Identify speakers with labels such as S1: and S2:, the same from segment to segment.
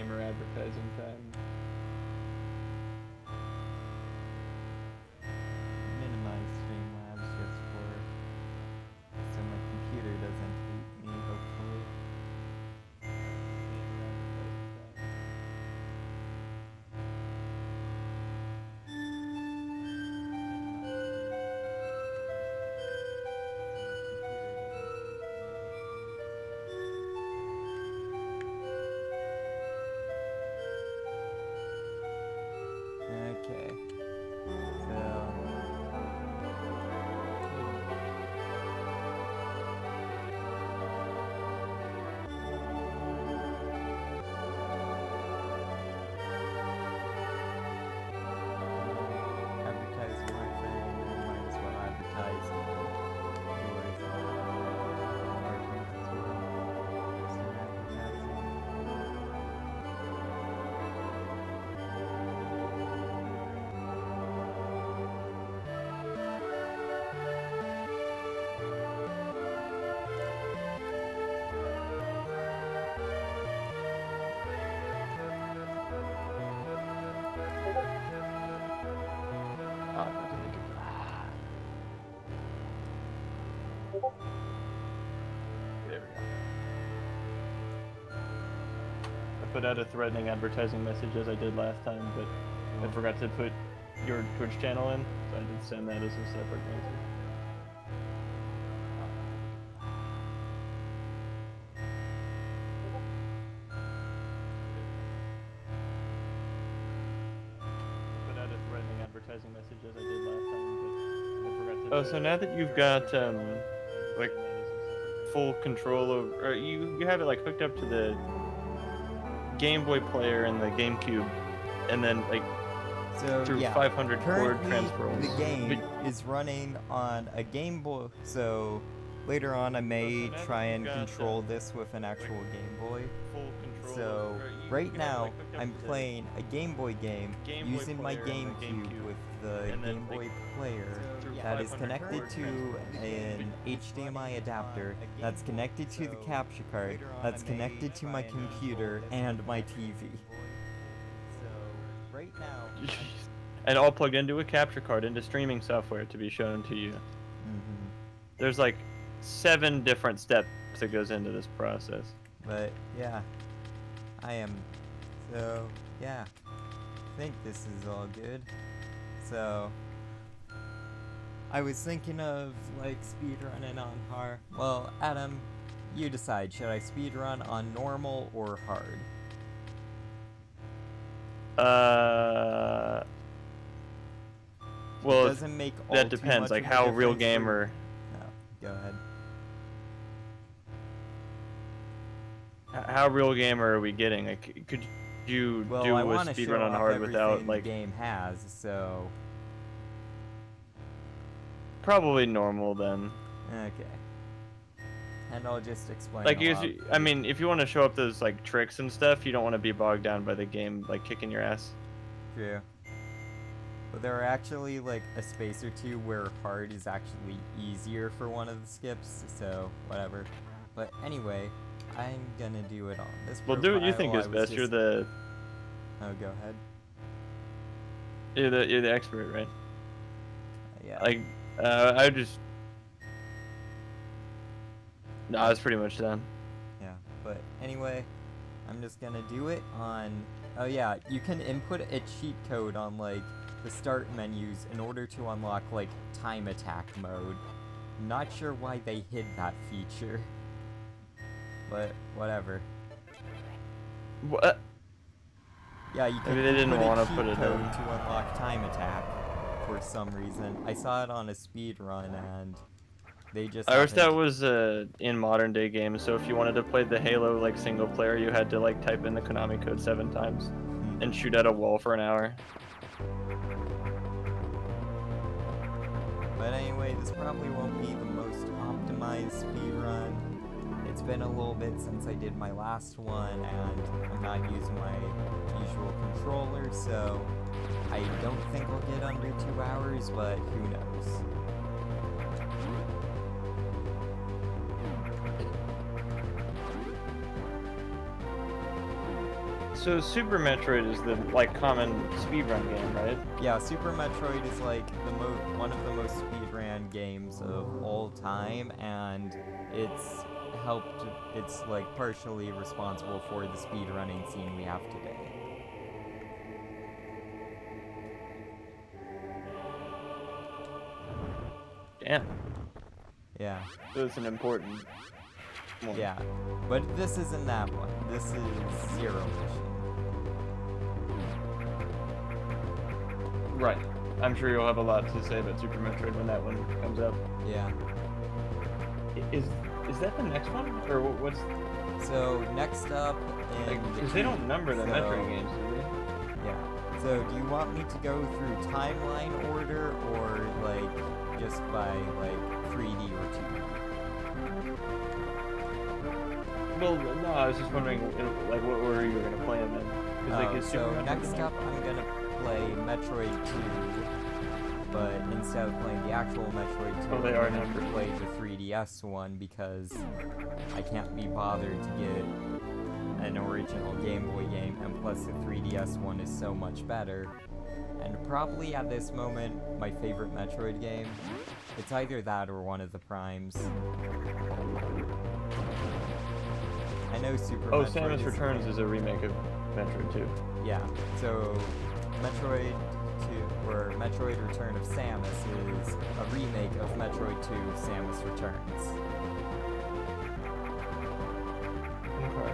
S1: gamer advertising time.
S2: Minimize Streamlabs just so my computer doesn't hate me, hopefully. Okay. Advertise my thing, might as well advertise yours margins as well. Some advertising.
S1: There we go. I put out a threatening advertising message as I did last time, but I forgot to put your Twitch channel in, so I did send that as a separate message. I put out a threatening advertising message as I did last time, but I forgot to. Oh, so now that you've got like full control over, or you have it like hooked up to the Game Boy player and the GameCube, and then like
S2: So
S1: through
S2: yeah,
S1: 500 cord
S2: currently
S1: transfers.
S2: the game is running on a Game Boy, so later on I may try and control this with an actual Game Boy. So right now I'm playing a Game Boy game using my GameCube with the Game Boy player that is connected to an HDMI adapter, that's connected to the capture card, that's connected to my computer and my TV. So right now,
S1: and all plugged into a capture card into streaming software to be shown to you. There's like 7 different steps that goes into this process.
S2: but yeah, I am, so yeah, I think this is all good. So I was thinking of like speedrunning on hard. Well, Adam, you decide, should I speedrun on normal or hard?
S1: Well,
S2: it doesn't make all
S1: that
S2: too
S1: depends,
S2: much
S1: like
S2: of a
S1: how real
S2: difference
S1: gamer.
S2: No, go ahead.
S1: How real gamer are we getting? Like, could you
S2: Well,
S1: do
S2: I
S1: a
S2: want to show
S1: speedrun on
S2: off
S1: hard
S2: everything
S1: without like
S2: the game has, so
S1: probably normal then?
S2: okay. And I'll just explain.
S1: Like,
S2: a lot.
S1: I mean, if you want to show up those like tricks and stuff, you don't want to be bogged down by the game like kicking your ass.
S2: True. But there are actually like a space or two where hard is actually easier for one of the skips, so whatever. But anyway, I'm gonna do it on this.
S1: Well, do what you think
S2: profile.
S1: is
S2: I was
S1: best. You're
S2: just-
S1: the
S2: Oh, go ahead.
S1: you're the expert, right?
S2: Yeah.
S1: Like, I just no, I was pretty much done.
S2: Yeah. But anyway, I'm just gonna do it on. Oh yeah, you can input a cheat code on like the start menus in order to unlock like time attack mode. Not sure why they hid that feature. But whatever.
S1: What?
S2: Yeah, you can
S1: Maybe they didn't
S2: want to
S1: put it
S2: code
S1: in.
S2: to unlock time attack for some reason. I saw it on a speed run and they just
S1: I wish that
S2: haven't-
S1: was in modern day games. So if you wanted to play the Halo like single player, you had to like type in the Konami code 7 times and shoot at a wall for an hour.
S2: But anyway, this probably won't be the most optimized speedrun. It's been a little bit since I did my last one, and I'm not using my usual controller, so I don't think I'll get under 2 hours, but who knows.
S1: So Super Metroid is the like common speedrun game, right?
S2: Yeah, Super Metroid is like one of the most speedrun games of all time, and it's like partially responsible for the speedrunning scene we have today.
S1: Damn.
S2: Yeah.
S1: So it's an important one.
S2: Yeah, but this isn't that one. This is Zero Mission.
S1: Right. I'm sure you'll have a lot to say about Super Metroid when that one comes up.
S2: Yeah.
S1: Is that the next one, or what's?
S2: So next up,
S1: because they don't number the Metroid games, do they?
S2: Yeah. So do you want me to go through timeline order, or like just by like 3D or 2D?
S1: Well, no, I was just wondering, like, what order you were gonna play them in. Like,
S2: so next up, I'm gonna play Metroid 2, but instead of playing the actual Metroid 2, I'm gonna play the 3DS one because I can't be bothered to get an original Game Boy game, and plus the 3DS one is so much better. And probably at this moment, my favorite Metroid game. It's either that or one of the Primes. I know Super Metroid.
S1: Samus Returns is a remake of Metroid 2.
S2: Yeah, so Metroid 2, or Metroid Return of Samus is a remake of Metroid 2 Samus Returns.
S1: Okay.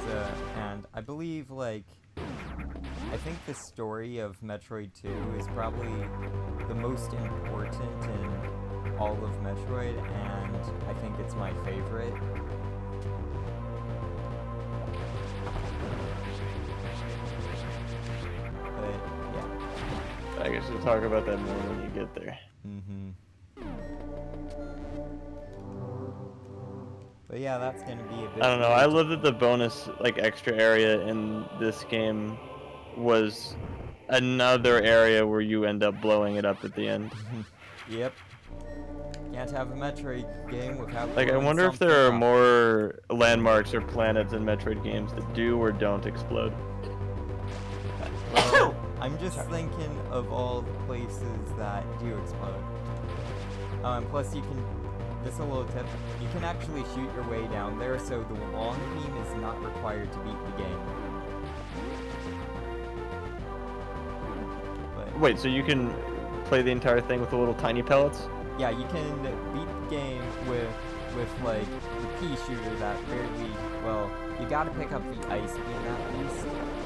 S2: So, and I believe, like, I think the story of Metroid 2 is probably the most important in all of Metroid, and I think it's my favorite. But, yeah.
S1: I guess we'll talk about that more when you get there.
S2: But yeah, that's gonna be a bit...
S1: I don't know, I love that the bonus, like, extra area in this game was another area where you end up blowing it up at the end.
S2: Yep. Can't have a Metroid game without...
S1: Like, I wonder if there are more landmarks or planets in Metroid games that do or don't explode.
S2: Well, I'm just thinking of all the places that do explode. And plus you can... This is a little tip. You can actually shoot your way down there, so the long beam is not required to beat the game. But,
S1: wait, so you can play the entire thing with the little tiny pellets?
S2: Yeah, you can beat the game with like the pea shooter that barely, well, you gotta pick up the ice beam at least,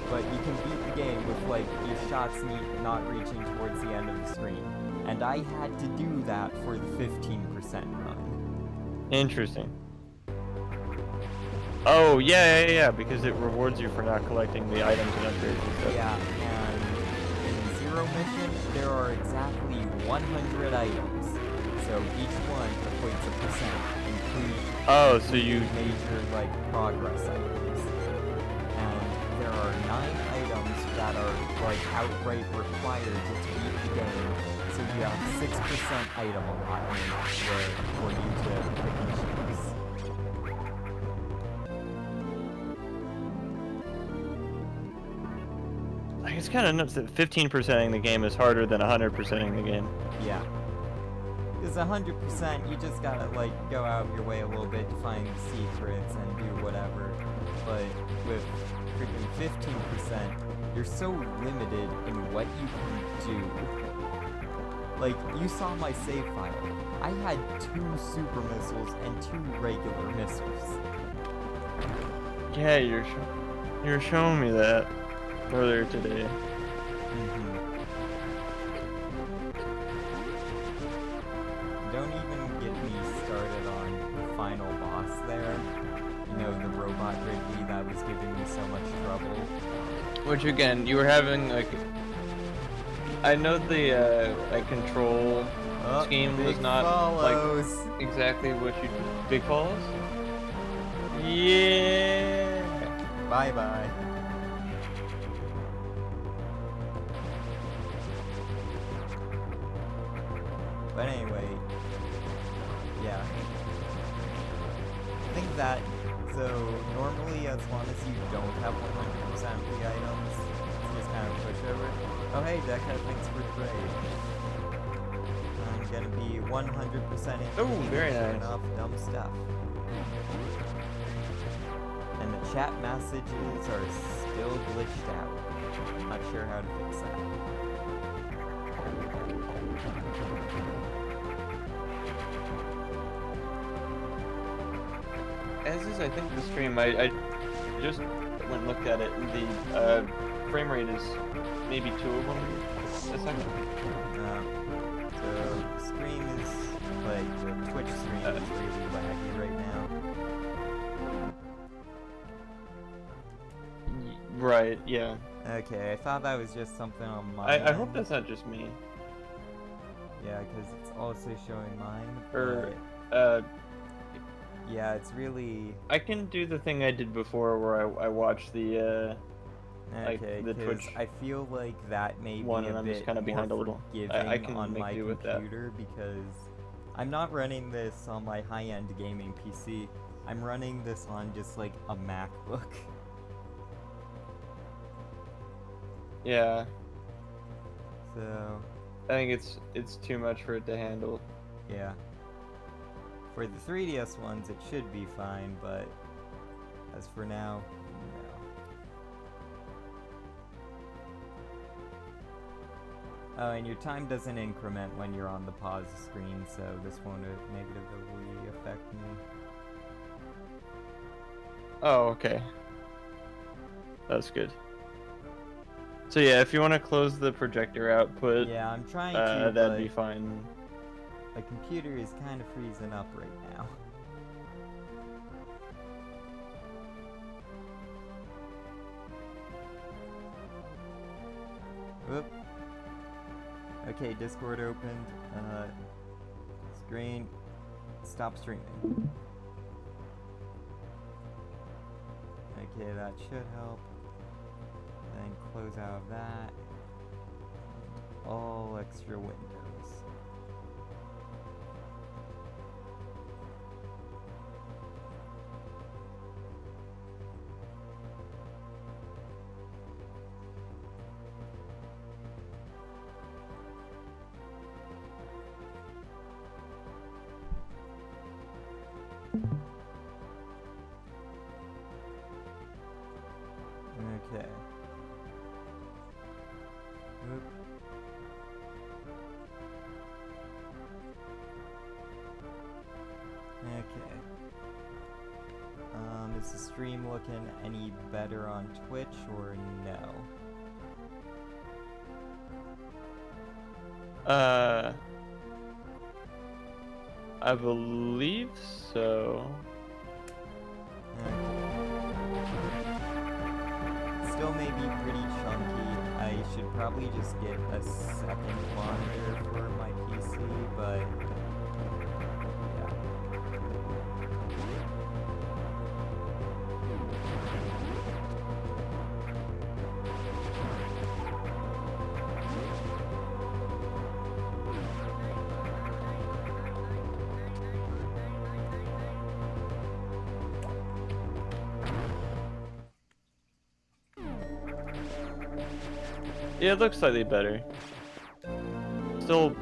S2: but you can beat the game with like your shots not reaching towards the end of the screen. And I had to do that for the 15% run.
S1: Interesting. Oh, yeah, because it rewards you for not collecting the items and upgrades and stuff.
S2: Yeah, and in Zero Mission, there are exactly 100 items. So each one equates a percent, including
S1: so you
S2: major, like, progress items. And there are 9 items that are, like, outright required to beat the game. So you have 6% item allotment for you to pick and choose.
S1: Like, it's kind of nuts that 15%ing the game is harder than 100%ing the game.
S2: Yeah. Because 100%, you just gotta, like, go out of your way a little bit to find secrets and do whatever. But with freaking 15%, you're so limited in what you can do. Like, you saw my save file. I had 2 super missiles and 2 regular missiles.
S1: Yeah, you were showing me that earlier today.
S2: Don't even get me started on the final boss there. You know, the robot Ridley that was giving me so much trouble.
S1: Which, again, you were having, like... I know the like control scheme was not like exactly what you big follows. Yeah.
S2: Bye bye. But anyway, yeah. think that, so normally as long as you don't have 100% of the items, you just kind of push over. Oh hey, Deca, thanks for the raid. I'm gonna be 100% in.
S1: Oh, very nice.
S2: Enough dumb stuff. And the chat messages are still glitched out. Not sure how to fix that.
S1: As is, I think, the stream, I just went and looked at it, and the frame rate is maybe 2 of them a second.
S2: So the stream is, like, the Twitch stream is really laggy right now.
S1: Right, yeah.
S2: Okay, I thought that was just something on my
S1: I hope that's not just me.
S2: Yeah, because it's also showing mine.
S1: Or,
S2: yeah, it's really...
S1: I can do the thing I did before where I watched the,
S2: okay,
S1: like, the Twitch
S2: I feel like that may
S1: one,
S2: be
S1: and
S2: a
S1: I'm
S2: bit
S1: just kind of behind a little. I can
S2: on
S1: make
S2: my
S1: do with that.
S2: computer because I'm not running this on my high-end gaming PC. I'm running this on just, like, a MacBook.
S1: Yeah.
S2: So...
S1: I think it's too much for it to handle.
S2: Yeah. For the 3DS ones, it should be fine, but as for now, no. Oh, and your time doesn't increment when you're on the pause screen, so this won't negatively affect me.
S1: Oh, okay. That's good. So yeah, if you want to close the projector output,
S2: yeah, I'm trying to.
S1: That'd be fine.
S2: My computer is kind of freezing up right now. Whoop. Okay, Discord opened. Screen. Stop streaming. Okay, that should help. Then close out of that. All extra windows. Okay. Oop. Okay. Is the stream looking any better on Twitch or no?
S1: I believe so.
S2: Still may be pretty chunky. I should probably just get a second monitor for my PC, but yeah.
S1: Yeah, it looks slightly better. Still,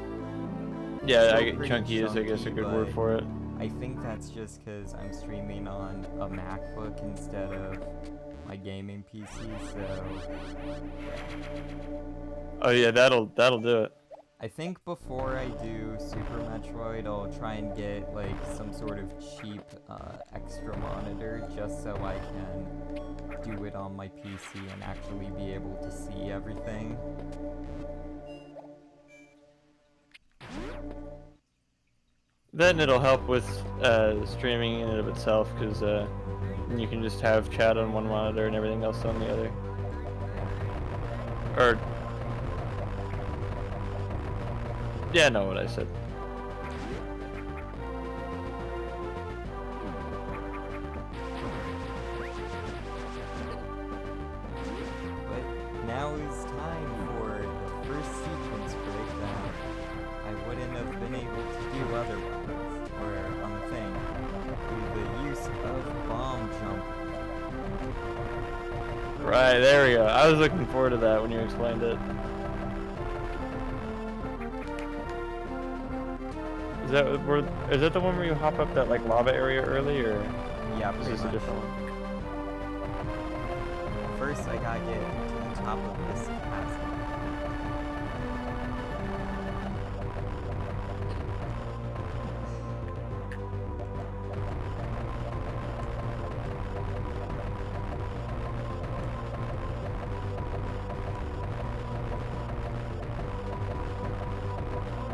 S1: yeah, chunky is, I guess, a good word for it.
S2: I think that's just because I'm streaming on a MacBook instead of my gaming PC, so...
S1: Oh yeah, that'll do it.
S2: I think before I do Super Metroid, I'll try and get, like, some sort of cheap, extra monitor, just so I can do it on my PC and actually be able to see everything.
S1: Then it'll help with streaming in and of itself, because you can just have chat on one monitor and everything else on the other. Or... yeah, I know what I said.
S2: But now is time for the first sequence break that I wouldn't have been able to do otherwise. or on the thing, through the use of bomb jump.
S1: Right, there we go. I was looking forward to that when you explained it. Is that the one where you hop up that like lava area early, or
S2: yeah,
S1: is this a different one?
S2: First, I gotta get to the top of this castle.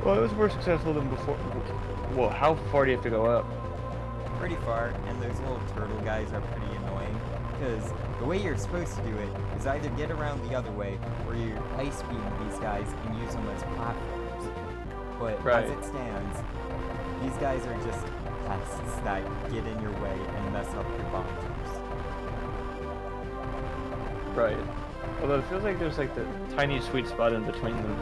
S1: Well, it was more successful than before. Well, how far do you have to go up?
S2: Pretty far, and those little turtle guys are pretty annoying. Because the way you're supposed to do it is either get around the other way, or you ice beam these guys and use them as platforms. But as it stands, these guys are just pests that get in your way and mess up your bomb jumps.
S1: Right. Although it feels like there's like the tiny sweet spot in between them.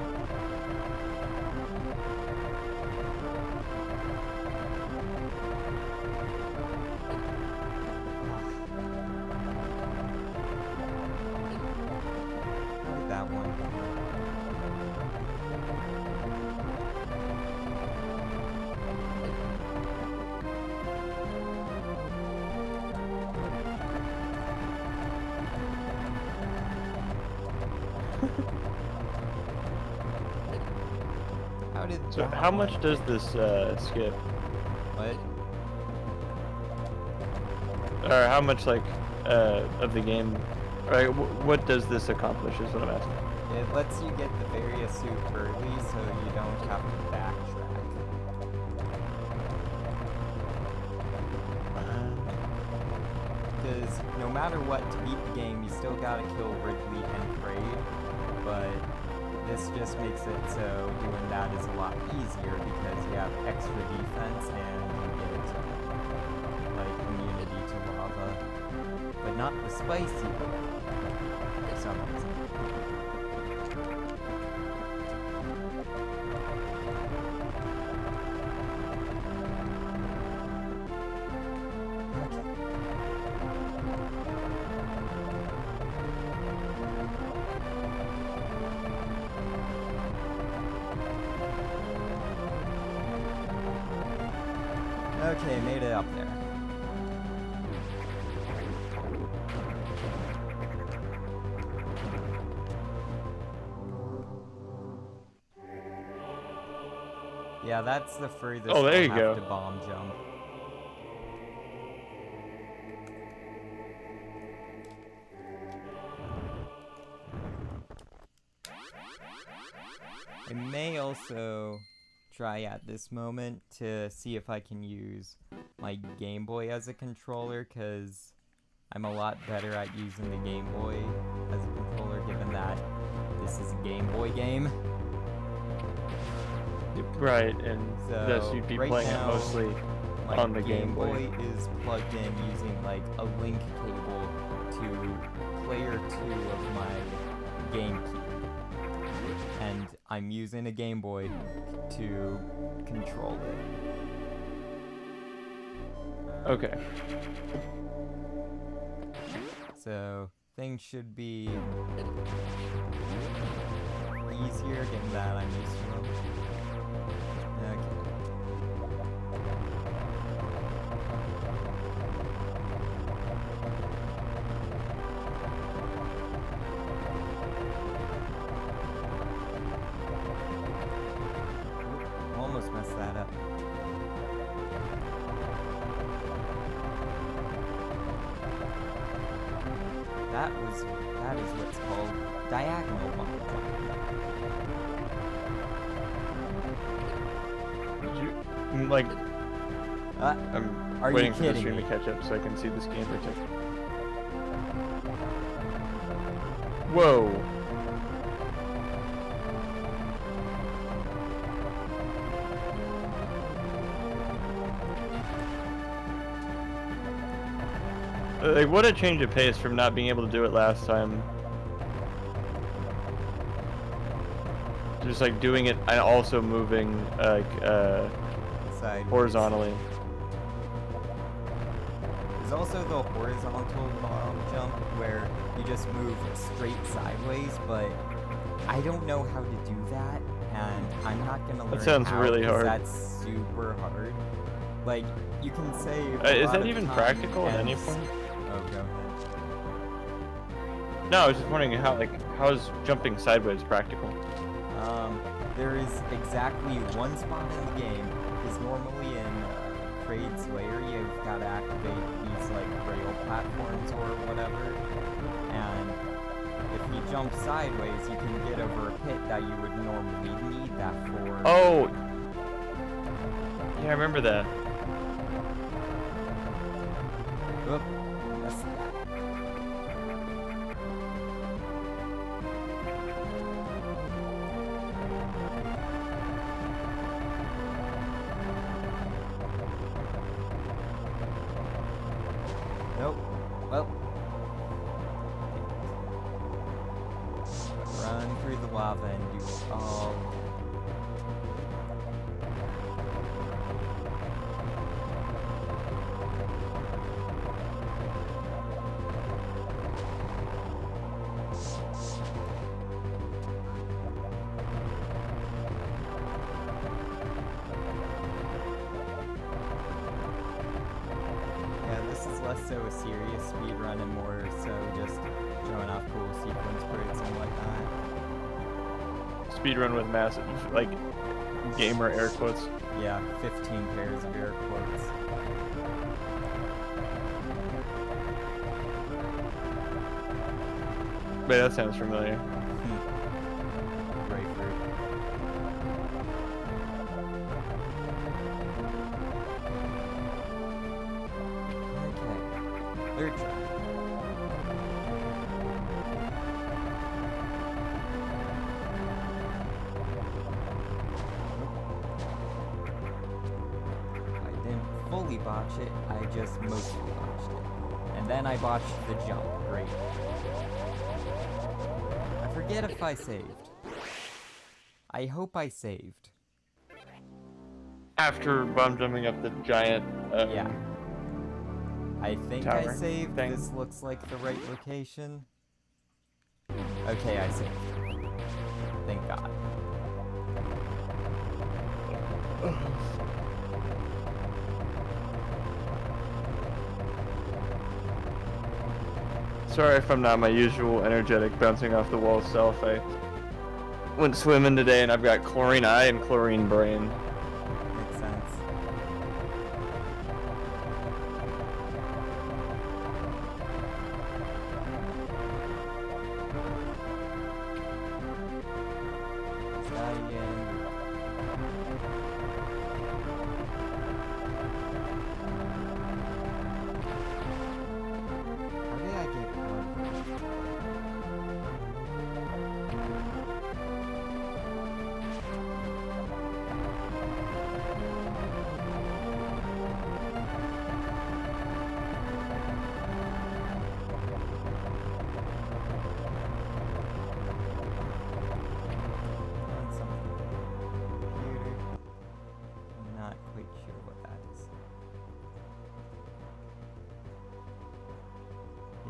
S1: So how much does this skip?
S2: What?
S1: Or how much like of the game? Right? What does this accomplish? Is what I'm asking.
S2: It lets you get the various suit early, so you don't have to backtrack. Because no matter what, to beat the game, you still gotta kill Ridley and Kraid, but this just makes it so doing that is a lot easier because you have extra defense and you get like immunity to lava, but not the spicy for some reason. Okay, made it up there. Yeah, that's the furthest
S1: oh, there you
S2: I'll
S1: go.
S2: have to bomb jump. I may also try at this moment to see if I can use my Game Boy as a controller, because I'm a lot better at using the Game Boy as a controller, given that this is a Game Boy game.
S1: Right, and
S2: so
S1: thus you'd be playing it mostly on the Game Boy.
S2: My Game Boy is plugged in using like a link cable to player 2 of my GameCube. And I'm using a Game Boy to control it.
S1: Okay.
S2: So things should be easier, given that I'm used to them. Okay. Almost messed that up. That is what's called diagonal bomb.
S1: Did you like? I'm waiting for the stream to catch up so I can see this game protect. Whoa. Like, what a change of pace from not being able to do it last time. Just like doing it and also moving, like,
S2: sideways.
S1: horizontally.
S2: There's also the horizontal bomb jump where you just move straight sideways, but I don't know how to do that, and I'm not gonna learn
S1: That sounds
S2: how,
S1: really hard.
S2: That's super hard. Like, you can save
S1: Is that even practical at any point?
S2: Oh, go ahead.
S1: No, I was just wondering how is jumping sideways practical?
S2: There is exactly one spot in the game, because normally in Kraid's Lair, you've got to activate these, like, rail platforms or whatever, and if you jump sideways, you can get over a pit that you would normally need that for.
S1: Oh! Yeah, I remember that.
S2: Oop, missed that. Nope. Well. Run through the lava and do all. Less so a serious speed run and more so just showing off cool sequence breaks and whatnot.
S1: Speedrun with massive, like, gamer air quotes.
S2: Yeah, 15 pairs of air quotes.
S1: Wait, that sounds familiar.
S2: Grapefruit. Third try. I didn't fully botch it, I just mostly botched it. And then I botched the jump. Great. I forget if I saved. I hope I saved.
S1: After bomb jumping up the giant,
S2: yeah. I think I saved.
S1: Thing.
S2: This looks like the right location. Okay, I saved. Thank God.
S1: Sorry if I'm not my usual energetic bouncing off the wall self. I went swimming today and I've got chlorine eye and chlorine brain.
S2: Makes sense.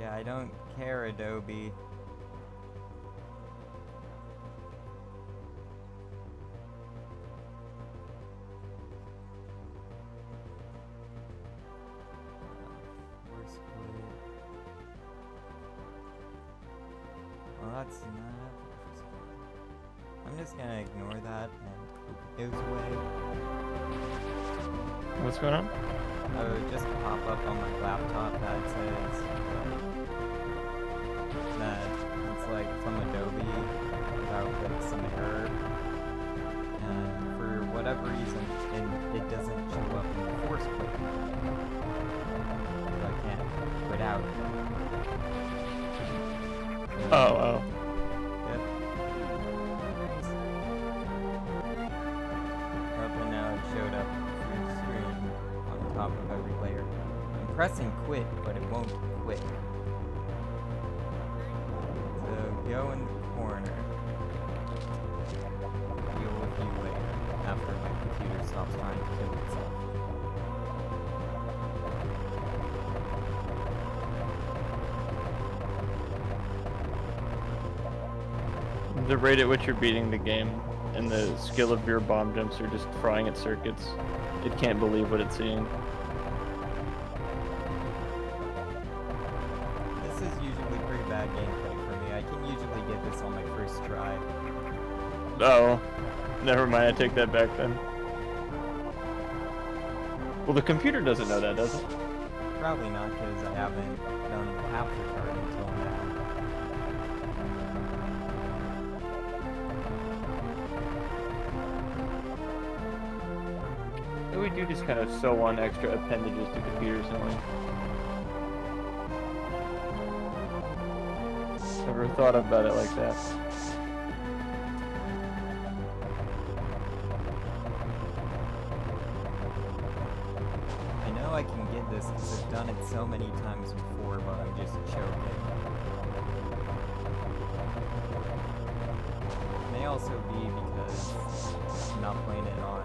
S2: Yeah, I don't care, Adobe. Well, that's not... I'm just gonna ignore that and hope it goes away.
S1: What's going on?
S2: Oh, it just pop up on my laptop that says that it's like from Adobe about like some error, and for whatever reason it doesn't show up in the force quit. So I can't quit out.
S1: Oh.
S2: Yep. Up and now it showed up full screen on top of every layer. I'm pressing quit, but it won't quit. So go in the corner. Deal with you later, after my computer stops trying to kill itself.
S1: The rate at which you're beating the game and the skill of your bomb jumps are just frying its circuits. It can't believe what it's seeing.
S2: This is usually pretty bad gameplay for me. I can usually get this on my first try.
S1: Oh, never mind. I take that back then. Well, the computer doesn't know that, does it?
S2: Probably not, because I haven't done the capture card until now.
S1: We do just kind of sew on extra appendages to computers, don't we? Never thought about it like that.
S2: I know I can get this because I've done it so many times before, but I'm just choking. It may also be because I'm not playing it on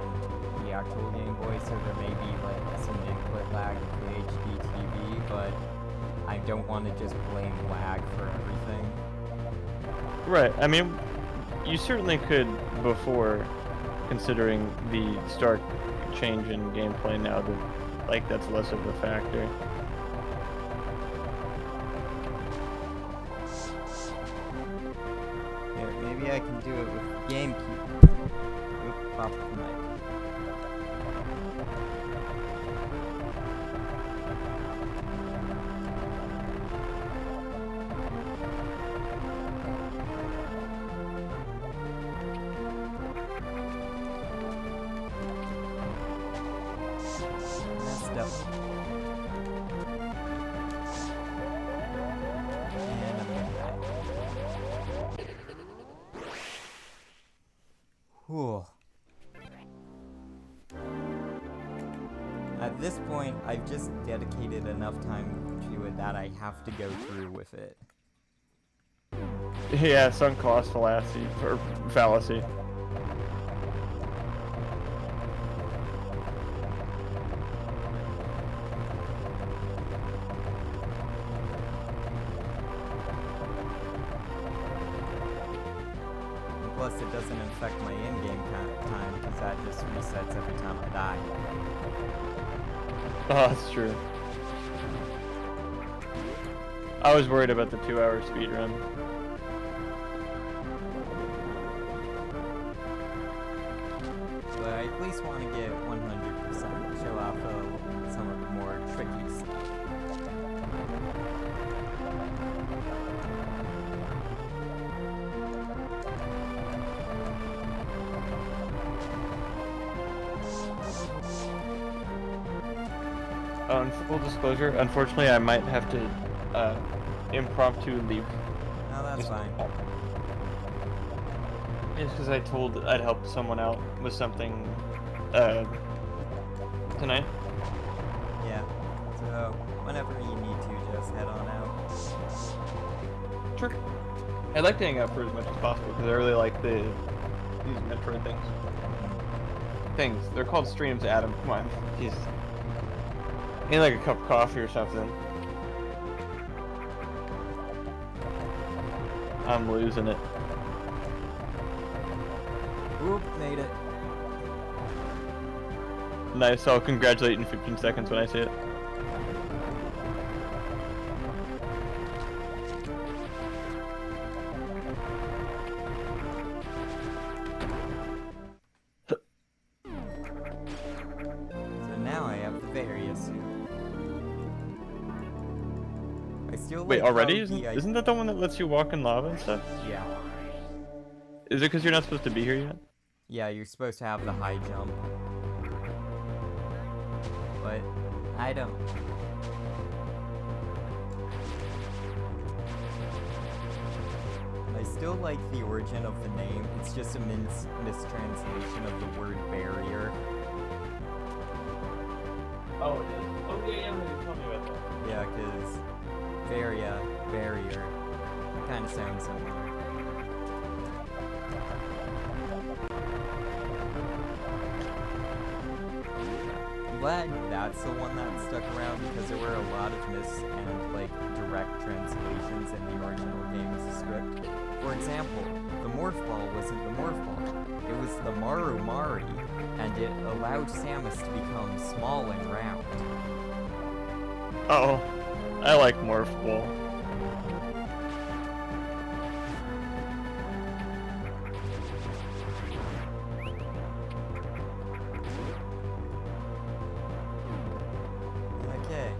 S2: the actual Game Boy, so there may be like some input lag with the HD TV, but I don't want to just blame lag for everything.
S1: Right. I mean, you certainly could before, considering the stark change in gameplay now. Like, that's less of a factor.
S2: Here, maybe I can do it with GameCube. Oop, pop the mic. Whew. At this point, I've just dedicated enough time to it that I have to go through with it.
S1: Yeah, sunk cost fallacy, or fallacy.
S2: Plus, it doesn't affect my in-game time, because that just resets every time I die.
S1: Oh, that's true. I was worried about the 2-hour speedrun.
S2: But I at least want to get 100% to show off some of the more tricky stuff.
S1: In full disclosure, unfortunately, I might have to impromptu leave.
S2: No, that's fine.
S1: It's because I told I'd help someone out with something tonight.
S2: Yeah. So whenever you need to, just head on out.
S1: Sure. I'd like to hang out for as much as possible because I really like these Metroid things. They're called streams, Adam. Come on, jeez. Need like a cup of coffee or something. I'm losing it.
S2: Oop, made it.
S1: Nice, I'll congratulate in 15 seconds when I see it.
S2: So now I have the various suit. I still
S1: Wait,
S2: like
S1: already?
S2: how
S1: Isn't that the one that lets you walk in lava and stuff?
S2: Yeah.
S1: Is it because you're not supposed to be here yet?
S2: Yeah, you're supposed to have the high jump. But I don't. I still like the origin of the name. It's just a mistranslation of the word barrier.
S1: Oh, it is? Oh, yeah, tell me about that.
S2: Yeah, because barrier, kind of sounds similar. I'm glad that's the one that stuck around because there were a lot of mis and like direct translations in the original game's script. For example, the Morph Ball wasn't the Morph Ball, it was the Maru Mari, and it allowed Samus to become small and round.
S1: Oh, I like Morph Ball.
S2: Okay,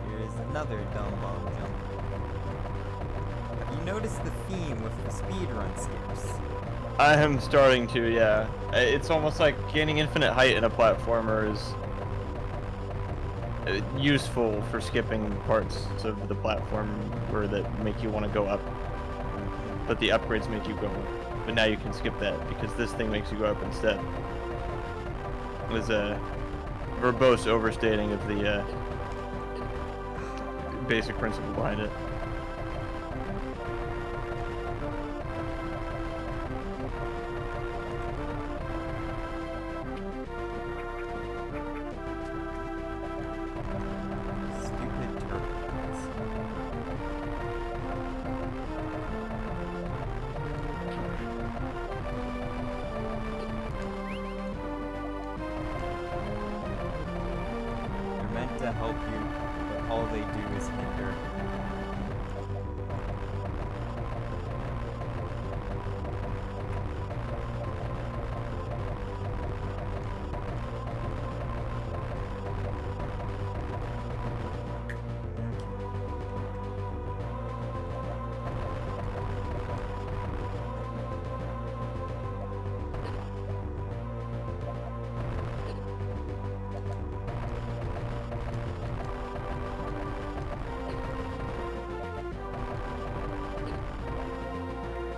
S2: here's another dumb bomb jump. Have you noticed the theme with the speedrun skips?
S1: I am starting to, yeah. It's almost like gaining infinite height in a platformer is useful for skipping parts of the platform where that make you want to go up. But the upgrades make you go up. But now you can skip that because this thing makes you go up instead. It was a verbose overstating of the basic principle behind it.
S2: To help you, but all they do is hinder.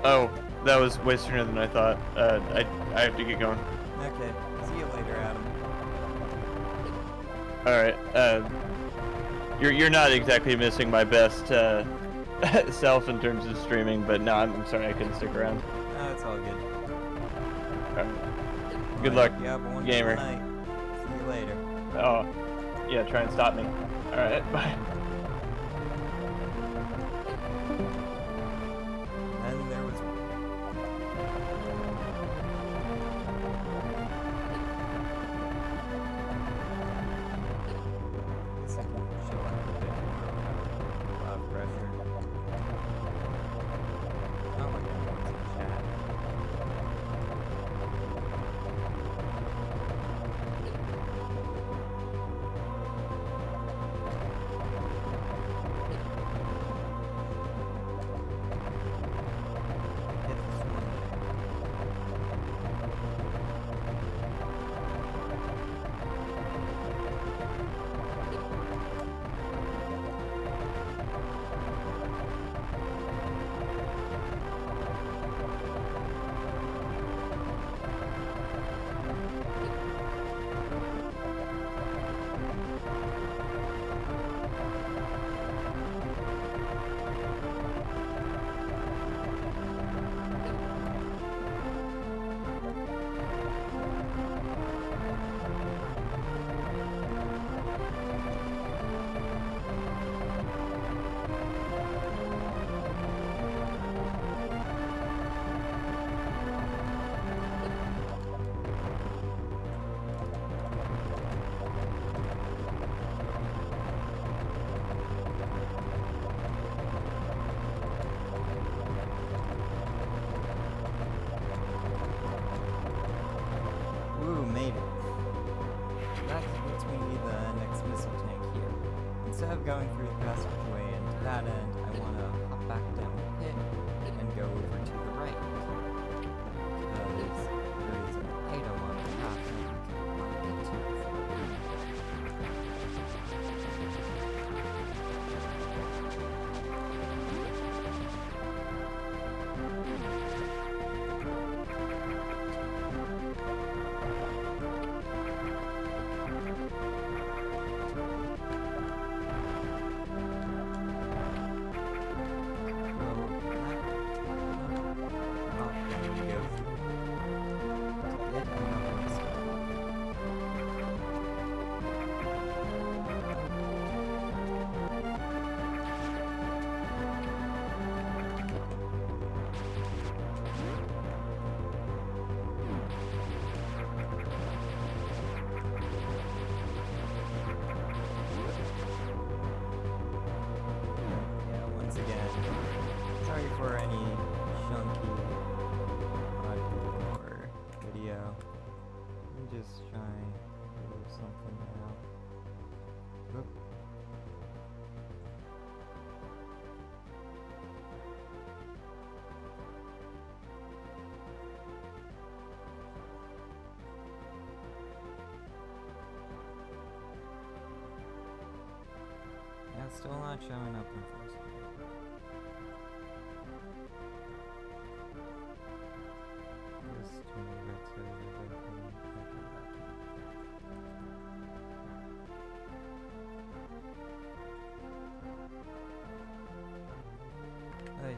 S1: Oh, that was way sooner than I thought. I have to get going.
S2: Okay, see you later, Adam.
S1: All right. You're not exactly missing my best self in terms of streaming, but no, I'm sorry I couldn't stick around.
S2: No, it's all good.
S1: All right. Good luck,
S2: you have a wonderful
S1: gamer.
S2: night. See you later.
S1: Oh, yeah, try and stop me. All right, bye.
S2: And there was one. Guess I can chill out a bit more without pressure. Not like anyone's in chat. Hit this one. Woo, made it. That gets me the next missile tank here. Instead of going through the passageway and to that end, I want to hop back down the pit and go over to the right. Because there is an item on the path that you can not get to before. for any chunky audio or video. Let me just try to do something now. Oop. Yeah, it's still not showing up in first.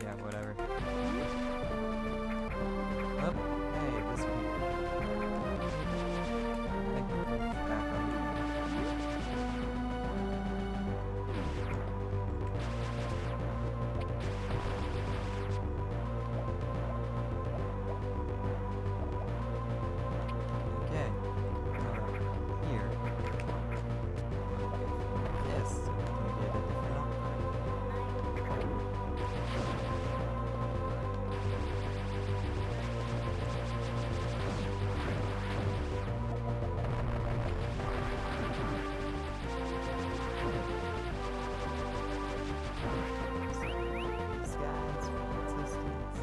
S2: Yeah, whatever. Oh, hey, this one. Back on. Okay. Here. Yes, so we can get a different these guys from existence.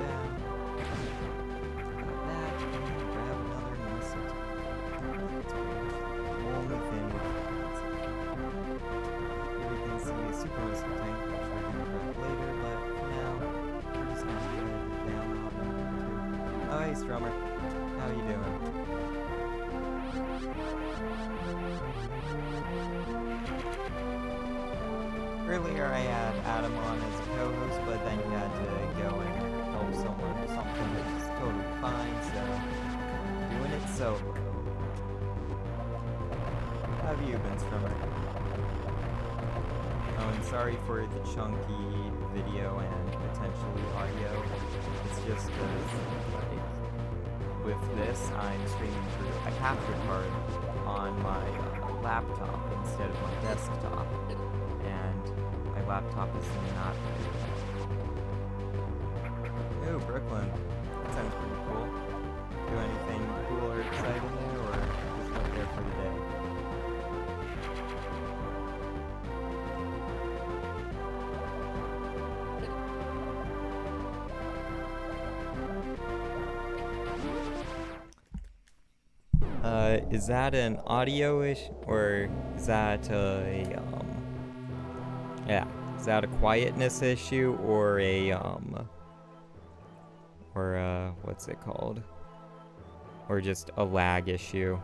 S2: Down. Like that, and grab another mistletoe. That's pretty much the only thing we can see. Here we can see a super missile tank, which we're gonna grab later, but for now, we're just gonna head down on number 2. Oh, hey, Strummer. How you doing? Earlier I had Adam on as a co-host, but then he had to go and help someone or something, which is totally fine, so doing it solo. How have you been, Strummer? Oh, and sorry for the chunky video and potentially audio. It's just because, like, with this, I'm streaming through a capture card on my laptop instead of my desktop, and my laptop is not good. Ooh, Brooklyn. That sounds pretty cool. Do anything cool or exciting there, or just up there for the day? Is that an audio-ish, or is that yeah, is that a quietness issue, or what's it called? Or just a lag issue?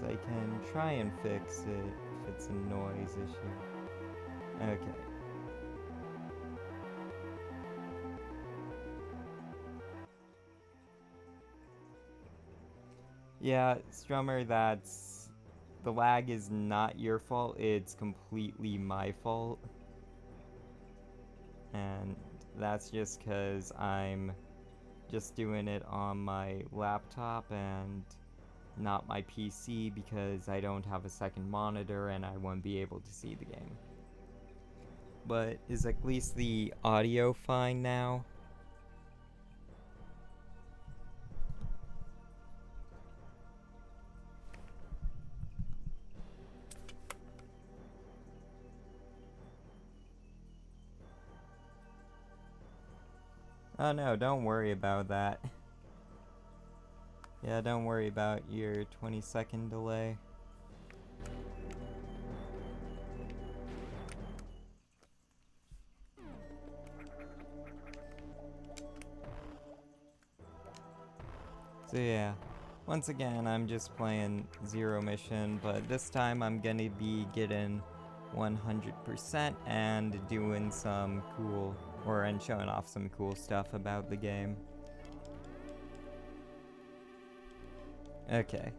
S2: I can try and fix it if it's a noise issue. Okay. Yeah, Strummer, the lag is not your fault, it's completely my fault. And that's just because I'm just doing it on my laptop and not my PC, because I don't have a second monitor and I won't be able to see the game. But is at least the audio fine now? Oh no, don't worry about that. Yeah, don't worry about your 20-second delay. So yeah, once again, I'm just playing Zero Mission, but this time I'm gonna be getting 100% and doing some cool, and showing off some cool stuff about the game. Okay.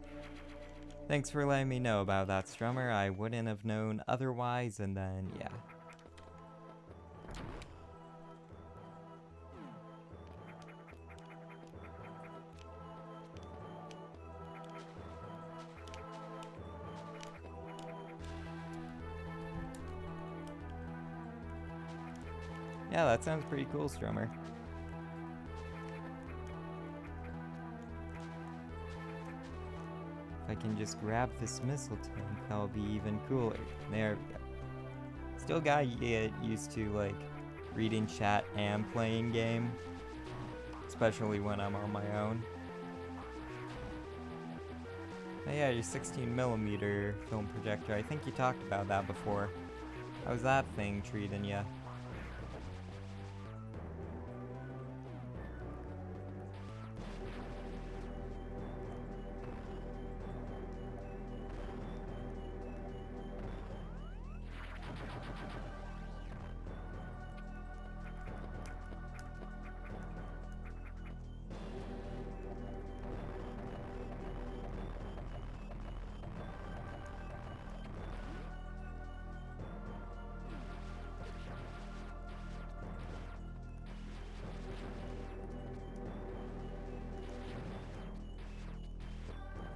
S2: Thanks for letting me know about that, Strummer. I wouldn't have known otherwise, and then, yeah. Yeah, that sounds pretty cool, Strummer. If I can just grab this missile tank, that'll be even cooler. There we go. Still gotta get used to, like, reading chat and playing game. Especially when I'm on my own. Oh yeah, your 16mm film projector. I think you talked about that before. How's that thing treating ya?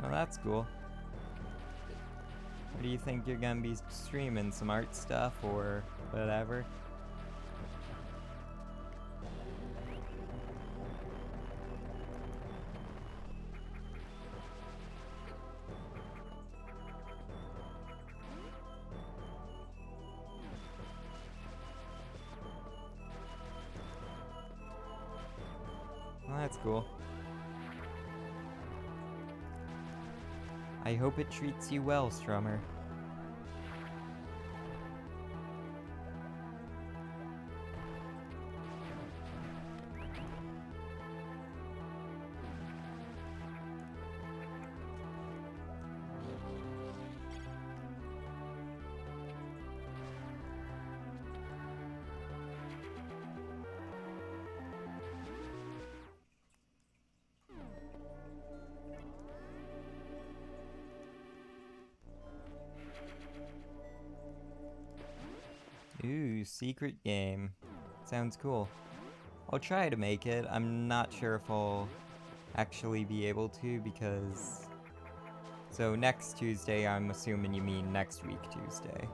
S2: Oh, that's cool. What do you think you're gonna be streaming? Some art stuff or whatever? Well, that's cool. I hope it treats you well, Strummer. Ooh, secret game. Sounds cool. I'll try to make it. I'm not sure if I'll actually be able to because... So next Tuesday, I'm assuming you mean next week Tuesday.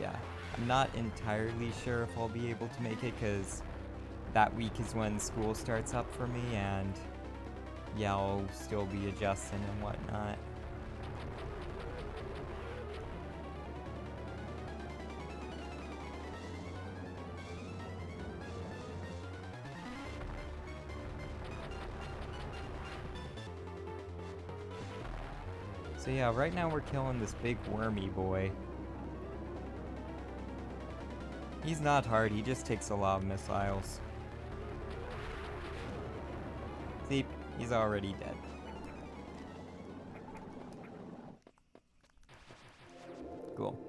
S2: Yeah, I'm not entirely sure if I'll be able to make it because that week is when school starts up for me and yeah, I'll still be adjusting and whatnot. So yeah, right now we're killing this big wormy boy. He's not hard, he just takes a lot of missiles. See, he's already dead. Cool.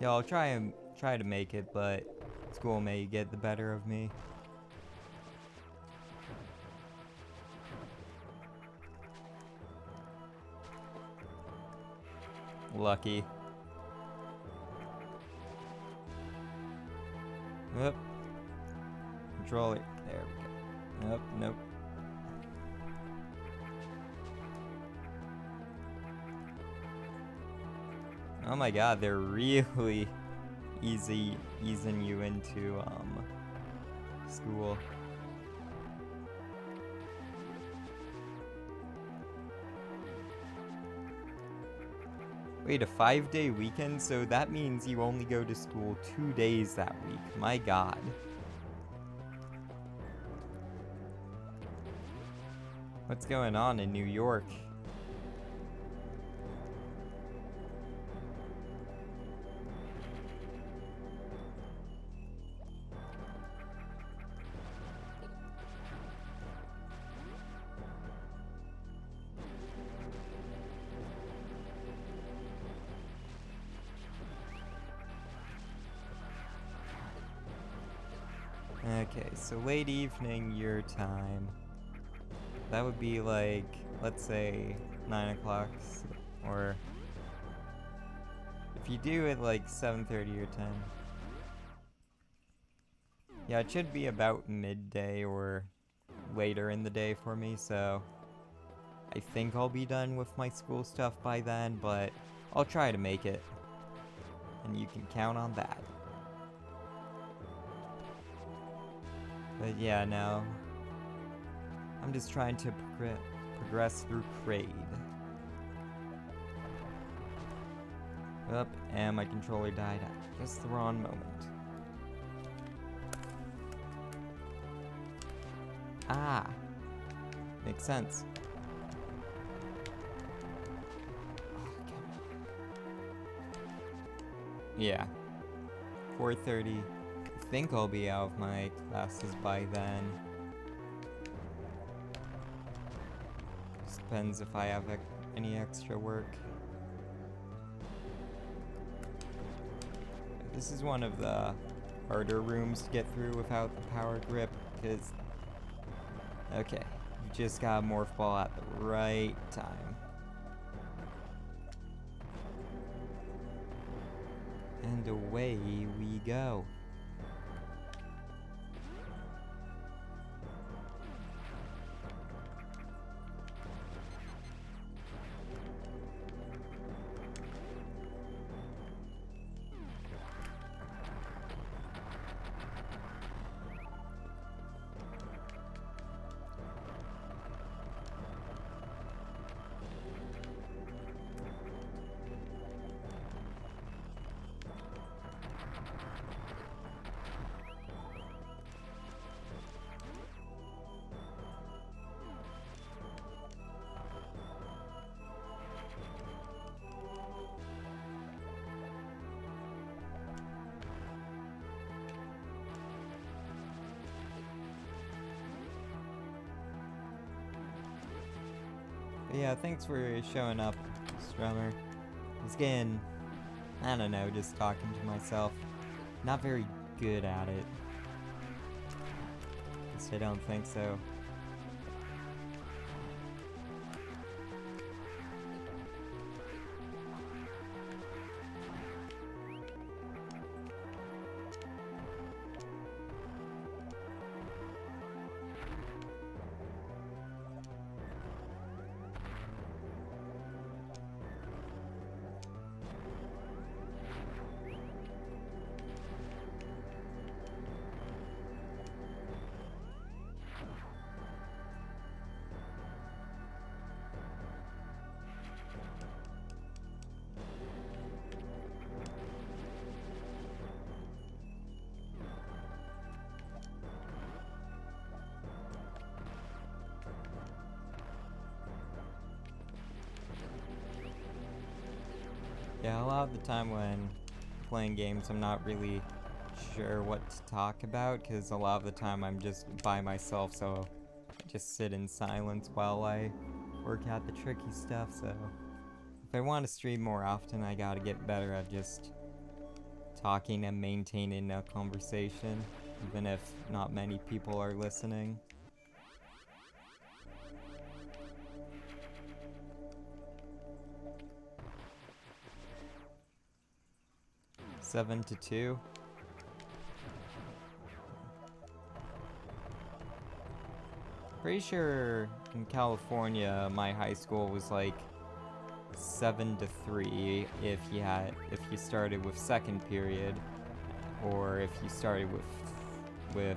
S2: Yeah, I'll try to make it, but school may get the better of me. Lucky. Whoop. Control it. There we go. Nope, nope. Oh my god, they're really easing you into school. Wait, a 5-day weekend? So that means you only go to school 2 days that week. My god. What's going on in New York? Okay, so late evening your time. that would be like, let's say 9 o'clock, or if you do it like 7:30 or 10. Yeah, it should be about midday or later in the day for me, so I think I'll be done with my school stuff by then, but I'll try to make it. And you can count on that. But yeah, no. I'm just trying to progress through Kraid. Up, and my controller died at just the wrong moment. Ah! Makes sense. Yeah. 4:30. I think I'll be out of my classes by then. Just depends if I have any extra work. This is one of the harder rooms to get through without the power grip, because... Okay, you just got a morph ball at the right time. And away we go. But yeah, thanks for showing up, Strummer. I was getting, I don't know, just talking to myself. Not very good at it. At least I don't think so. Yeah, a lot of the time when playing games, I'm not really sure what to talk about, because a lot of the time I'm just by myself, so I just sit in silence while I work out the tricky stuff, so if I want to stream more often, I gotta get better at just talking and maintaining a conversation, even if not many people are listening. 7 to 2. Pretty sure in California, my high school was like 7 to 3 if you started with second period, or if you started with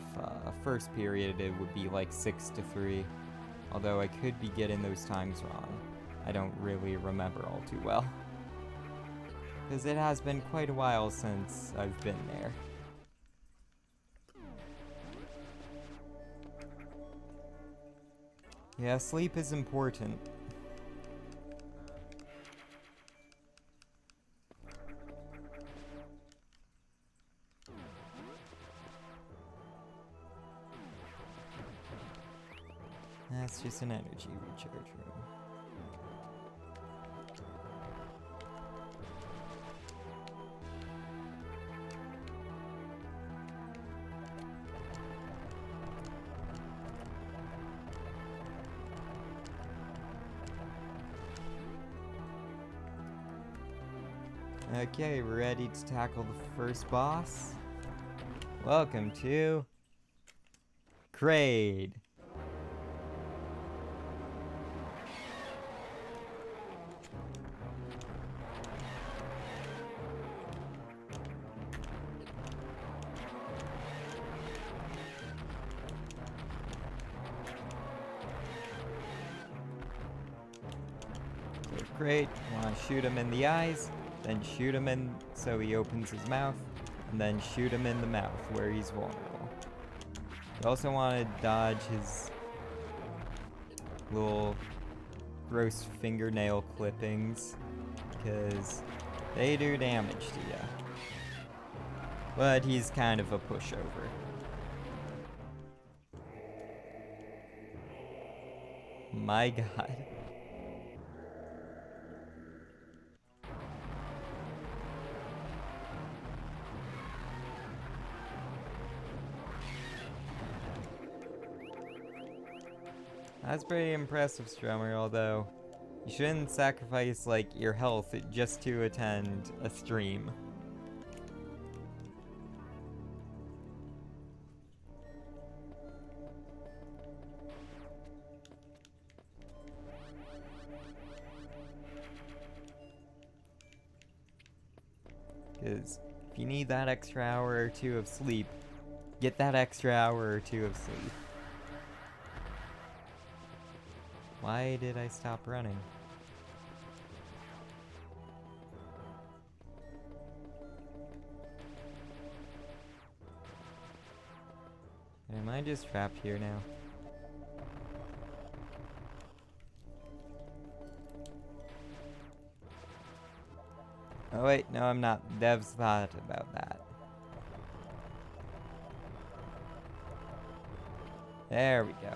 S2: first period, it would be like 6 to 3. Although I could be getting those times wrong. I don't really remember all too well. Because it has been quite a while since I've been there. Yeah, sleep is important. That's just an energy recharge room. Okay, we're ready to tackle the first boss. Welcome to Kraid. Great, you want to shoot him in the eyes, then shoot him in so he opens his mouth, and then shoot him in the mouth where he's vulnerable. You also want to dodge his little gross fingernail clippings, because they do damage to you. But he's kind of a pushover. My god. That's pretty impressive, Strummer, although you shouldn't sacrifice, like, your health just to attend a stream. Because if you need that extra hour or two of sleep, get that extra hour or two of sleep. Why did I stop running? Am I just trapped here now? Oh wait, no I'm not. Dev's thought about that. There we go.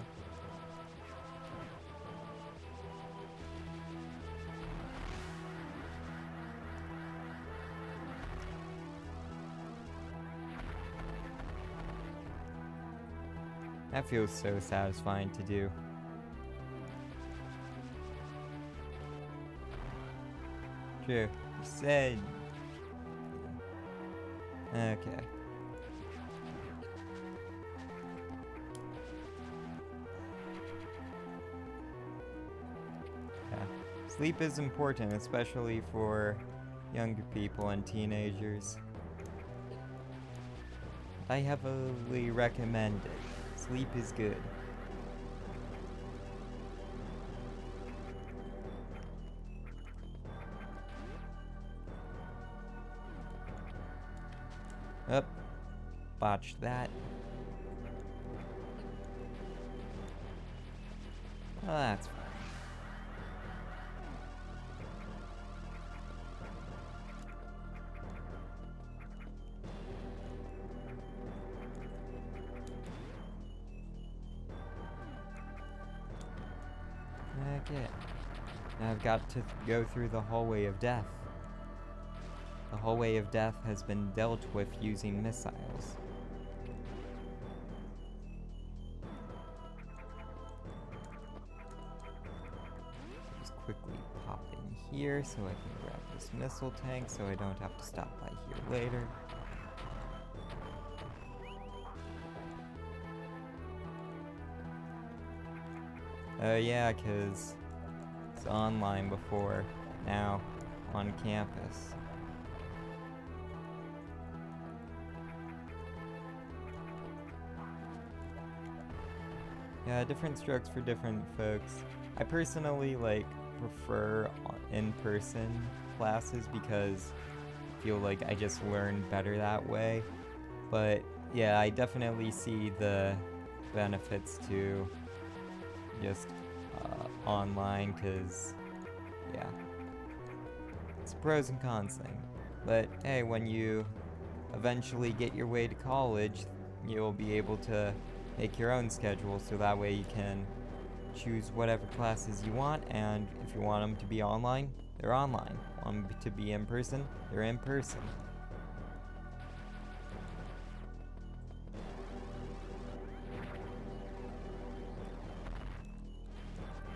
S2: That feels so satisfying to do. True. You said... Okay. Yeah. Sleep is important, especially for younger people and teenagers. I heavily recommend it. Sleep is good. Up. Botched that. Well, that's fine. Okay. Now I've got to go through the hallway of death. The hallway of death has been dealt with using missiles. Just quickly pop in here so I can grab this missile tank so I don't have to stop by here later. Oh yeah, 'cause it's online before, now on campus. Yeah, different strokes for different folks. I personally prefer in-person classes because I feel like I just learn better that way. But yeah, I definitely see the benefits to just online, because yeah, it's a pros and cons thing. But hey, when you eventually get your way to college, you'll be able to make your own schedule, so that way you can choose whatever classes you want, and if you want them to be online, they're online. Want them to be in person, they're in person.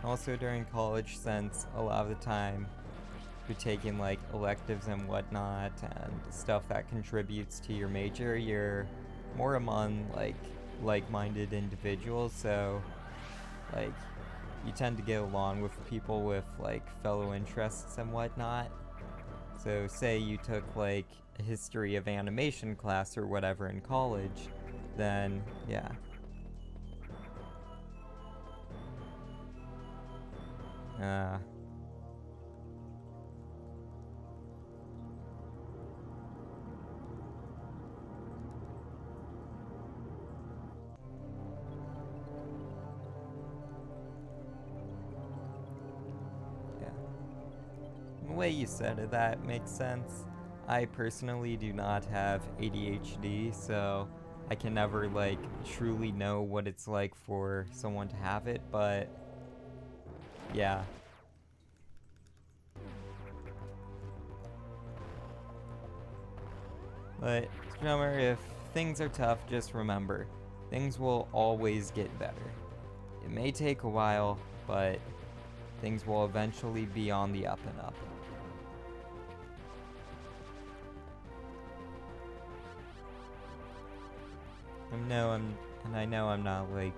S2: Also during college, since a lot of the time you're taking like electives and whatnot and stuff that contributes to your major, you're more among like-minded individuals, so like you tend to get along with people with like fellow interests and whatnot. So say you took like a history of animation class or whatever in college, then yeah. Uh, yeah. The way you said it, that makes sense. I personally do not have ADHD, so I can never like truly know what it's like for someone to have it, but yeah. But remember, if things are tough, just remember, things will always get better. It may take a while, but things will eventually be on the up and up. I know I'm not like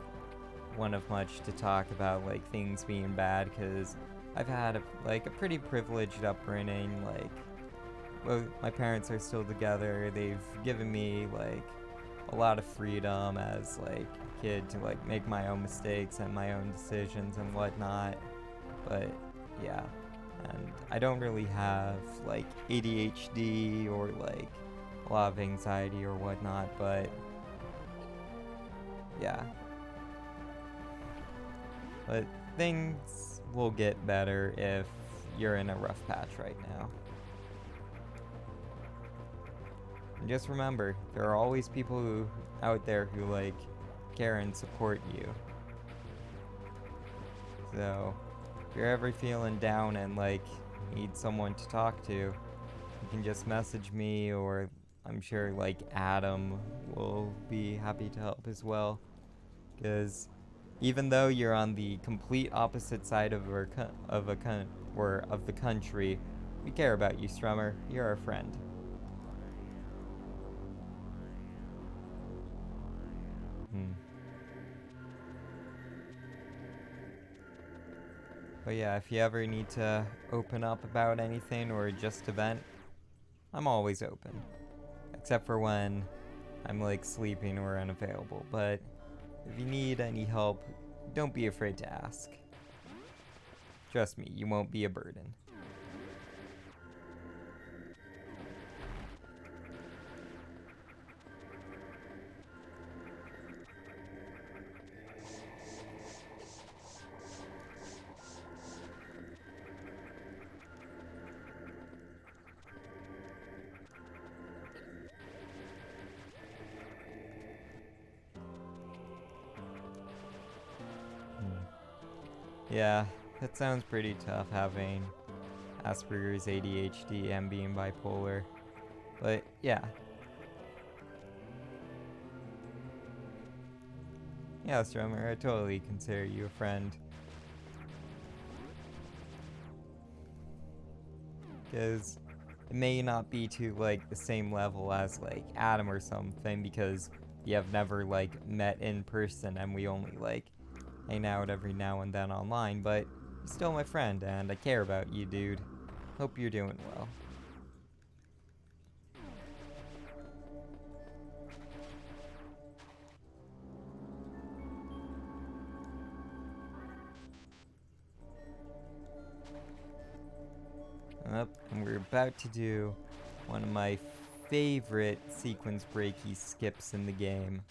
S2: one of much to talk about like things being bad, because I've had a pretty privileged upbringing. Like, well, my parents are still together. They've given me like a lot of freedom as like a kid to like make my own mistakes and my own decisions and whatnot. But yeah, and I don't really have like ADHD or like a lot of anxiety or whatnot, but yeah. But things will get better if you're in a rough patch right now. And just remember, there are always people out there who like care and support you. So if you're ever feeling down and like need someone to talk to, you can just message me, or I'm sure like Adam will be happy to help as well. Because even though you're on the complete opposite side of the country, we care about you, Strummer. You're our friend. But yeah, if you ever need to open up about anything or just to vent, I'm always open. Except for when I'm like sleeping or unavailable. But if you need any help, don't be afraid to ask. Trust me, you won't be a burden. Yeah, that sounds pretty tough, having Asperger's, ADHD, and being bipolar. But yeah. Yeah, Strummer, I totally consider you a friend. Because it may not be to like the same level as like Adam or something, because we have never like met in person and we only like hang out every now and then online, but you're still my friend and I care about you, dude. Hope you're doing well. And we're about to do one of my favorite sequence breaky skips in the game.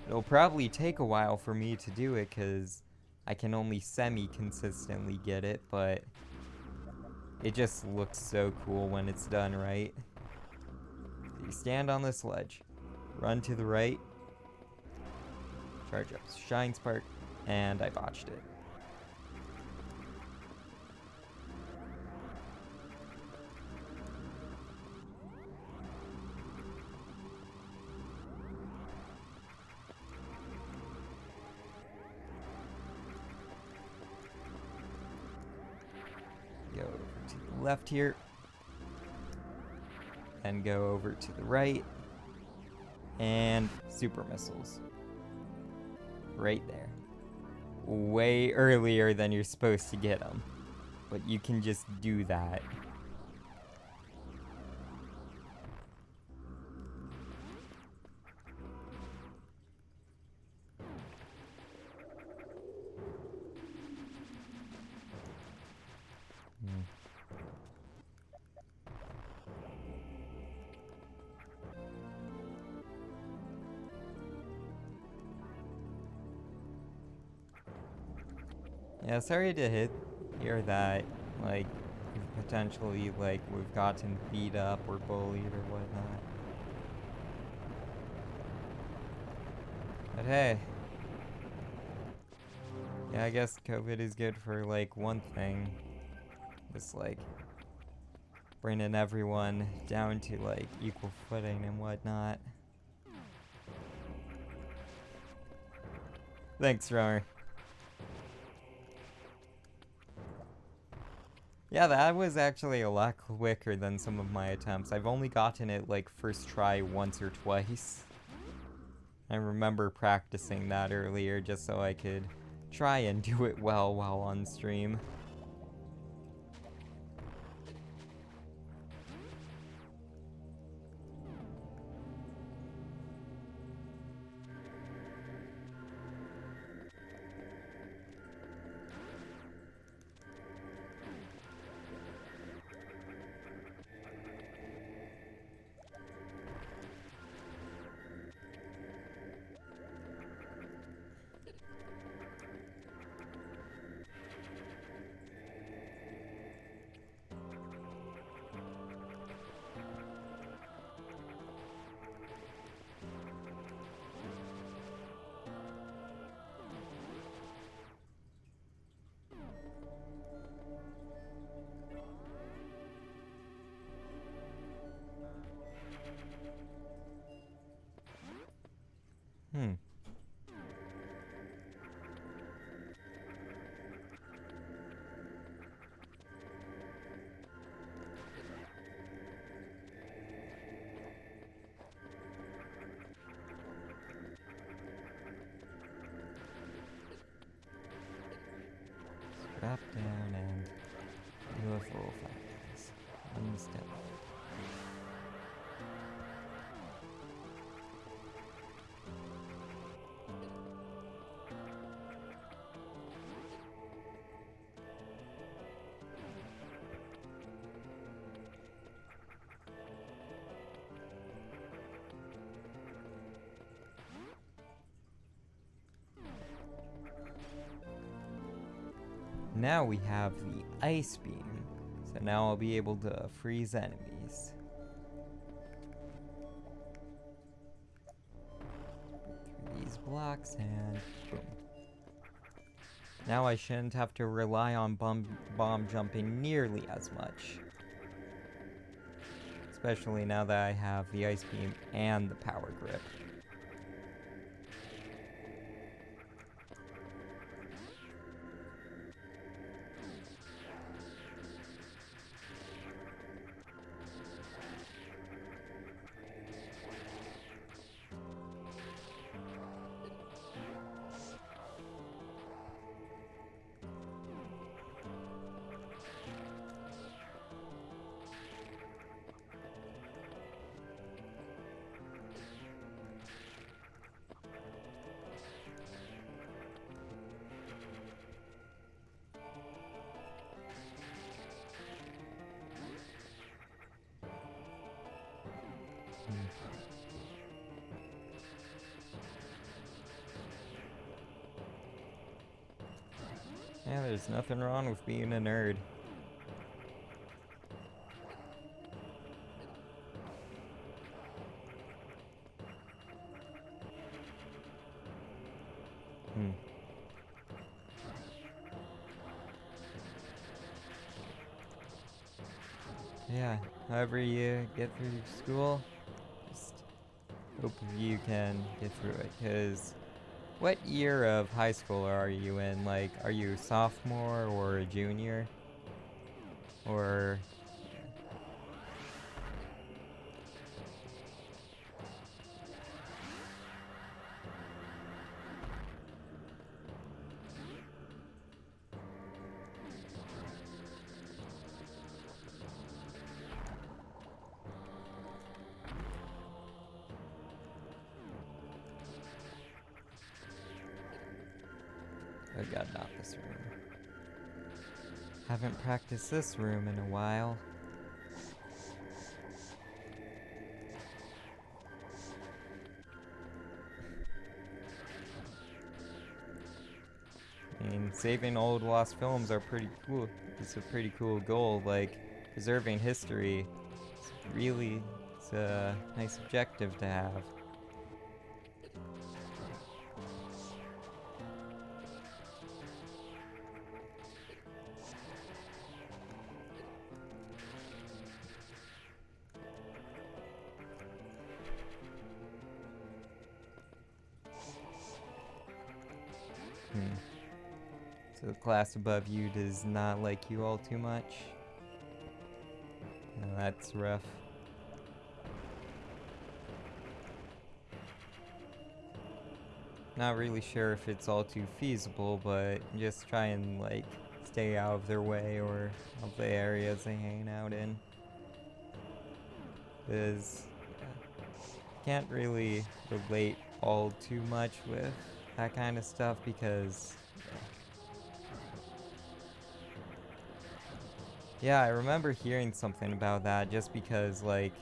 S2: It'll probably take a while for me to do it because I can only semi-consistently get it, but it just looks so cool when it's done right. So you stand on this ledge, run to the right, charge up Shine Spark, and I botched it. left here. Then go over to the right. And super missiles. Right there. Way earlier than you're supposed to get them. But you can just do that. Yeah, sorry to hear that, like, you've potentially, like, we've gotten beat up or bullied or whatnot. But hey. Yeah, I guess COVID is good for, like, one thing. Just, like, bringing everyone down to, like, equal footing and whatnot. Thanks, Romer. Yeah, that was actually a lot quicker than some of my attempts. I've only gotten it, like, first try once or twice. I remember practicing that earlier just so I could try and do it well while on stream. Drop down and do a full flat pass. One step. Now we have the ice beam, so now I'll be able to freeze enemies. Through these blocks and boom. Now I shouldn't have to rely on bomb jumping nearly as much. Especially now that I have the ice beam and the power grip. Yeah, there's nothing wrong with being a nerd. Yeah, however you get through school, just hope you can get through it, because what year of high school are you in? Like, are you a sophomore or a junior? Or... oh god, not this room. Haven't practiced this room in a while. I mean, saving old lost films are pretty cool. It's a pretty cool goal. Like, preserving history it's a nice objective to have. So the class above you does not like you all too much. No, that's rough. Not really sure if it's all too feasible, but just try and, like, stay out of their way or of the areas they hang out in. Because can't really relate all too much with that kind of stuff because... Yeah, I remember hearing something about that just because, like,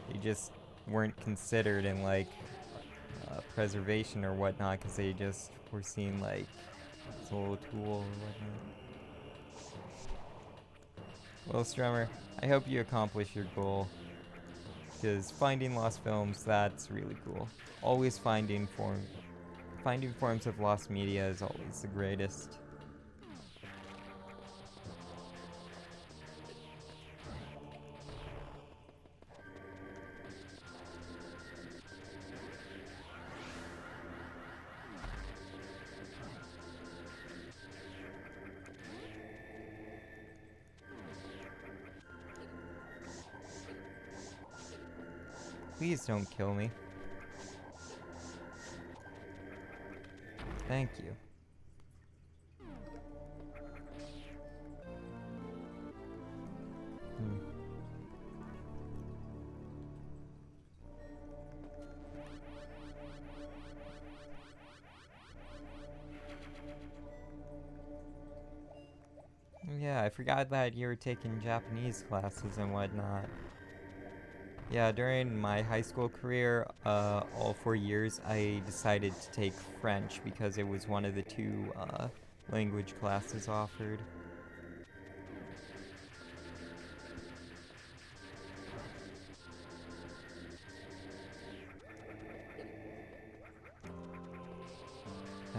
S2: they just weren't considered in, like, preservation or whatnot because they just were seen like as a little tool or whatnot. Well, Strummer, I hope you accomplish your goal because finding lost films, that's really cool. Always finding forms of lost media is always the greatest. Please don't kill me. Thank you. Yeah, I forgot that you were taking Japanese classes and whatnot. Yeah, during my high school career, all 4 years, I decided to take French because it was one of the two language classes offered.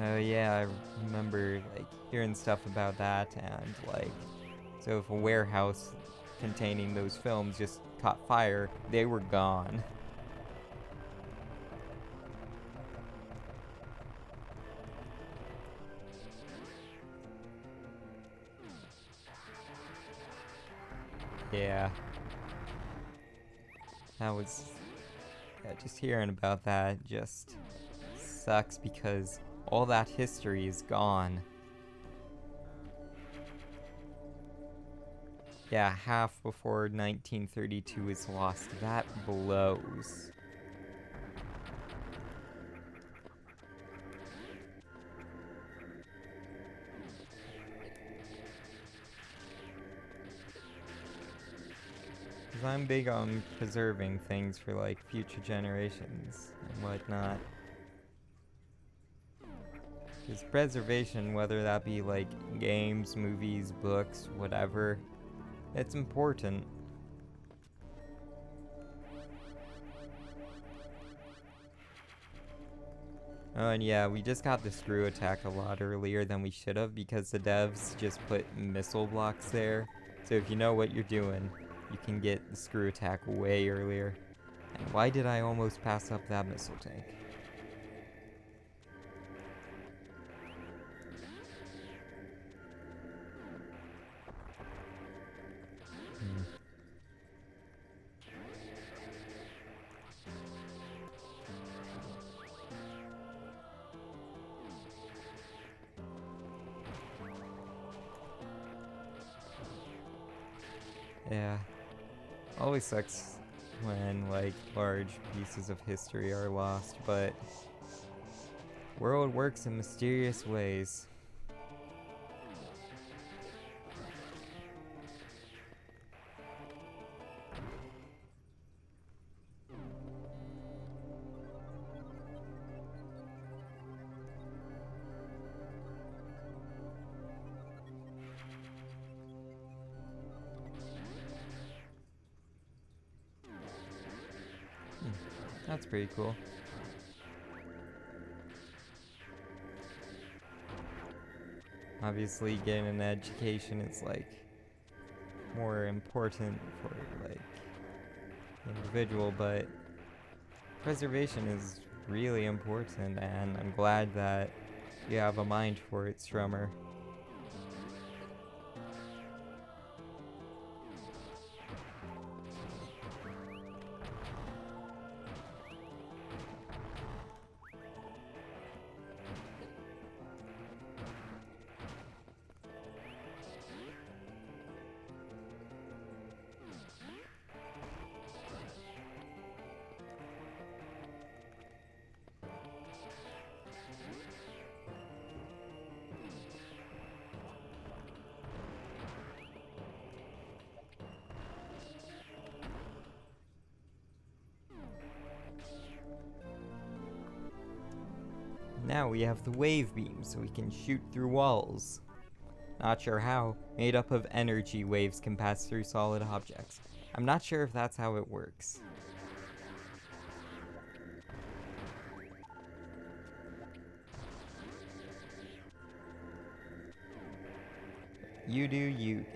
S2: Oh yeah, I remember like hearing stuff about that, and like, so if a warehouse containing those films just caught fire, they were gone. Yeah. That was... yeah, just hearing about that just sucks because all that history is gone. Yeah, half before 1932 is lost. That blows. Because I'm big on preserving things for, like, future generations and whatnot. Because preservation, whether that be, like, games, movies, books, whatever, it's important. Oh, and yeah, we just got the screw attack a lot earlier than we should have because the devs just put missile blocks there. So if you know what you're doing, you can get the screw attack way earlier. And why did I almost pass up that missile tank? Yeah. Always sucks when, like, large pieces of history are lost, but world works in mysterious ways. That's pretty cool. Obviously, getting an education is, like, more important for, like, the individual, but preservation is really important, and I'm glad that you have a mind for it, Strummer. Now we have the wave beam, so we can shoot through walls. Not sure how, made up of energy, waves can pass through solid objects. I'm not sure if that's how it works. You do you, game.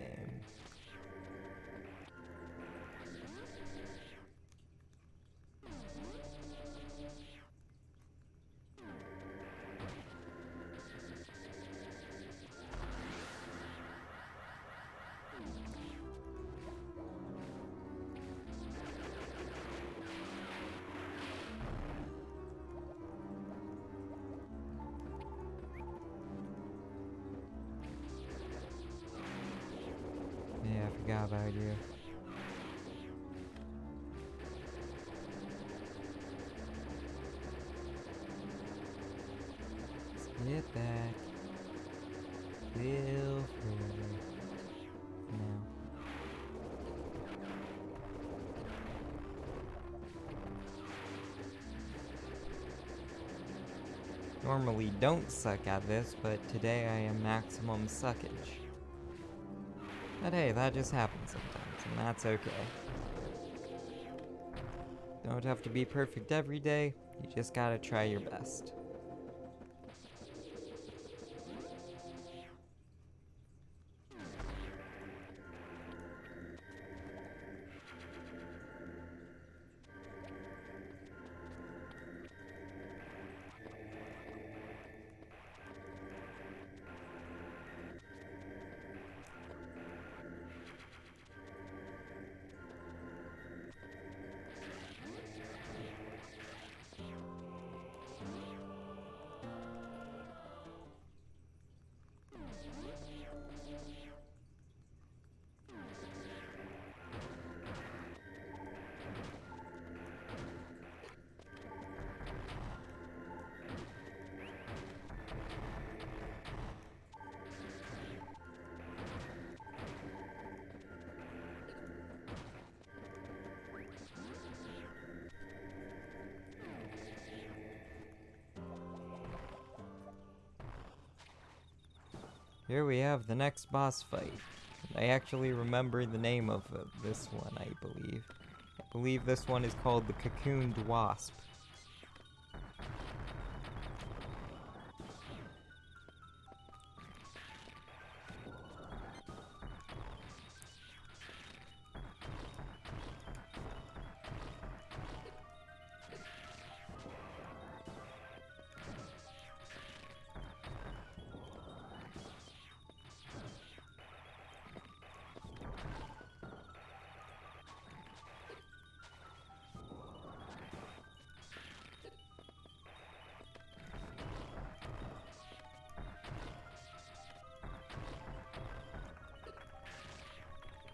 S2: Yeah, I forgot about you. Let's get back. Feel free. Now. Normally don't suck at this, but today I am maximum suckage. But hey, that just happens sometimes, and that's okay. Don't have to be perfect every day, you just gotta try your best. Here we have the next boss fight. I actually remember the name of this one, I believe. I believe this one is called the Cocooned Wasp.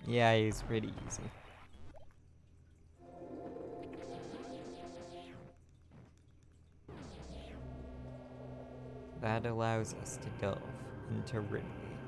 S2: Yeah, he's pretty easy. That allows us to delve into Ridley.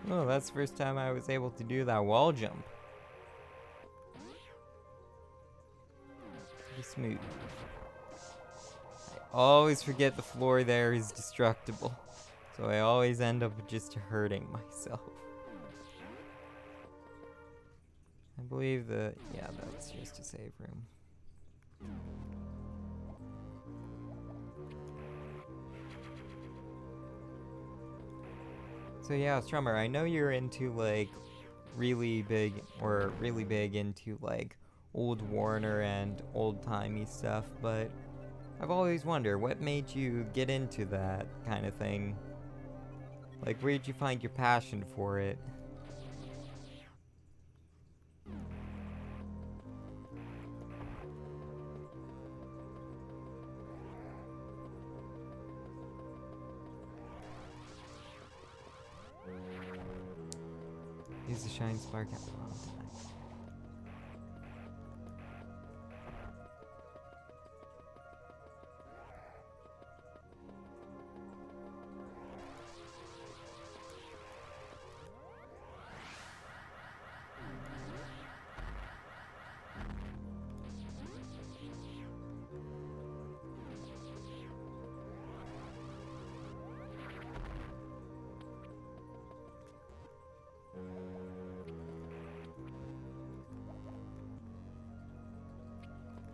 S2: Oh, that's the first time I was able to do that wall jump. Pretty smooth. I always forget the floor there is destructible, so I always end up just hurting myself. I believe yeah, that's just a save room. So yeah, Strummer, I know you're into like really big into like old Warner and old-timey stuff, but I've always wondered what made you get into that kind of thing. Like, where did you find your passion for it? Use the shine spark at the wrong time.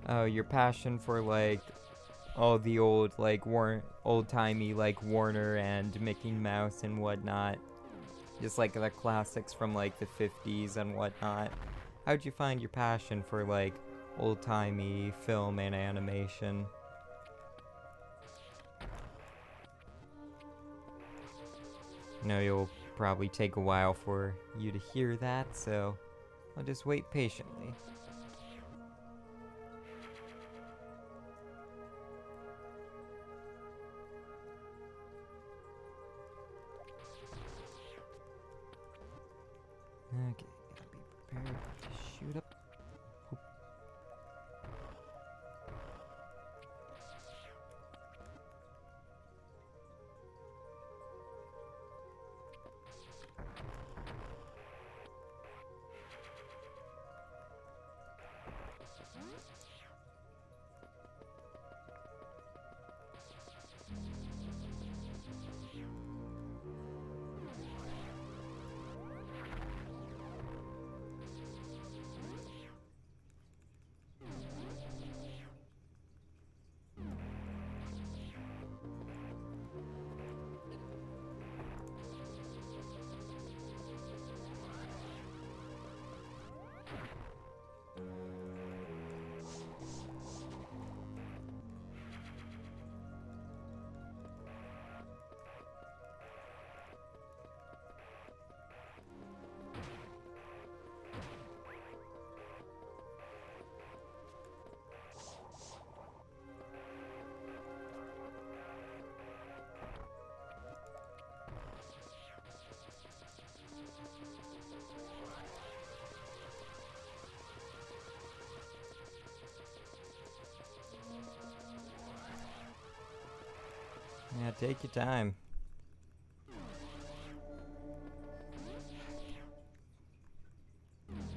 S2: Oh, your passion for like all the old like old-timey like Warner and Mickey Mouse and whatnot. Just like the classics from like the 50s and whatnot. How'd you find your passion for like old-timey film and animation? I know you'll probably take a while for you to hear that, so I'll just wait patiently. Okay, gotta be prepared to shoot up. Hoop. Yeah, take your time.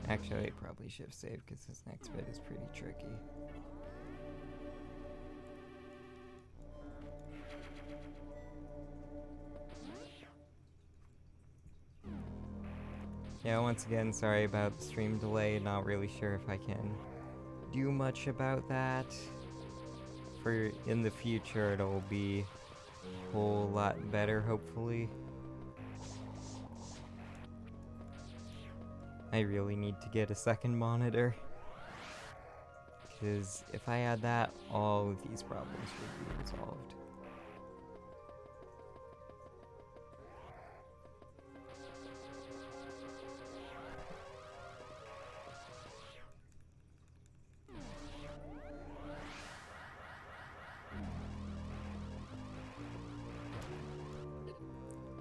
S2: Actually, Actually, I probably should have saved because this next bit is pretty tricky. Yeah, once again, sorry about the stream delay. Not really sure if I can do much about that. For in the future, it'll be a whole lot better, hopefully. I really need to get a second monitor. Because if I had that, all of these problems would be resolved.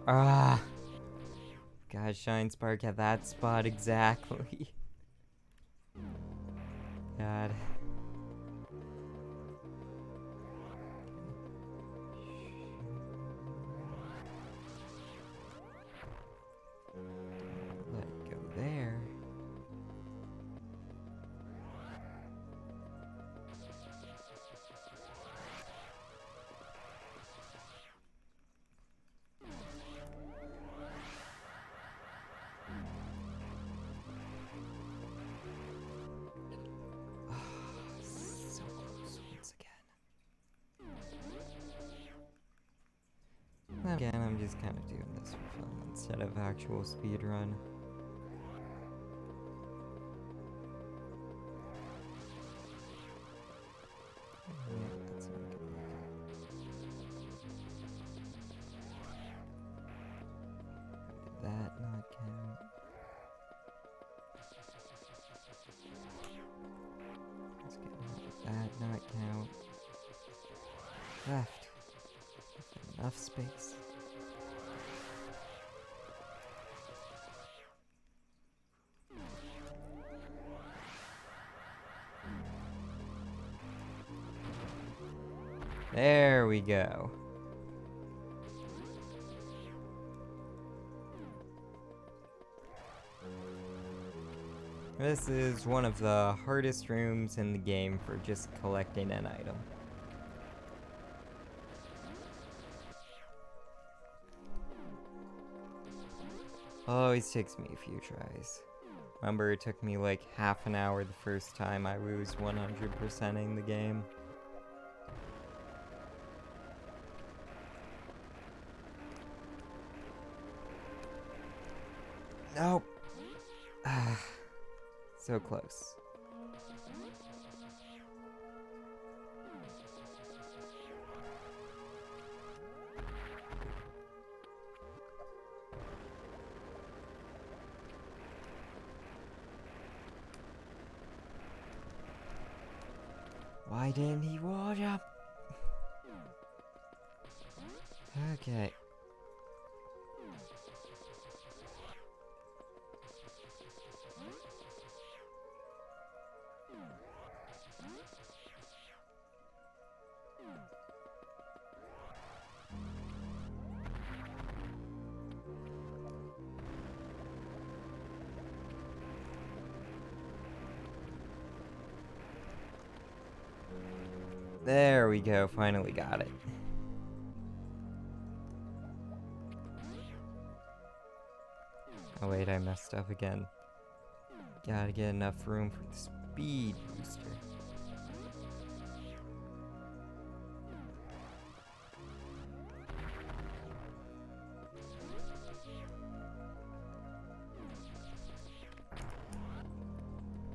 S2: Ah! God, Shine Spark at that spot exactly. God. Let it go there. So close once again. Again, I'm just kind of doing this for fun instead of actual speedrun. Yeah, that's not gonna work. Did that not count? Let's get that not count. Left. Enough space. There we go. This is one of the hardest rooms in the game for just collecting an item. Always takes me a few tries. Remember, it took me like half an hour the first time I was 100%ing the game. Nope. Ah, so close. Why didn't he wall jump? Okay. There we go, finally got it. Oh wait, I messed up again. Gotta get enough room for the speed booster.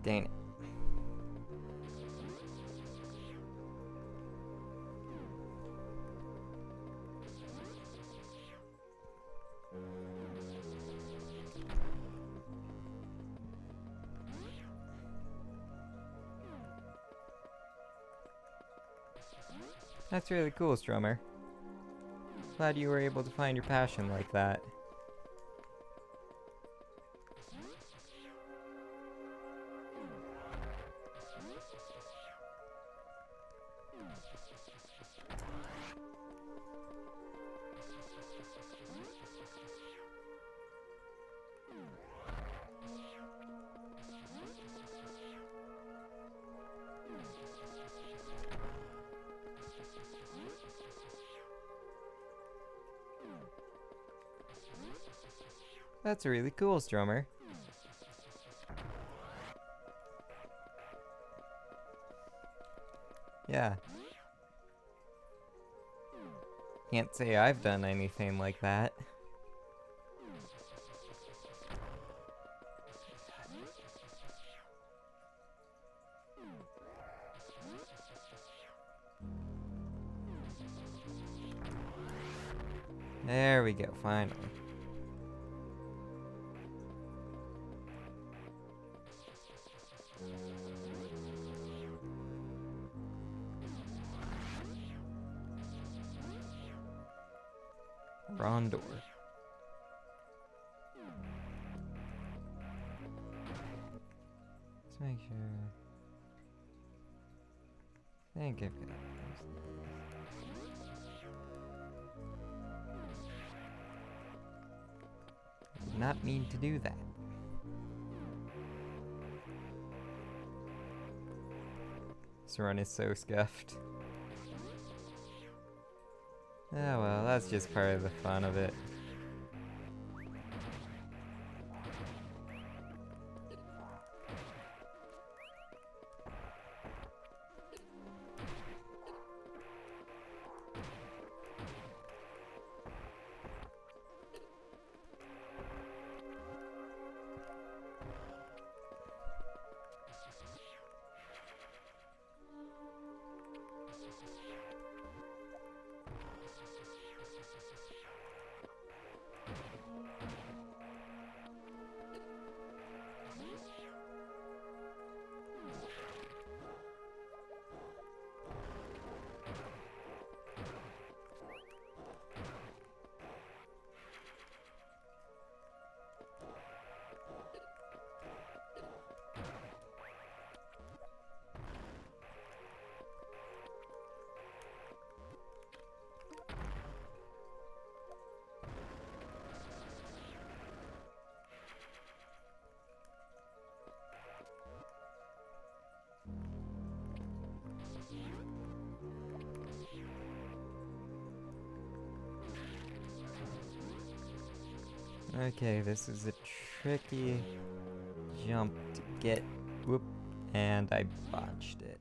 S2: Dang it. That's really cool, Strummer. Glad you were able to find your passion like that. That's really cool, Strummer. Yeah. Can't say I've done anything like that. There we go, finally. Wrong door. Let's make sure. I think I've got it. Did not mean to do that. This run is so scuffed. Oh well, that's just part of the fun of it. Okay, this is a tricky jump to get. Whoop. And I botched it.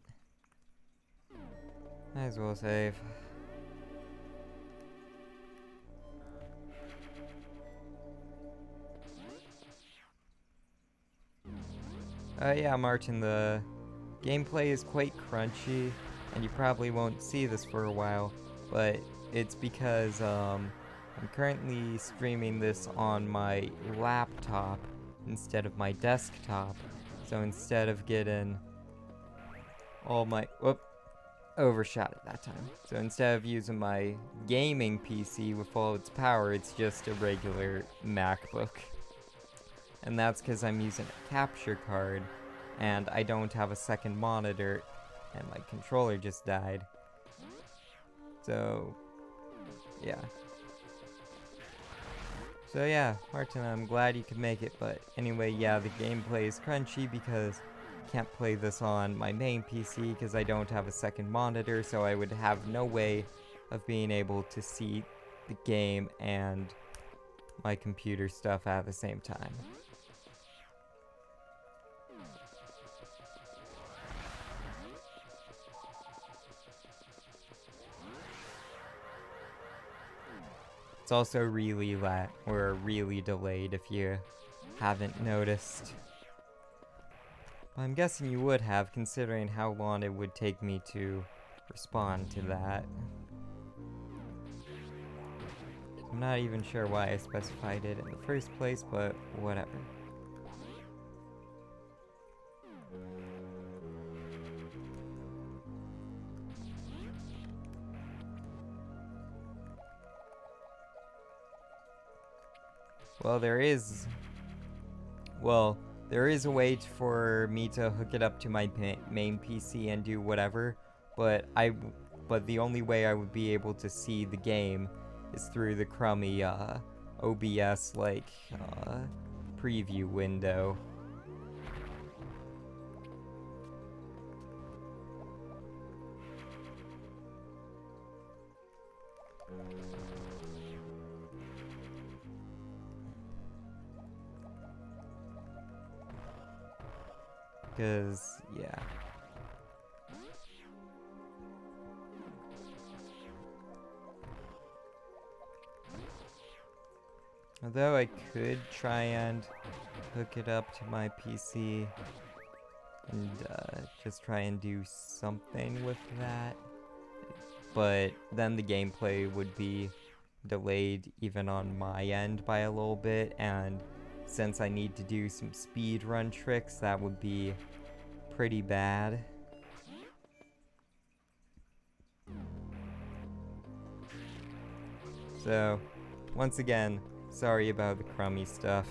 S2: Might as well save. Yeah, Martin, the gameplay is quite crunchy, and you probably won't see this for a while, but it's because I'm currently streaming this on my laptop instead of my desktop. So instead of getting all my... Whoop. Overshot it that time. So instead of using my gaming PC with all its power, it's just a regular MacBook. And that's because I'm using a capture card, and I don't have a second monitor, and my controller just died. So, yeah. So yeah, Martin, I'm glad you could make it, but anyway, yeah, the gameplay is crunchy because I can't play this on my main PC because I don't have a second monitor, so I would have no way of being able to see the game and my computer stuff at the same time. It's also really really delayed if you haven't noticed. But I'm guessing you would have, considering how long it would take me to respond to that. I'm not even sure why I specified it in the first place, but whatever. Well, there is a way for me to hook it up to my main PC and do whatever, but the only way I would be able to see the game is through the crummy OBS preview window. Because, yeah. Although I could try and hook it up to my PC and just try and do something with that. But then the gameplay would be delayed even on my end by a little bit, and since I need to do some speed run tricks, that would be pretty bad. So, once again, sorry about the crummy stuff.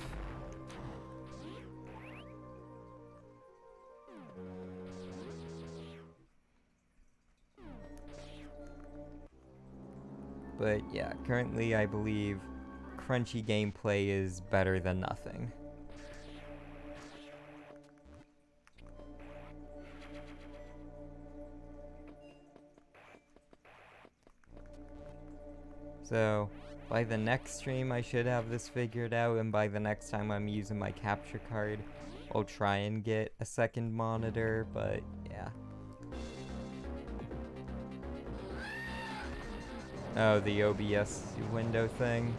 S2: But yeah, currently I believe crunchy gameplay is better than nothing. So, by the next stream I should have this figured out, and by the next time I'm using my capture card, I'll try and get a second monitor, but yeah. Oh, the OBS window thing?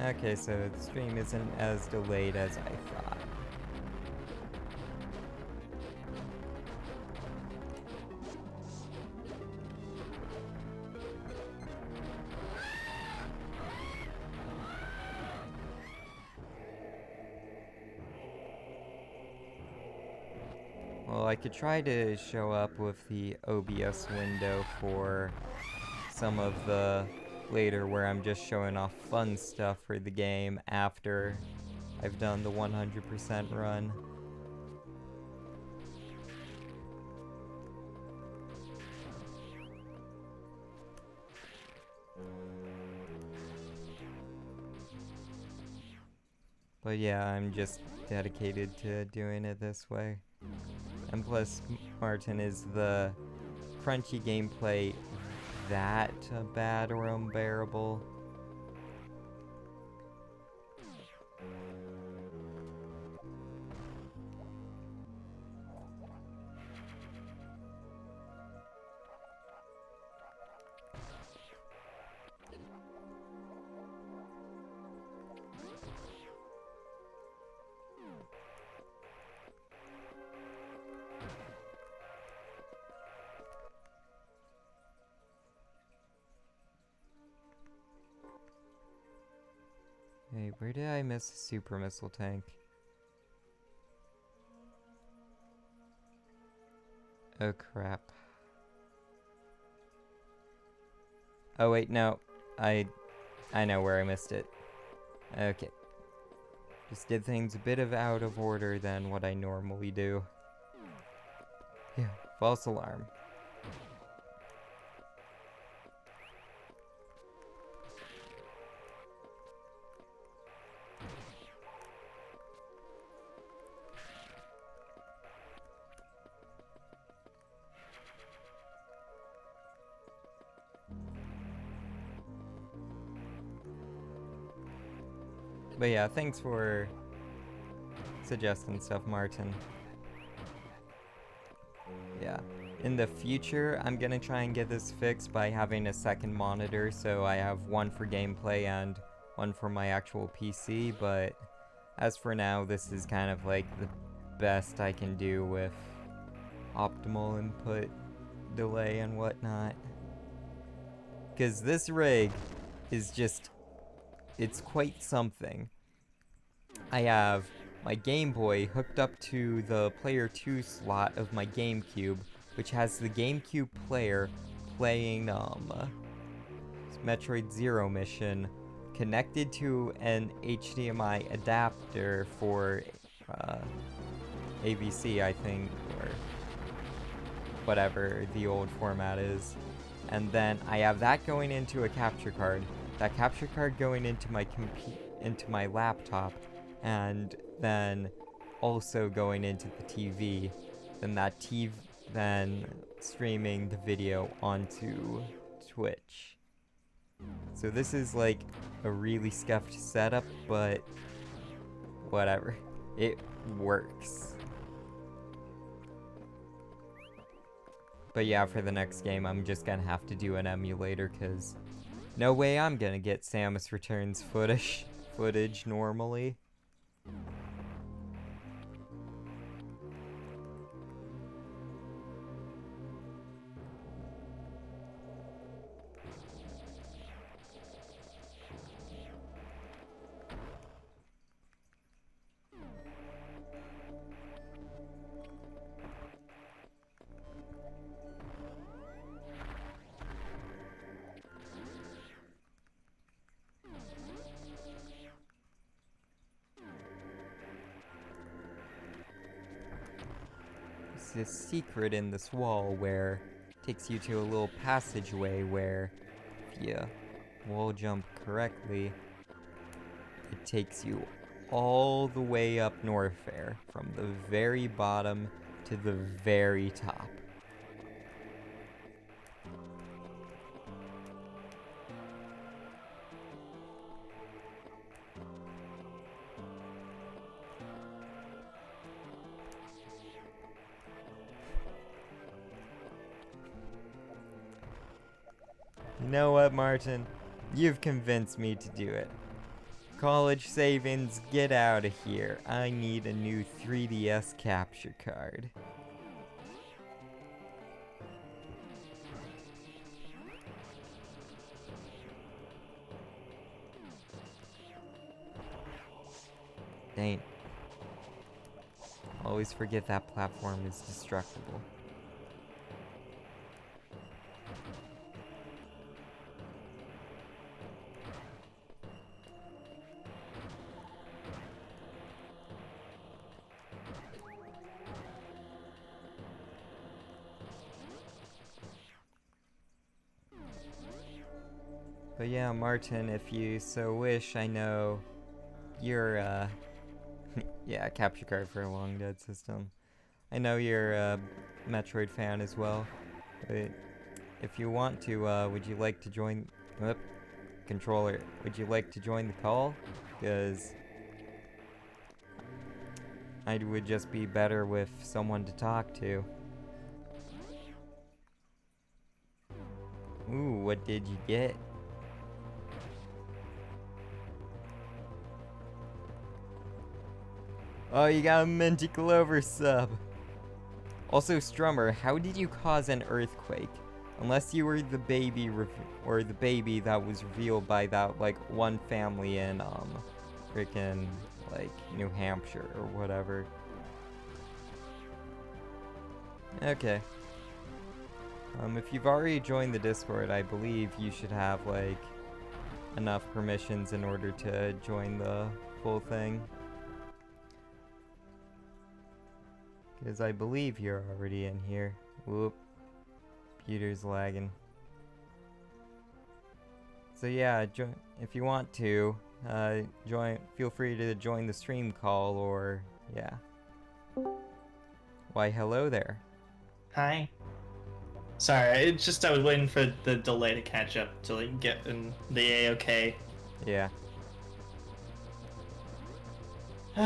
S2: Okay, so the stream isn't as delayed as I thought. Well, I could try to show up with the OBS window for some of the later where I'm just showing off fun stuff for the game after I've done the 100% run. But yeah, I'm just dedicated to doing it this way. And plus, Martin, is the crunchy gameplay that bad or unbearable? Hey, where did I miss a super missile tank? Oh crap. Oh wait, no. I know where I missed it. Okay. Just did things a bit out of order than what I normally do. Yeah, false alarm. But yeah, thanks for suggesting stuff, Martin. Yeah. In the future, I'm gonna try and get this fixed by having a second monitor, so I have one for gameplay and one for my actual PC, but as for now, this is kind of like the best I can do with optimal input delay and whatnot. Because this rig is just, it's quite something. I have my Game Boy hooked up to the Player 2 slot of my GameCube, which has the GameCube player playing Metroid Zero Mission, connected to an HDMI adapter for AVC, I think, or whatever the old format is. And then I have that going into a capture card, that capture card going into my laptop, and then also going into the TV, then that TV then streaming the video onto Twitch. So this is like a really scuffed setup, but whatever. It works. But yeah, for the next game, I'm just gonna have to do an emulator, because no way I'm gonna get Samus Returns footage normally. There's this secret in this wall where it takes you to a little passageway where if you wall jump correctly, it takes you all the way up Norfair, from the very bottom to the very top. You know what, Martin? You've convinced me to do it. College savings, get out of here. I need a new 3DS capture card. Dang. Always forget that platform is destructible. But yeah, Martin, if you so wish, I know you're, yeah, capture card for a Long Dead system. I know you're a Metroid fan as well. But if you want to, would you like to join... controller, would you like to join the call? Because I would just be better with someone to talk to. Ooh, what did you get? Oh, you got a Minty Clover sub. Also, Strummer, how did you cause an earthquake? Unless you were the baby or the baby that was revealed by that like one family in freaking like New Hampshire or whatever. Okay. If you've already joined the Discord, I believe you should have like enough permissions in order to join the full thing. Because I believe you're already in here. Whoop. Computer's lagging. So yeah, if you want to, feel free to join the stream call, or, yeah. Why, hello there.
S3: Hi. Sorry, it's just I was waiting for the delay to catch up to like get in the A-OK.
S2: Yeah.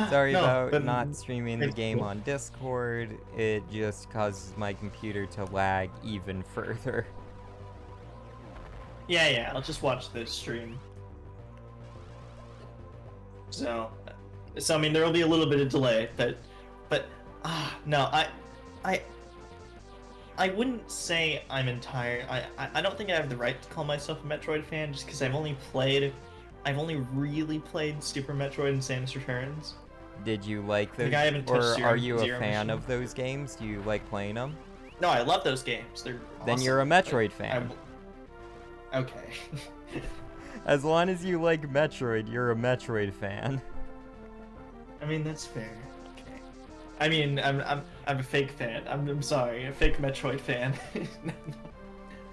S2: Sorry
S3: No,
S2: about not streaming the game on Discord. It just causes my computer to lag even further.
S3: Yeah, I'll just watch the stream. So I mean, there will be a little bit of delay, but no, I wouldn't say I'm entire. I don't think I have the right to call myself a Metroid fan just because I've only really played Super Metroid and Samus Returns.
S2: Did you like those? Or are you a fan of those games? Do you like playing them?
S3: No, I love those games. They're awesome.
S2: Then you're a Metroid fan.
S3: Okay.
S2: As long as you like Metroid, you're a Metroid fan.
S3: I mean, that's fair. Okay. I mean, I'm a fake fan. I'm sorry, a fake Metroid fan.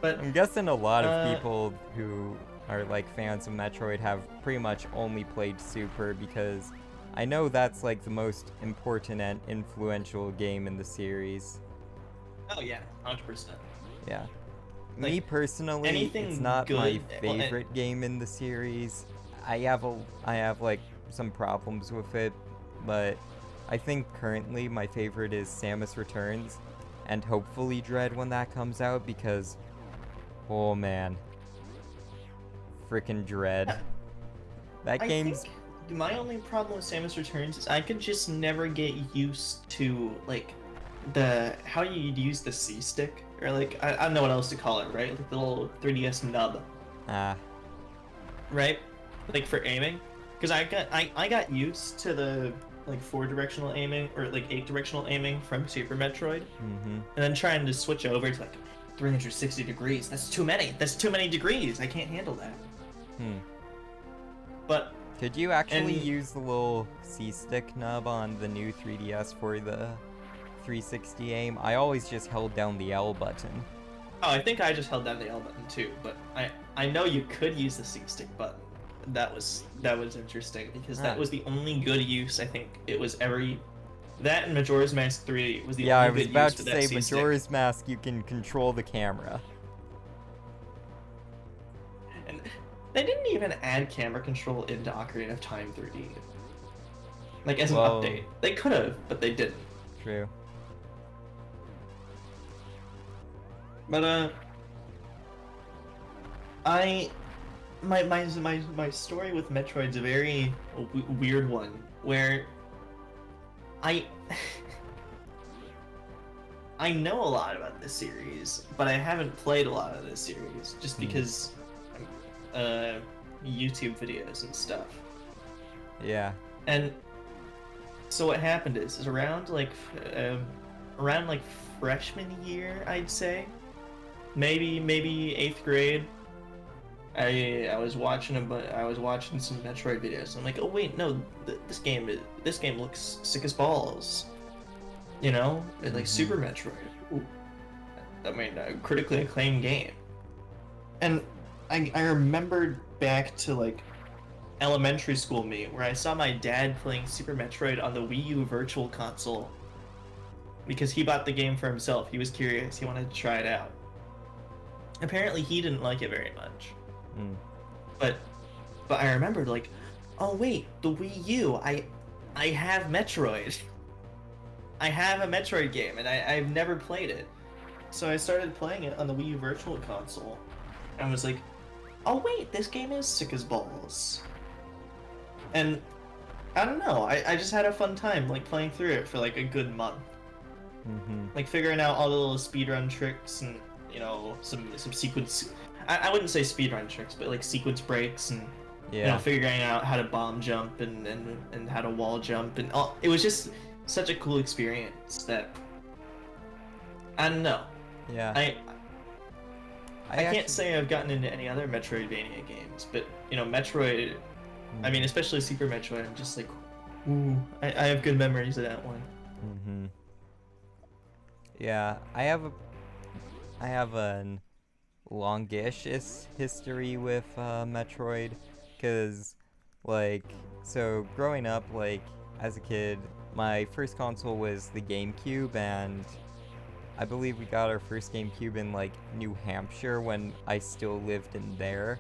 S3: But
S2: I'm guessing a lot of people who are like fans of Metroid have pretty much only played Super, because I know that's like the most important and influential game in the series.
S3: Oh yeah, 100%.
S2: Yeah.
S3: Like,
S2: me personally, it's not my favorite game in the series. I have like some problems with it, but I think currently my favorite is Samus Returns, and hopefully Dread when that comes out, because, oh man, frickin' Dread. That
S3: I
S2: game's...
S3: think my only problem with Samus Returns is I could just never get used to, like, how you'd use the C stick, or like, I don't know what else to call it, right? Like the little 3DS nub,
S2: Ah.
S3: right? Like for aiming, because I got used to the like 4-directional aiming or like 8-directional aiming from Super Metroid, and then trying to switch over to like 360 degrees. That's too many. That's too many degrees. I can't handle that. But
S2: could you actually use the little C-stick nub on the new 3DS for the 360 aim? I always just held down the L button.
S3: Oh, I think I just held down the L button too, but I know you could use the C-stick button. That was interesting because that was the only good use I think it was ever. That and Majora's Mask 3 was the
S2: yeah,
S3: only good use for that C-stick.
S2: Yeah, I was about to say Majora's Mask, you can control the camera.
S3: And they didn't even add camera control into Ocarina of Time 3D. Like as an update. They could have, but they didn't.
S2: True.
S3: But my story with Metroid's a very weird one, where I know a lot about this series, but I haven't played a lot of this series just because YouTube videos and stuff.
S2: Yeah.
S3: And so what happened is around like freshman year, I'd say, maybe 8th grade. I was watching some Metroid videos. I'm like, oh wait, no, this game looks sick as balls. You know, like Super Metroid. Ooh. I mean, a critically acclaimed game. And I remembered back to like elementary school me, where I saw my dad playing Super Metroid on the Wii U Virtual Console because he bought the game for himself. He was curious. He wanted to try it out. Apparently, he didn't like it very much. But I remembered like, oh wait, the Wii U, I have Metroid. I have a Metroid game, and I've never played it. So I started playing it on the Wii U Virtual Console, and was like, oh wait, this game is sick as balls. And I don't know, I just had a fun time like playing through it for like a good month. Like figuring out all the little speedrun tricks and, you know, some sequence. I wouldn't say speedrun tricks, but like sequence breaks and you know, figuring out how to bomb jump and how to wall jump and all. It was just such a cool experience that I don't know.
S2: Yeah.
S3: I can't say I've gotten into any other Metroidvania games, but you know, Metroid. I mean, especially Super Metroid. I'm just like, ooh, I have good memories of that one.
S2: Yeah, I have an longish history with Metroid, because like, so growing up, like as a kid, my first console was the GameCube, and I believe we got our first GameCube in like New Hampshire when I still lived in there,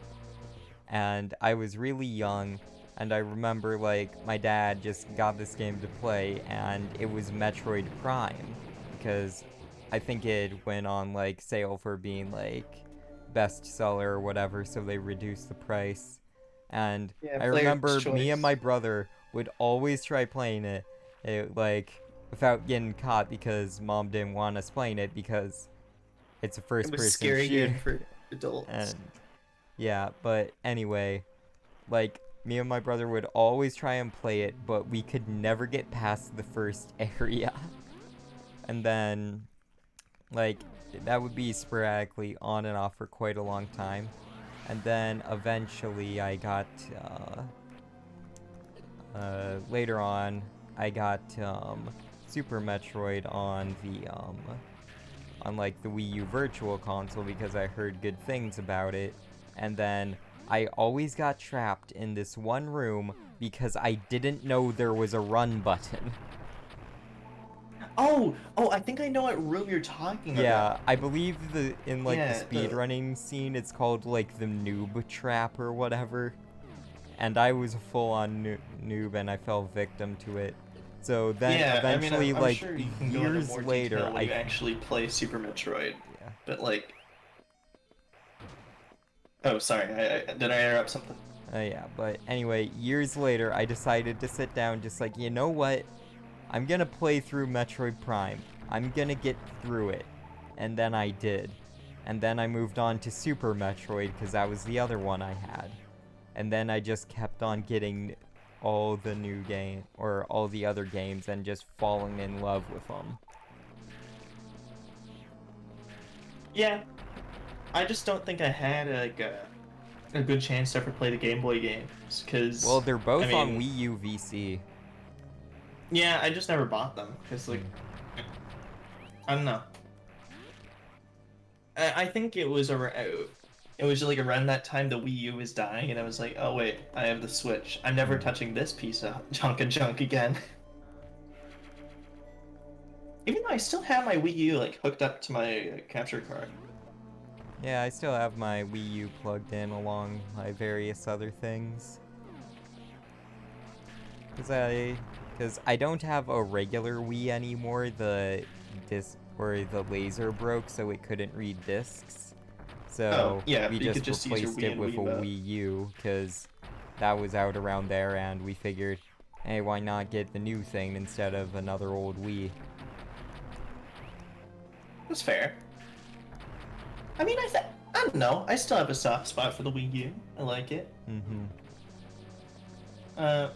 S2: and I was really young, and I remember like my dad just got this game to play, and it was Metroid Prime, because I think it went on like sale for being like bestseller or whatever, so they reduced the price. And I remember me and my brother would always try playing it, like without getting caught, because mom didn't want us playing it because it's a first-person
S3: scary
S2: shooter.
S3: game for adults.
S2: And yeah, but anyway, like me and my brother would always try and play it, but we could never get past the first area. And then like that would be sporadically on and off for quite a long time. And then eventually I got later on I got Super Metroid on the on like the Wii U Virtual Console, because I heard good things about it. And then I always got trapped in this one room because I didn't know there was a run button.
S3: Oh, I think I know what room you're talking about.
S2: Yeah, I believe in the speedrunning scene, it's called like the noob trap or whatever. And I was a full-on noob, and I fell victim to it. So then
S3: Yeah,
S2: eventually,
S3: I'm
S2: like
S3: sure you can go into
S2: years
S3: more
S2: later,
S3: detail when you actually play Super Metroid.
S2: yeah.
S3: But like, oh, sorry, did I interrupt something?
S2: Yeah, but anyway, years later, I decided to sit down just like, you know what? I'm gonna play through Metroid Prime. I'm gonna get through it. And then I did. And then I moved on to Super Metroid because that was the other one I had. And then I just kept on getting all the new game or all the other games and just falling in love with them.
S3: Yeah, I just don't think I had like a good chance to ever play the Game Boy games because
S2: Well, they're both
S3: I
S2: on
S3: mean,
S2: Wii U VC.
S3: yeah, I just never bought them because like I don't know. I think it was like around that time the Wii U was dying, and I was like, oh wait, I have the Switch. I'm never touching this piece of junk again. Even though I still have my Wii U like hooked up to my capture card.
S2: Yeah, I still have my Wii U plugged in along my various other things. Because I don't have a regular Wii anymore. The disc or the laser broke, so it couldn't read discs. So
S3: Oh yeah,
S2: we
S3: you could
S2: just
S3: just use your
S2: replaced
S3: Wii
S2: it
S3: and
S2: with a
S3: Wiimote.
S2: Wii U because that was out around there, and we figured, hey, why not get the new thing instead of another old Wii?
S3: That's fair. I mean, I don't know. I still have a soft spot for the Wii U. I like it.
S2: Mm-hmm.
S3: Uh,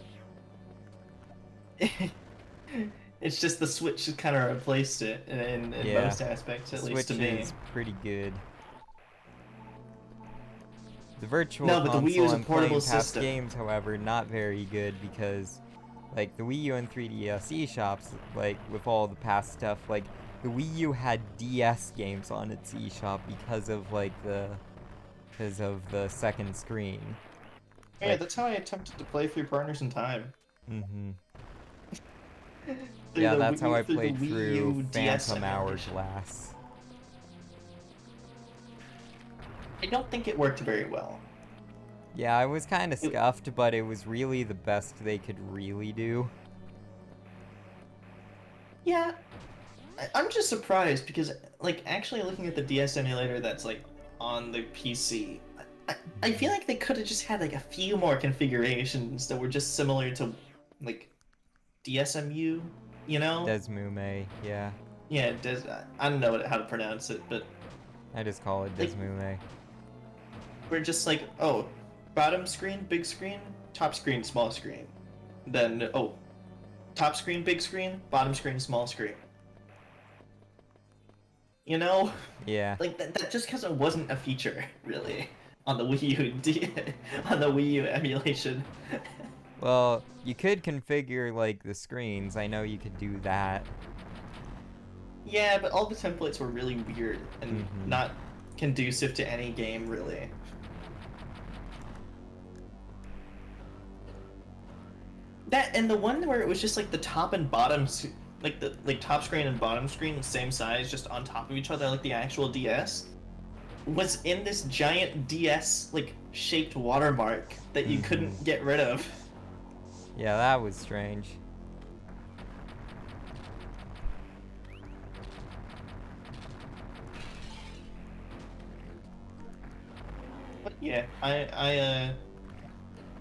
S3: it's just the Switch has kind of replaced it in
S2: Yeah.
S3: most aspects, at least
S2: Switch
S3: to me.
S2: is pretty good. The virtual
S3: No, but the Wii U
S2: console
S3: is a
S2: and
S3: portable
S2: playing past
S3: system.
S2: games, however, not very good because, like, the Wii U and 3DS eShops, like, with all the past stuff, like, the Wii U had DS games on its eShop because of, like, because of the second screen.
S3: Yeah,
S2: Like,
S3: that's how I attempted to play through Partners in Time.
S2: mm-hmm.
S3: Through
S2: Yeah,
S3: the
S2: that's how I
S3: through the
S2: played
S3: Wii
S2: through
S3: U DS
S2: Phantom
S3: emulation.
S2: Hourglass.
S3: I don't think it worked very well.
S2: Yeah, I was kind of
S3: It,
S2: scuffed, but it was really the best they could really do.
S3: yeah, I'm just surprised because, like, actually looking at the DS emulator that's like on the PC, I feel like they could have just had like a few more configurations that were just similar to like DSMU, you know?
S2: Desmume, yeah.
S3: Yeah, I don't know how to pronounce it, but
S2: I just call it
S3: like
S2: Desmume.
S3: we're just like, oh, bottom screen, big screen, top screen, small screen. Then, oh, top screen, big screen, bottom screen, small screen. You know?
S2: Yeah.
S3: Like, that just because it wasn't a feature, really, on the Wii U, on the Wii U emulation.
S2: Well, you could configure, like, the screens. I know you could do that.
S3: Yeah, but all the templates were really weird and not conducive to any game, really. That and the one where it was just like the top and bottom, like the top screen and bottom screen, the same size, just on top of each other, like the actual DS, was in this giant DS like shaped watermark that you couldn't get rid of.
S2: Yeah, that was strange.
S3: But yeah,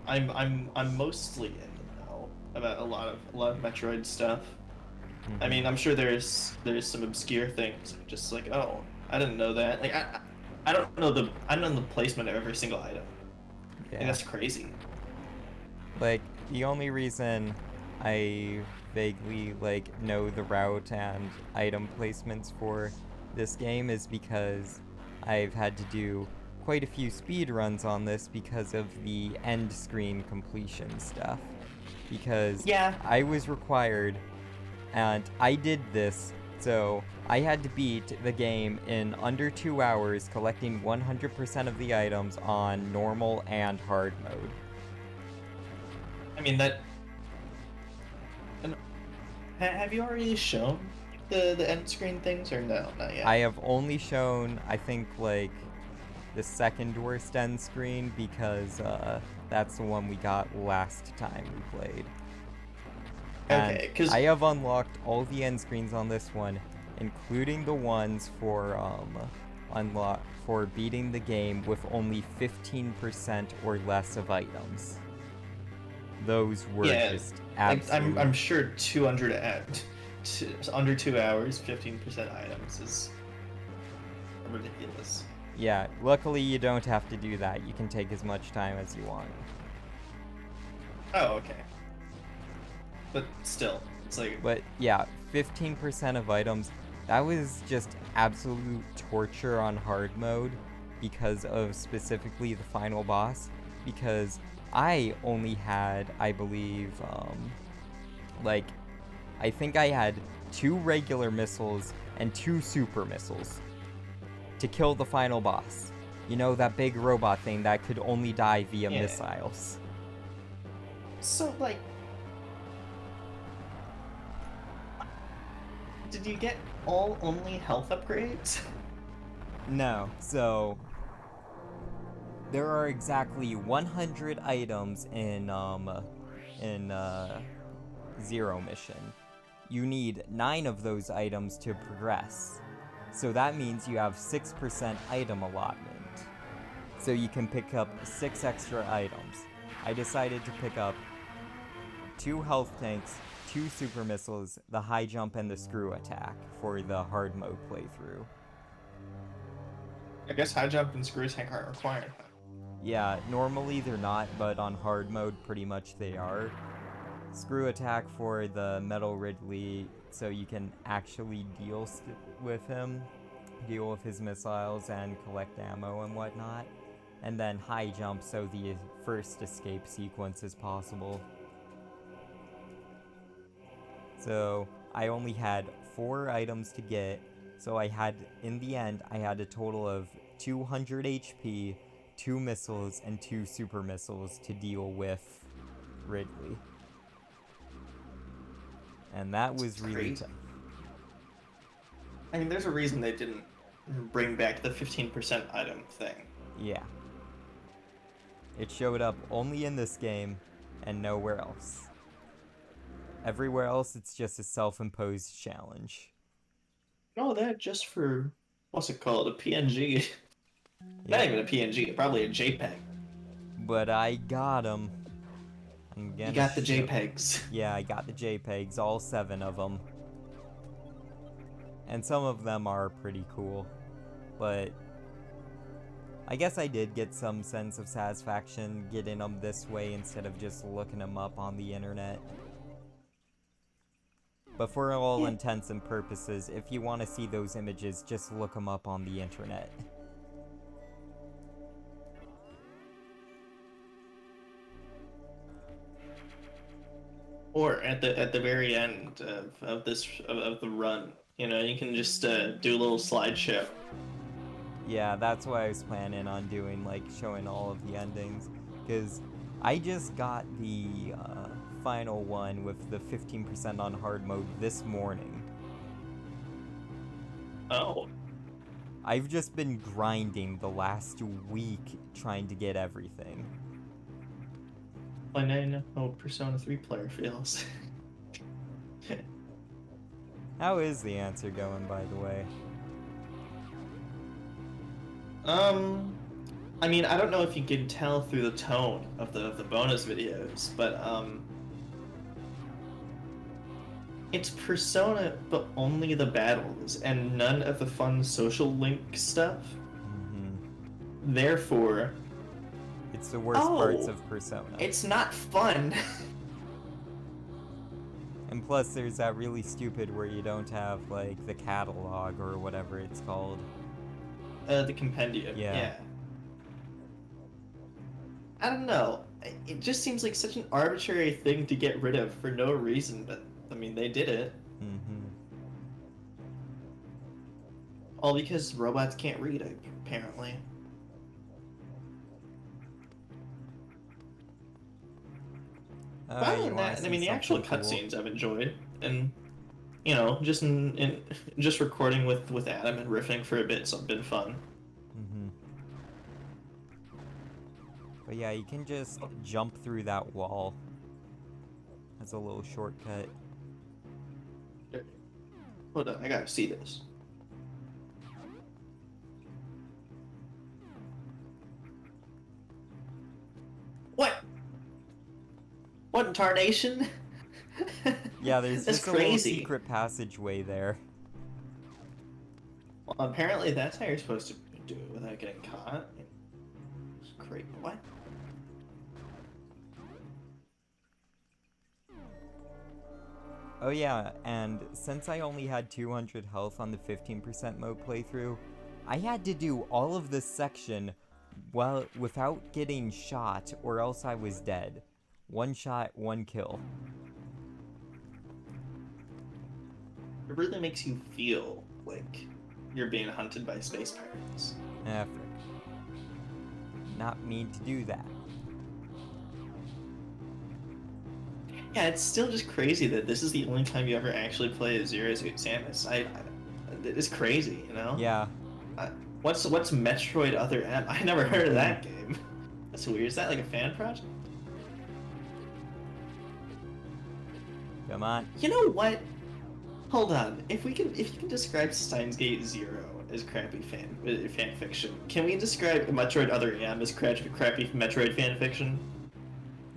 S3: I'm mostly in the know about a lot of Metroid stuff. I mean, I'm sure there's some obscure things, just like, oh, I didn't know that. Like I don't know the placement of every single item.
S2: Yeah.
S3: And that's crazy.
S2: Like, the only reason I vaguely, like, know the route and item placements for this game is because I've had to do quite a few speed runs on this because of the end screen completion stuff. Because I was required, and I did this, so I had to beat the game in under 2 hours, collecting 100% of the items on normal and hard mode.
S3: I mean that. Have you already shown the end screen things or no? Not yet.
S2: I have only shown, I think, like, the second worst end screen because that's the one we got last time we played. And
S3: Okay, because
S2: I have unlocked all the end screens on this one, including the ones for for beating the game with only 15% or less of items. Those were
S3: yeah,
S2: just
S3: like
S2: absolute.
S3: I'm sure 200 under 2 hours, 15% items is ridiculous.
S2: Yeah, luckily you don't have to do that. You can take as much time as you want.
S3: Oh, okay. But still, it's like
S2: But yeah, 15% of items, that was just absolute torture on hard mode because of specifically the final boss. Because I only had, I believe, like, I think I had 2 regular missiles and 2 super missiles to kill the final boss. You know, that big robot thing that could only die via
S3: yeah.
S2: missiles.
S3: So like, did you get all only health upgrades?
S2: No, so there are exactly 100 items in Zero Mission. You need 9 of those items to progress. So that means you have 6% item allotment. So you can pick up 6 extra items. I decided to pick up 2 health tanks, 2 super missiles, the high jump, and the screw attack for the hard mode playthrough.
S3: I guess high jump and screw tank aren't required.
S2: Yeah, normally they're not, but on hard mode pretty much they are. Screw attack for the Metal Ridley, so you can actually deal with him, deal with his missiles, and collect ammo and whatnot. And then high jump, so the first escape sequence is possible. So I only had 4 items to get, so in the end, I had a total of 200 HP, 2 missiles, and 2 super missiles to deal with Ridley. And that was really tough.
S3: I mean, there's a reason they didn't bring back the 15% item thing.
S2: Yeah. It showed up only in this game and nowhere else. Everywhere else, it's just a self-imposed challenge.
S3: Oh, that just for, what's it called, a PNG? Not
S2: Yep.
S3: even a PNG, probably a JPEG.
S2: But I got him.
S3: You got the JPEGs.
S2: Yeah, I got the JPEGs, all 7 of them. And some of them are pretty cool. But I guess I did get some sense of satisfaction getting them this way instead of just looking them up on the internet. But for all intents and purposes, if you want to see those images, just look them up on the internet.
S3: Or at the very end of the run, you know, you can just do a little slideshow.
S2: Yeah, that's what I was planning on doing, like showing all of the endings, because I just got the final one with the 15% on hard mode this morning.
S3: Oh.
S2: I've just been grinding the last week trying to get everything.
S3: Well, now you know how Persona 3 player feels.
S2: How is the answer going, by the way?
S3: I mean, I don't know if you can tell through the tone of the bonus videos, but it's Persona, but only the battles and none of the fun social link stuff.
S2: Mm-hmm.
S3: Therefore,
S2: it's the worst parts of Persona.
S3: It's not fun.
S2: And plus, there's that really stupid where you don't have, like, the catalog or whatever it's called.
S3: The compendium. Yeah. I don't know. It just seems like such an arbitrary thing to get rid of for no reason, but I mean, they did it.
S2: Mm-hmm.
S3: All because robots can't read, apparently. Other than that, I mean, the actual cutscenes I've enjoyed, and you know, just just recording with Adam and riffing for a bit, so it's been fun.
S2: Mm-hmm. But yeah, you can just jump through that wall. Has a little shortcut.
S3: Hold on, I gotta see this. What? What in tarnation?
S2: Yeah, there's
S3: That's
S2: just a little
S3: crazy.
S2: secret passageway there.
S3: Well, apparently that's how you're supposed to do it without getting caught. It's crazy. What?
S2: Oh yeah, and since I only had 200 health on the 15% mode playthrough, I had to do all of this section without getting shot, or else I was dead. One shot, one kill.
S3: It really makes you feel like you're being hunted by space pirates.
S2: Frick. Not mean to do that.
S3: Yeah, it's still just crazy that this is the only time you ever actually play as Zero Suit Samus. It's crazy, you know?
S2: Yeah.
S3: What's Metroid Other M? I never heard of that game. That's weird. Is that like a fan project?
S2: Come on.
S3: You know what? Hold on. If you can describe Steins Gate Zero as crappy fan fiction, can we describe Metroid Other M as crappy Metroid fan fiction?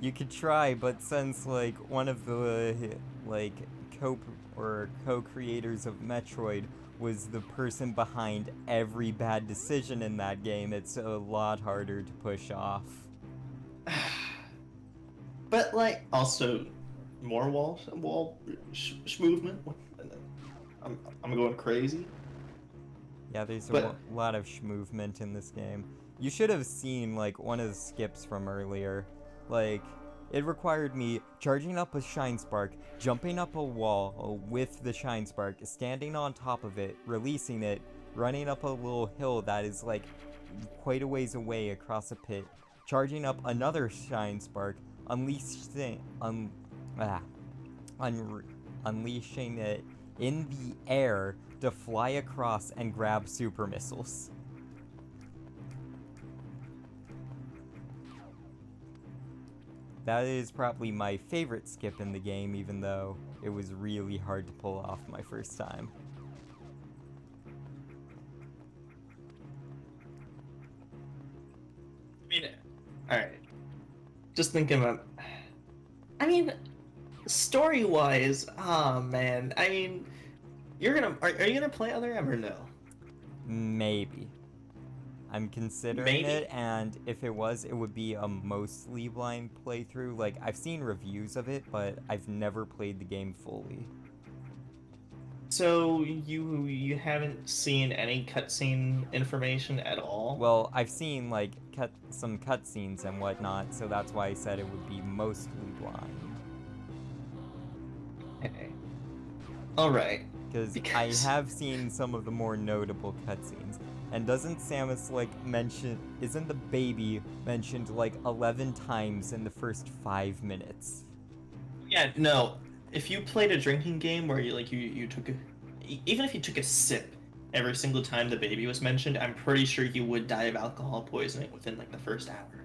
S2: You could try, but since like one of the like co-creators of Metroid was the person behind every bad decision in that game, it's a lot harder to push off.
S3: But like also more wall movement. I'm going crazy.
S2: Yeah, there's a lot of movement in this game. You should have seen like one of the skips from earlier. Like, it required me charging up a Shine Spark, jumping up a wall with the Shine Spark, standing on top of it, releasing it, running up a little hill that is like quite a ways away across a pit, charging up another Shine Spark, unleashing it in the air to fly across and grab super missiles. That is probably my favorite skip in the game, even though it was really hard to pull off my first time.
S3: I mean, alright. Just thinking about... I mean, story-wise, oh man, I mean, are you gonna play Other M or no?
S2: Maybe. I'm considering it, and if it was, it would be a mostly blind playthrough. Like, I've seen reviews of it, but I've never played the game fully.
S3: So you haven't seen any cutscene information at all?
S2: Well, I've seen like some cutscenes and whatnot, so that's why I said it would be mostly blind.
S3: Okay. All right.
S2: Because I have seen some of the more notable cutscenes. And doesn't Samus, like, isn't the baby mentioned, like, 11 times in the first 5 minutes?
S3: Yeah, no. If you played a drinking game where you took even if you took a sip every single time the baby was mentioned, I'm pretty sure you would die of alcohol poisoning within, like, the first hour.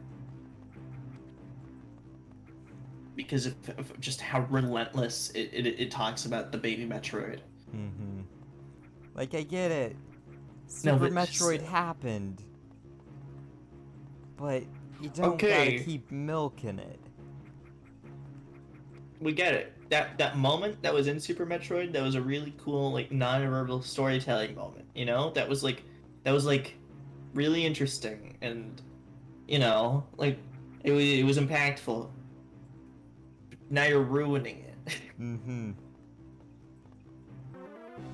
S3: Because of just how relentless it talks about the baby Metroid.
S2: Mm-hmm. Like, I get it. Super Metroid happened, but you don't gotta keep milking it.
S3: We get it. That moment that was in Super Metroid, that was a really cool, like, non-verbal storytelling moment. You know, that was like really interesting, and you know, like it was impactful. Now you're ruining it.
S2: Mm-hmm.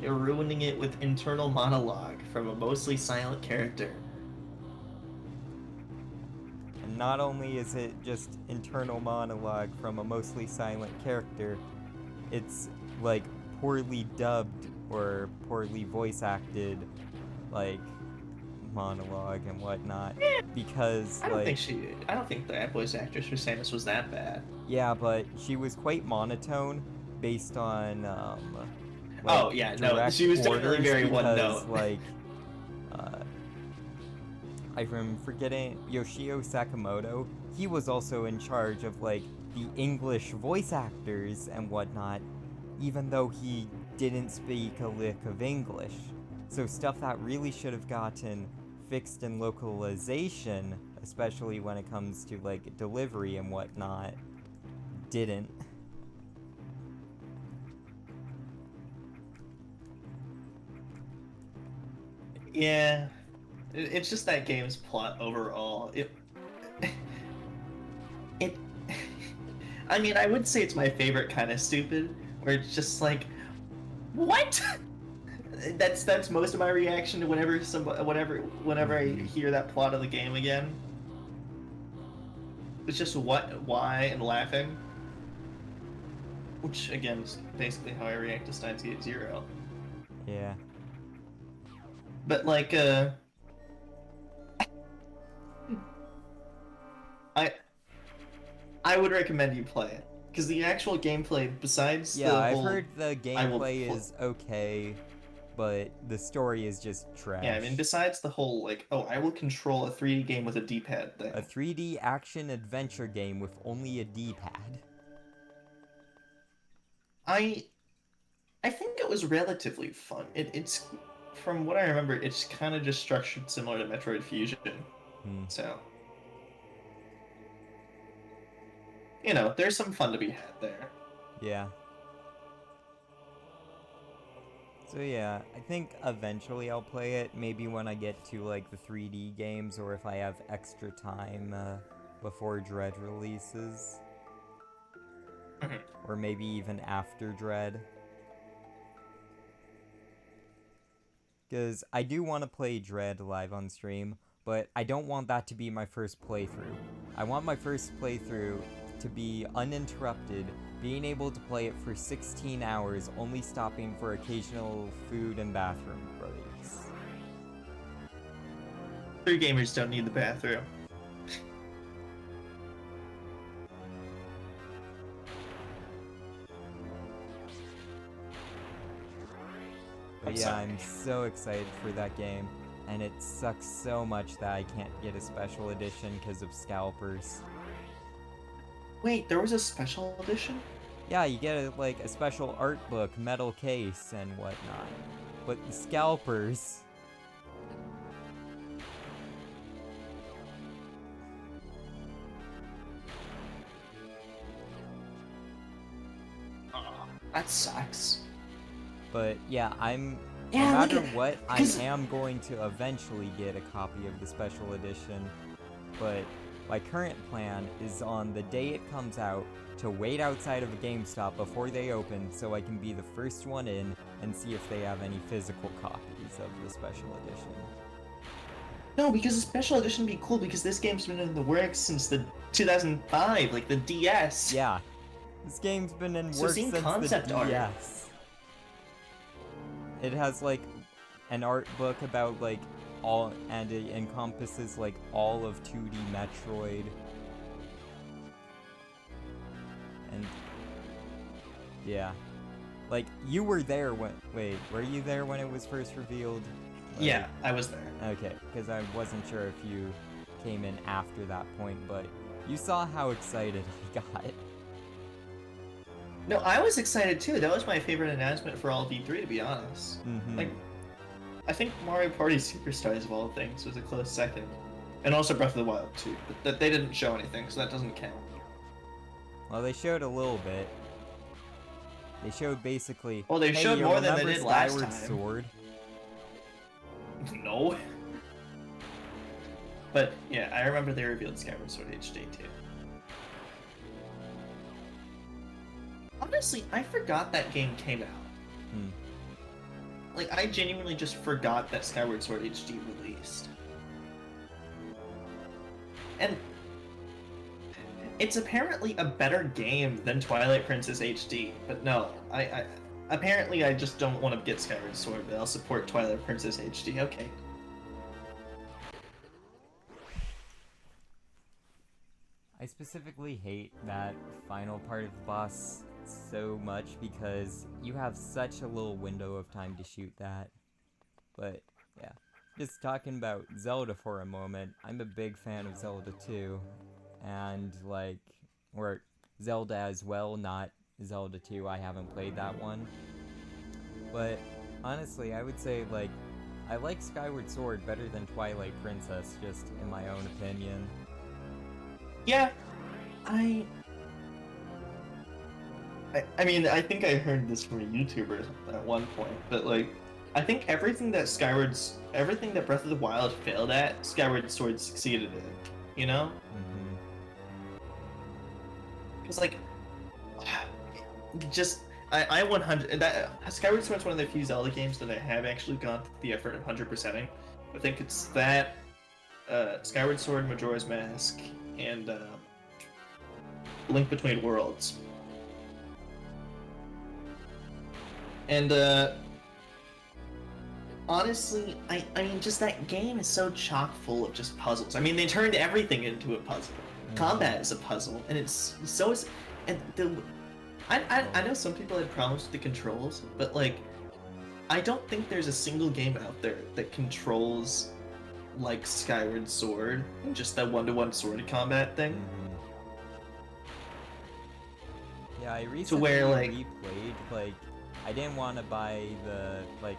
S3: You're ruining it with internal monologue from a mostly silent character.
S2: And not only is it just internal monologue from a mostly silent character, it's like poorly dubbed or poorly voice acted, like monologue and whatnot. Because
S3: I don't think the voice actress for Samus was that bad.
S2: Yeah, but she was quite monotone based on
S3: like, oh yeah, no, she was definitely very one note.
S2: Like, I'm forgetting Yoshio Sakamoto. He was also in charge of like the English voice actors and whatnot, even though he didn't speak a lick of English. So stuff that really should have gotten fixed in localization, especially when it comes to like delivery and whatnot, didn't.
S3: Yeah, it's just that game's plot overall. It. I mean, I would say it's my favorite kind of stupid, where it's just like, what? That's most of my reaction to whenever I hear that plot of the game again. It's just what, why, and laughing. Which again is basically how I react to Steins Gate Zero.
S2: Yeah.
S3: But like, I I would recommend you play it because the actual gameplay, besides
S2: Yeah,
S3: the
S2: I've
S3: whole,
S2: heard the gameplay is okay, but the story is just trash.
S3: Yeah, I mean, besides the whole like, oh, I will control a 3D game with a D-pad thing.
S2: A 3D action adventure game with only a D-pad.
S3: I think it was relatively fun. It's from what I remember, it's kind of just structured similar to Metroid Fusion. So, you know, there's some fun to be had there.
S2: Yeah. So yeah, I think eventually I'll play it, maybe when I get to like the 3D games or if I have extra time before Dread releases. Or maybe even after Dread. Because I do want to play Dread live on stream, but I don't want that to be my first playthrough. I want my first playthrough to be uninterrupted, being able to play it for 16 hours, only stopping for occasional food and bathroom breaks.
S3: 3 gamers don't need the bathroom.
S2: But yeah, I'm so excited for that game, and it sucks so much that I can't get a special edition because of scalpers.
S3: Wait, there was a special edition?
S2: Yeah, you get like a special art book, metal case, and whatnot. But the scalpers...
S3: Oh, that sucks.
S2: But yeah, no
S3: Yeah,
S2: matter what, I am going to eventually get a copy of the special edition. But my current plan is on the day it comes out to wait outside of a GameStop before they open so I can be the first one in and see if they have any physical copies of the special edition.
S3: No, because the special edition would be cool because this game's been in the works since the 2005, like the DS.
S2: Yeah, this game's been in works since the DS. It has like an art book about like all, and it encompasses like all of 2D Metroid. And yeah, like you were there when, wait, were you there when it was first revealed? Like,
S3: yeah, I was there.
S2: Okay, because I wasn't sure if you came in after that point, but you saw how excited I got.
S3: No, I was excited too. That was my favorite announcement for all of E3, to be honest. Like, I think Mario Party Superstars of all things was a close second, and also Breath of the Wild too. But that they didn't show anything, so that doesn't count.
S2: Well, they showed a little bit. They showed basically.
S3: Well, they
S2: hey,
S3: showed more than they did last
S2: Skyward
S3: time.
S2: Sword?
S3: No. But yeah, I remember they revealed Skyward Sword HD too. Honestly, I forgot that game came out. Like, I genuinely just forgot that Skyward Sword HD released. And it's apparently a better game than Twilight Princess HD, but no, apparently I just don't want to get Skyward Sword, but I'll support Twilight Princess HD, okay.
S2: I specifically hate that final part of the boss so much because you have such a little window of time to shoot that. But yeah, just talking about Zelda for a moment, I'm a big fan of Zelda 2, and like, or Zelda as well, not Zelda 2. I haven't played that one. But honestly, I would say, like, I like Skyward Sword better than Twilight Princess, just in my own opinion.
S3: Yeah, I mean, I think I heard this from a YouTuber at one point, but like, I think everything that Breath of the Wild failed at, Skyward Sword succeeded in. You know? Because like, just I 100 that Skyward Sword's one of the few Zelda games that I have actually gone through the effort of 100%ing. I think it's that Skyward Sword, Majora's Mask, and Link Between Worlds. And honestly, I mean, just that game is so chock full of just puzzles. I mean, they turned everything into a puzzle. Combat is a puzzle, and it's so is, and the. I know some people had problems with the controls, but like, I don't think there's a single game out there that controls like Skyward Sword and just that one-to-one sword combat thing.
S2: Yeah, I recently replayed, like, I didn't want to buy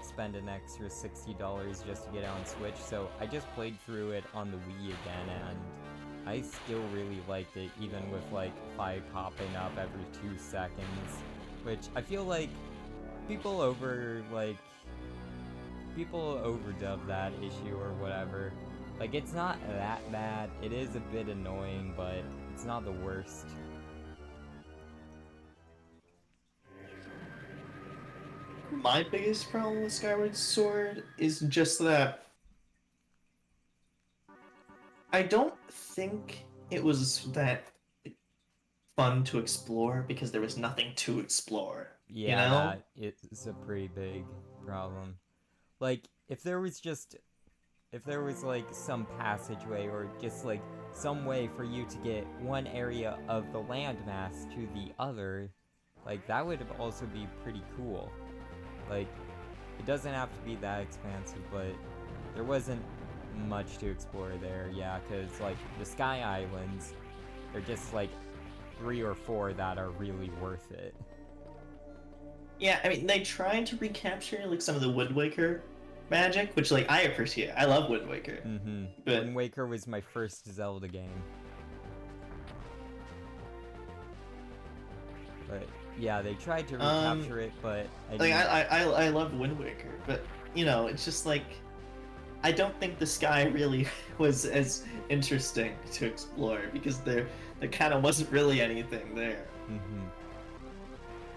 S2: spend an extra $60 just to get it on Switch, so I just played through it on the Wii again, and I still really liked it, even with, like, 5 popping up every 2 seconds, which I feel like people overdub that issue or whatever. Like, it's not that bad, it is a bit annoying, but it's not the worst.
S3: My biggest problem with Skyward Sword is just that I don't think it was that fun to explore because there was nothing to explore.
S2: Yeah,
S3: you know?
S2: that is a pretty big problem. Like, if there was like some passageway or just like some way for you to get one area of the landmass to the other, like, that would also be pretty cool. Like, it doesn't have to be that expansive, but there wasn't much to explore there, yeah, because, like, the Sky Islands are just, like, 3 or 4 that are really worth it.
S3: Yeah, I mean, they tried to recapture, like, some of the Wind Waker magic, which, like, I appreciate. I love Wind Waker. But
S2: Wind Waker was my first Zelda game. But yeah, they tried to recapture it, but
S3: I love Wind Waker, but you know, it's just like I don't think the sky really was as interesting to explore because there kind of wasn't really anything there.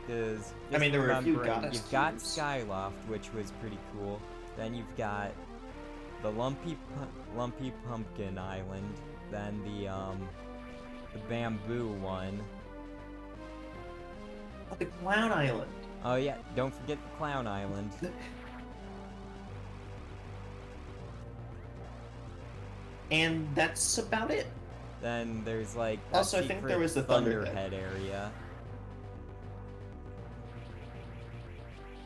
S2: Because
S3: I mean, there were a few goddess
S2: you've got Skyloft, which was pretty cool. Then you've got the Lumpy Pumpkin Island. Then the bamboo one.
S3: Oh, the Clown Island.
S2: Oh yeah, don't forget the Clown Island.
S3: And that's about it.
S2: Then there's like
S3: also, I think there was the
S2: Thunderhead area.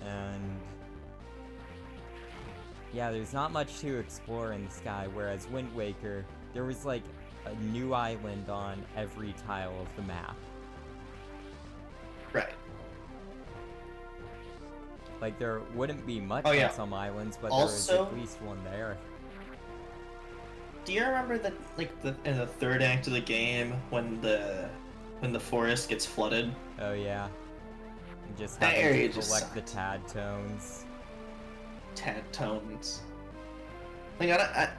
S2: And yeah, there's not much to explore in the sky, whereas Wind Waker, there was like a new island on every tile of the map.
S3: Right.
S2: Like, there wouldn't be much on some islands, but
S3: also,
S2: there was at least one there.
S3: Do you remember that, like, in the third act of the game, when the forest gets flooded?
S2: Oh yeah. You just
S3: that
S2: have
S3: area
S2: to collect the Tad Tones.
S3: Tad Tones. Like, I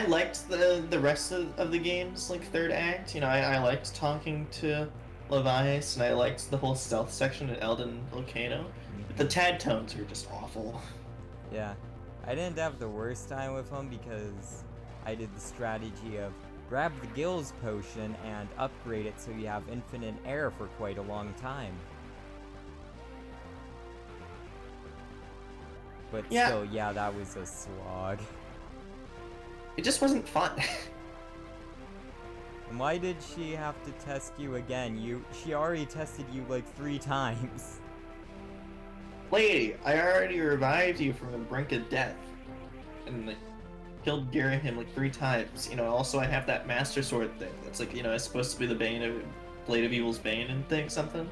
S3: liked the rest of the game's, like, third act. You know, I liked talking to Levias, and I liked the whole stealth section at Elden Volcano. But the Tad Tones were just awful.
S2: Yeah. I didn't have the worst time with them because I did the strategy of grab the Gills potion and upgrade it so you have infinite air for quite a long time. But still, yeah, that was a slog.
S3: It just wasn't fun.
S2: And why did she have to test you again? She already tested you like 3 times.
S3: Lady, I already revived you from the brink of death. And like, killed Girahim like 3 times. You know, also I have that Master Sword thing. That's like, you know, it's supposed to be the bane of Blade of Evil's Bane and something.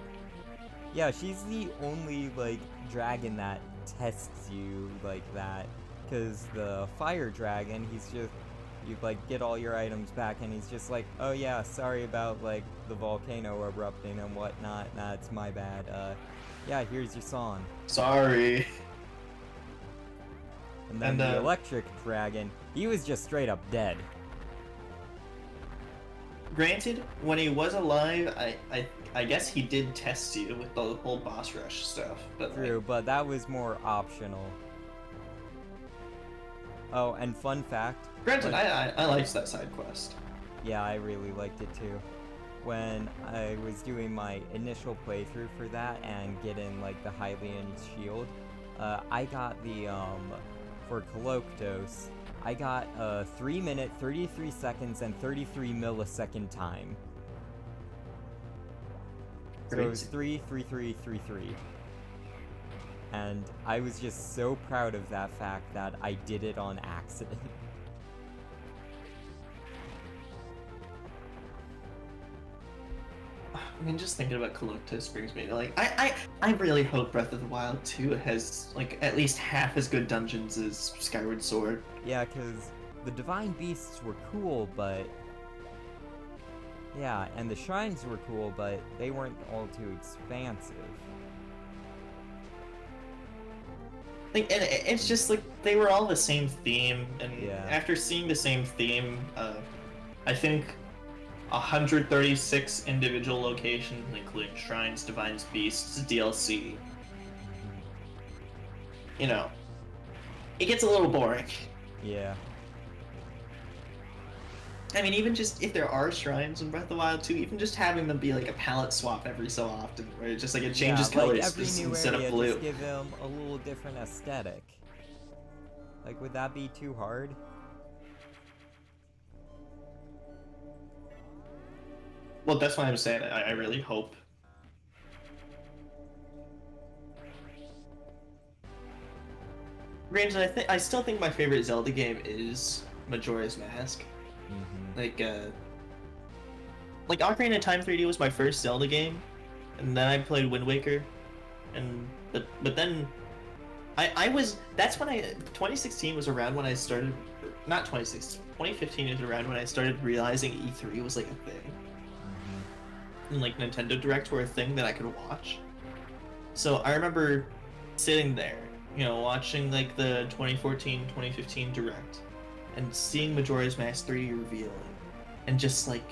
S2: Yeah, she's the only, like, dragon that tests you like that. Because the fire dragon, he's just, you, like, get all your items back, and he's just like, oh yeah, sorry about, like, the volcano erupting and whatnot. Nah, it's my bad. Yeah, here's your song.
S3: Sorry.
S2: And then the electric dragon, he was just straight up dead.
S3: Granted, when he was alive, I guess he did test you with the whole boss rush stuff. But
S2: True, but that was more optional. Oh, and fun fact.
S3: Granted, I liked that side quest.
S2: Yeah, I really liked it too. When I was doing my initial playthrough for that and getting like the Hylian shield, I got the for Coloctos, I got 3 minute, 33 seconds, and 33 millisecond time. So it was 33333. And I was just so proud of that fact that I did it on accident.
S3: I mean, just thinking about Coloctos brings me to, like, I really hope Breath of the Wild 2 has, like, at least half as good dungeons as Skyward Sword.
S2: Yeah, because the Divine Beasts were cool, but... Yeah, and the shrines were cool, but they weren't all too expansive.
S3: Like, and it's just, like, they were all the same theme, and
S2: Yeah.
S3: after seeing the same theme, I think 136 individual locations, including shrines, divine beasts, DLC. You know, it gets a little boring.
S2: Yeah.
S3: I mean, even just if there are shrines in Breath of the Wild 2, even just having them be like a palette swap every so often, where it's just like it changes colors
S2: like every new
S3: instead
S2: area,
S3: of blue.
S2: just give them a little different aesthetic. Like, would that be too hard?
S3: Well, that's why I'm saying I really hope. Granted, I still think my favorite Zelda game is Majora's Mask.
S2: Mm-hmm.
S3: Like Ocarina of Time 3D was my first Zelda game, and then I played Wind Waker, and but then that's when 2016 was around when I started, not 2016, 2015 is around when I started realizing E3 was like a thing. And like Nintendo Directs were a thing that I could watch. So I remember sitting there, you know, watching like the 2014, 2015 Direct, and seeing Majora's Mask 3D revealing, and just like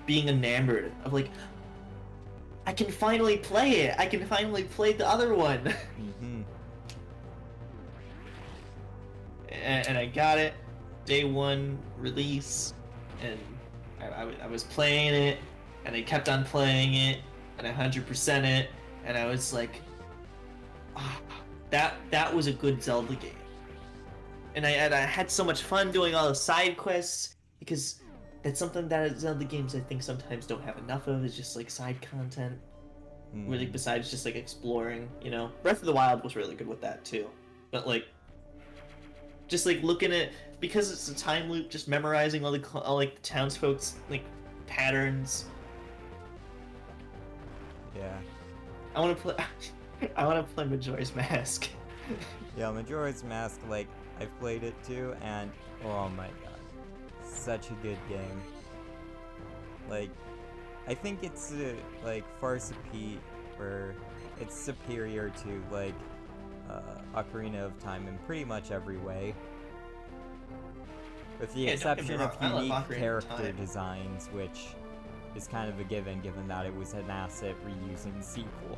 S3: being enamored of like, I can finally play it. I can finally play the other one.
S2: Mm-hmm.
S3: And I got it, day one release, and I was playing it. And I kept on playing it, and I 100% it, and I was like, that was a good Zelda game. And I had so much fun doing all the side quests, because that's something that Zelda games I think sometimes don't have enough of, is just like side content. Really, besides just like exploring, you know. Breath of the Wild was really good with that too. But like, just like looking at, because it's a time loop, just memorizing all like the townsfolk's like patterns.
S2: Yeah.
S3: I want to play Majora's Mask.
S2: Yeah, Majora's Mask, like, I've played it too, and oh my god, such a good game. Like, I think it's like it's superior to like Ocarina of Time in pretty much every way, with the exception of unique character designs, which is kind of a given that it was an asset reusing sequel.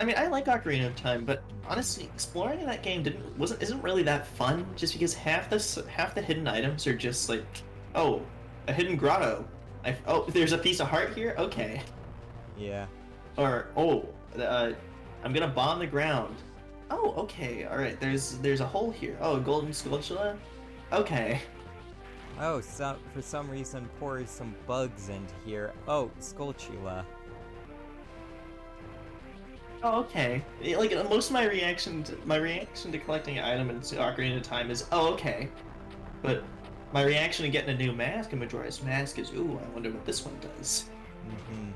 S3: I mean, I like Ocarina of Time, but honestly, exploring in that game isn't really that fun. Just because half the hidden items are just like, oh, a hidden grotto. Oh, there's a piece of heart here. Okay.
S2: Yeah.
S3: Or I'm gonna bomb the ground. Oh, okay. All right. There's a hole here. Oh, a golden skulltula. Okay.
S2: Oh, for some reason pour some bugs into here. Oh, Skulltula.
S3: Oh, okay. Like most of my reaction to collecting an item in Ocarina of Time is, oh, okay. But my reaction to getting a new mask in Majora's Mask is, ooh, I wonder what this one does.
S2: Mm-hmm.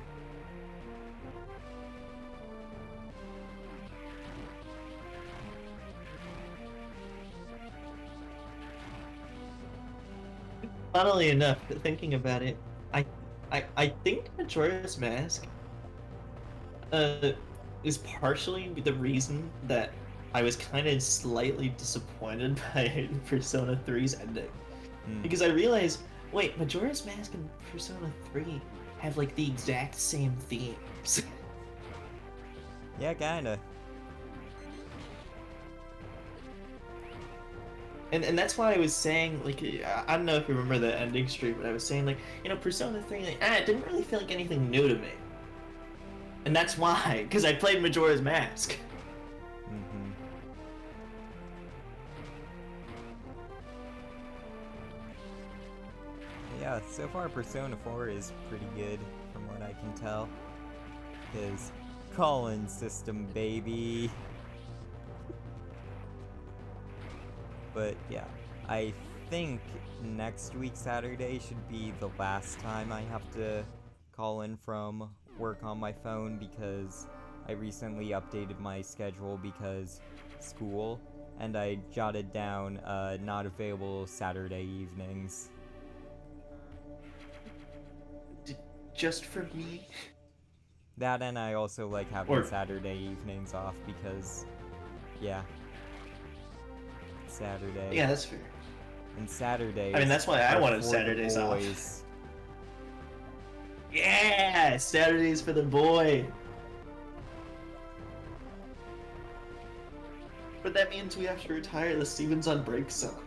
S3: Funnily enough, thinking about it, I think Majora's Mask is partially the reason that I was kind of slightly disappointed by Persona 3's ending. Because I realized, wait, Majora's Mask and Persona 3 have like the exact same themes.
S2: Yeah, kinda.
S3: And that's why I was saying, like, I don't know if you remember the ending stream, but I was saying, like, Persona 3, like, it didn't really feel like anything new to me. And that's why, because I played Majora's Mask.
S2: Mm-hmm. Yeah, so far Persona 4 is pretty good, from what I can tell. His call-in system, baby! But yeah, I think next week Saturday should be the last time I have to call in from work on my phone, because I recently updated my schedule because school, and I jotted down not available Saturday evenings.
S3: Just for me?
S2: That, and I also like having Saturday evenings off because, yeah, Saturday.
S3: Yeah, that's fair.
S2: And Saturdays.
S3: I mean, that's why I wanted
S2: for
S3: Saturdays
S2: the
S3: off.
S2: boys.
S3: Yeah, Saturdays for the boy. But that means we have to retire the Stevens on Break song.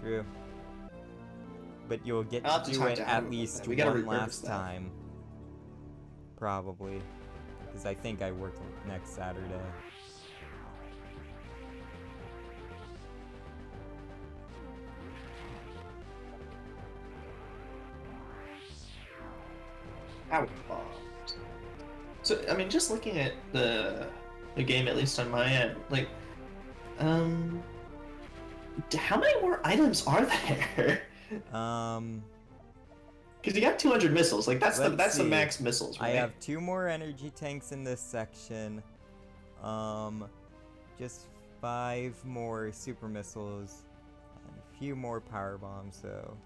S2: True. But you'll get
S3: I'll
S2: to
S3: have to
S2: do
S3: talk
S2: it
S3: to
S2: at
S3: Adam
S2: least
S3: about that. We gotta
S2: one
S3: repurpose
S2: last
S3: that.
S2: time. Probably. Because I think I work next Saturday.
S3: How bombed. So, I mean, just looking at the game, at least on my end, like, how many more items are there? Because you got 200 missiles. Like, that's the max missiles, right?
S2: I have 2 more energy tanks in this section. Just 5 more super missiles and a few more power bombs. So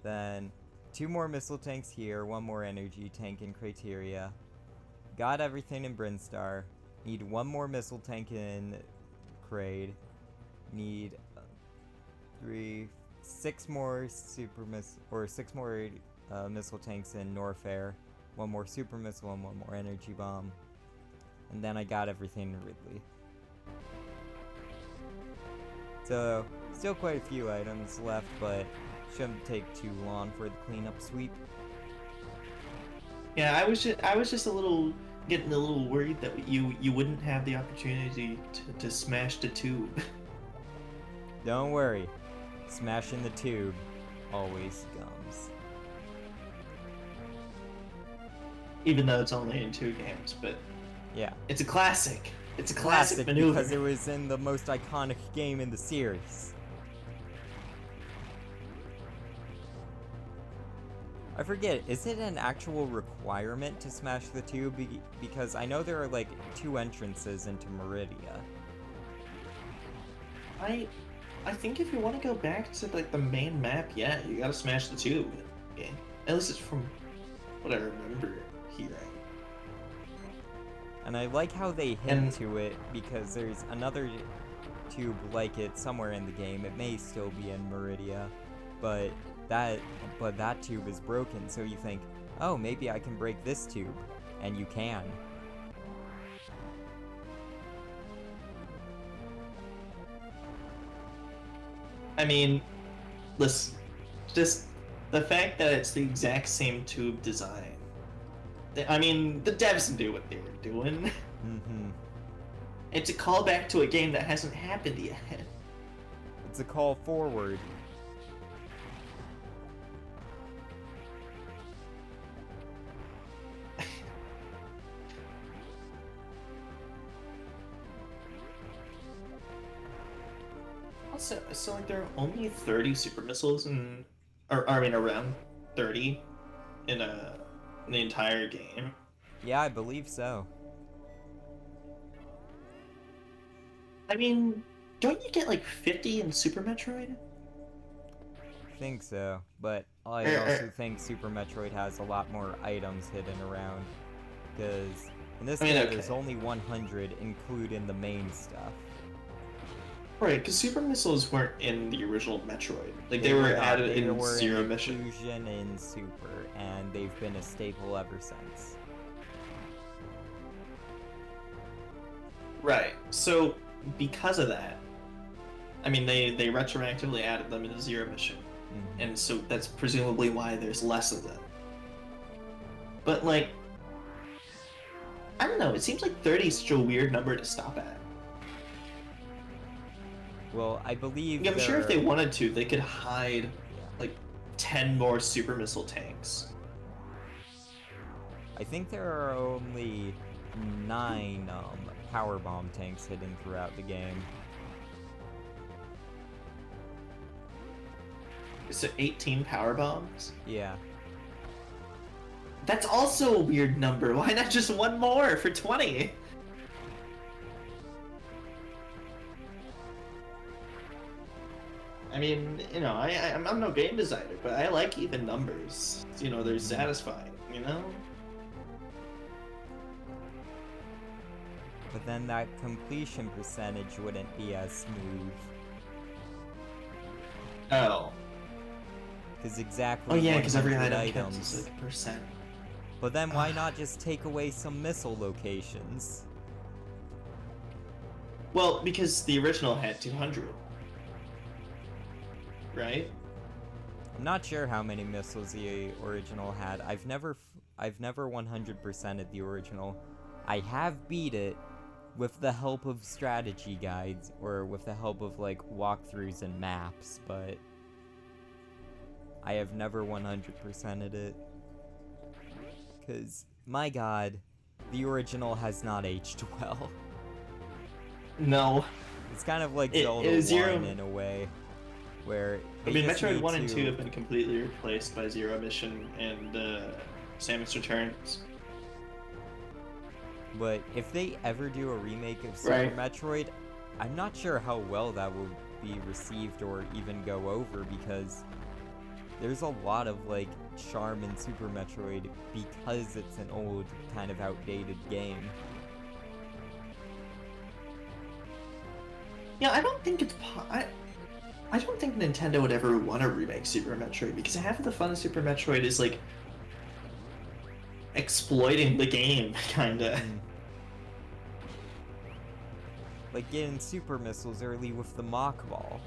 S2: then 2 more missile tanks here, 1 more energy tank in Criteria. Got everything in Brinstar. Need 1 more missile tank in Kraid. Need 6 more missile tanks in Norfair. 1 more super missile and 1 more energy bomb. And then I got everything in Ridley. So, still quite a few items left, but shouldn't take too long for the cleanup sweep.
S3: Yeah, I was just getting a little worried that you wouldn't have the opportunity to smash the tube.
S2: Don't worry, smashing the tube always comes.
S3: Even though it's only in 2 games, but
S2: yeah,
S3: it's a classic. It's a classic maneuver.
S2: Because it was in the most iconic game in the series. I forget, is it an actual requirement to smash the tube? Because I know there are like 2 entrances into Meridia.
S3: I think if you want to go back to like the main map, yeah, you gotta smash the tube. Okay. At least it's from what I remember hearing.
S2: And I like how they hint to it, because there's another tube like it somewhere in the game. It may still be in Meridia, but that tube is broken, so you think, oh, maybe I can break this tube, and you can.
S3: I mean, listen, just the fact that it's the exact same tube design. I mean, the devs knew what they were doing.
S2: Mm-hmm.
S3: It's a callback to a game that hasn't happened yet.
S2: It's a call forward.
S3: So like there are only 30 super missiles or I mean around 30 in the entire game.
S2: Yeah, I believe so.
S3: I mean, don't you get like 50 in Super Metroid?
S2: Think so, but I also
S3: Er,
S2: think Super Metroid has a lot more items hidden around, because in this
S3: I mean,
S2: game
S3: okay.
S2: there's only 100, including the main stuff.
S3: Right, because super missiles weren't in the original Metroid. Like they were
S2: not.
S3: added
S2: They
S3: in
S2: were
S3: Zero
S2: an
S3: Mission.
S2: inclusion in Super, and they've been a staple ever since.
S3: Right. So because of that, I mean they retroactively added them into Zero Mission, and so that's presumably why there's less of them. But like, I don't know. It seems like 30 is such a weird number to stop at.
S2: Well, I believe
S3: I'm sure if they wanted to, they could hide like 10 more super missile tanks.
S2: I think there are only 9 power bomb tanks hidden throughout the game.
S3: So 18 power bombs?
S2: Yeah.
S3: That's also a weird number. Why not just one more for 20? I mean, you know, I'm no game designer, but I like even numbers. You know, they're satisfying, you know?
S2: But then that completion percentage wouldn't be as smooth.
S3: Oh.
S2: Because exactly.
S3: Oh yeah, because every
S2: 100
S3: item counts as like a percent.
S2: But then why not just take away some missile locations?
S3: Well, because the original had 200. Right?
S2: I'm not sure how many missiles the original had. I've never 100%ed the original. I have beat it with the help of strategy guides, or with the help of like walkthroughs and maps, but I have never 100%ed it. Cause my god, the original has not aged well.
S3: No.
S2: It's kind of like Zelda 1 in a way, where
S3: I mean, Metroid 1 and 2 have been completely replaced by Zero Mission and Samus Returns.
S2: But if they ever do a remake of Super Metroid, I'm not sure how well that will be received or even go over, because there's a lot of like charm in Super Metroid because it's an old, kind of outdated game.
S3: Yeah, I don't think it's I don't think Nintendo would ever want to remake Super Metroid, because half of the fun of Super Metroid is like exploiting the game, kinda.
S2: Like getting super missiles early with the Mach Ball.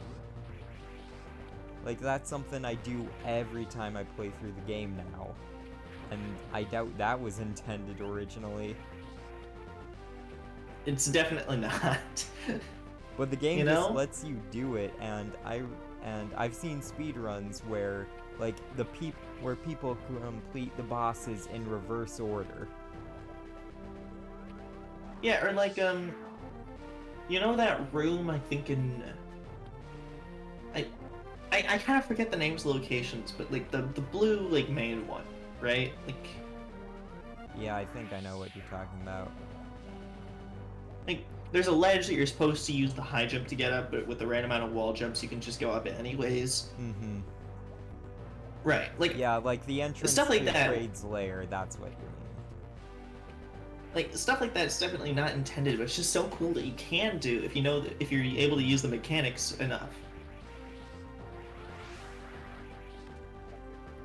S2: Like that's something I do every time I play through the game now. And I doubt that was intended originally.
S3: It's definitely not.
S2: But the game just lets you do it, and I've seen speedruns where like where people complete the bosses in reverse order.
S3: Yeah, or like you know that room, I think in I kind of forget the names of locations, but like the blue like main one, right? Like
S2: yeah, I think I know what you're talking about.
S3: Like there's a ledge that you're supposed to use the high jump to get up, but with the right amount of wall jumps you can just go up it anyways. Right, like
S2: yeah, like the entrance
S3: stuff like
S2: to
S3: that.
S2: Kraid's lair, that's what you mean.
S3: Like stuff like that is definitely not intended, but it's just so cool that you can do if you know that, if you're able to use the mechanics enough.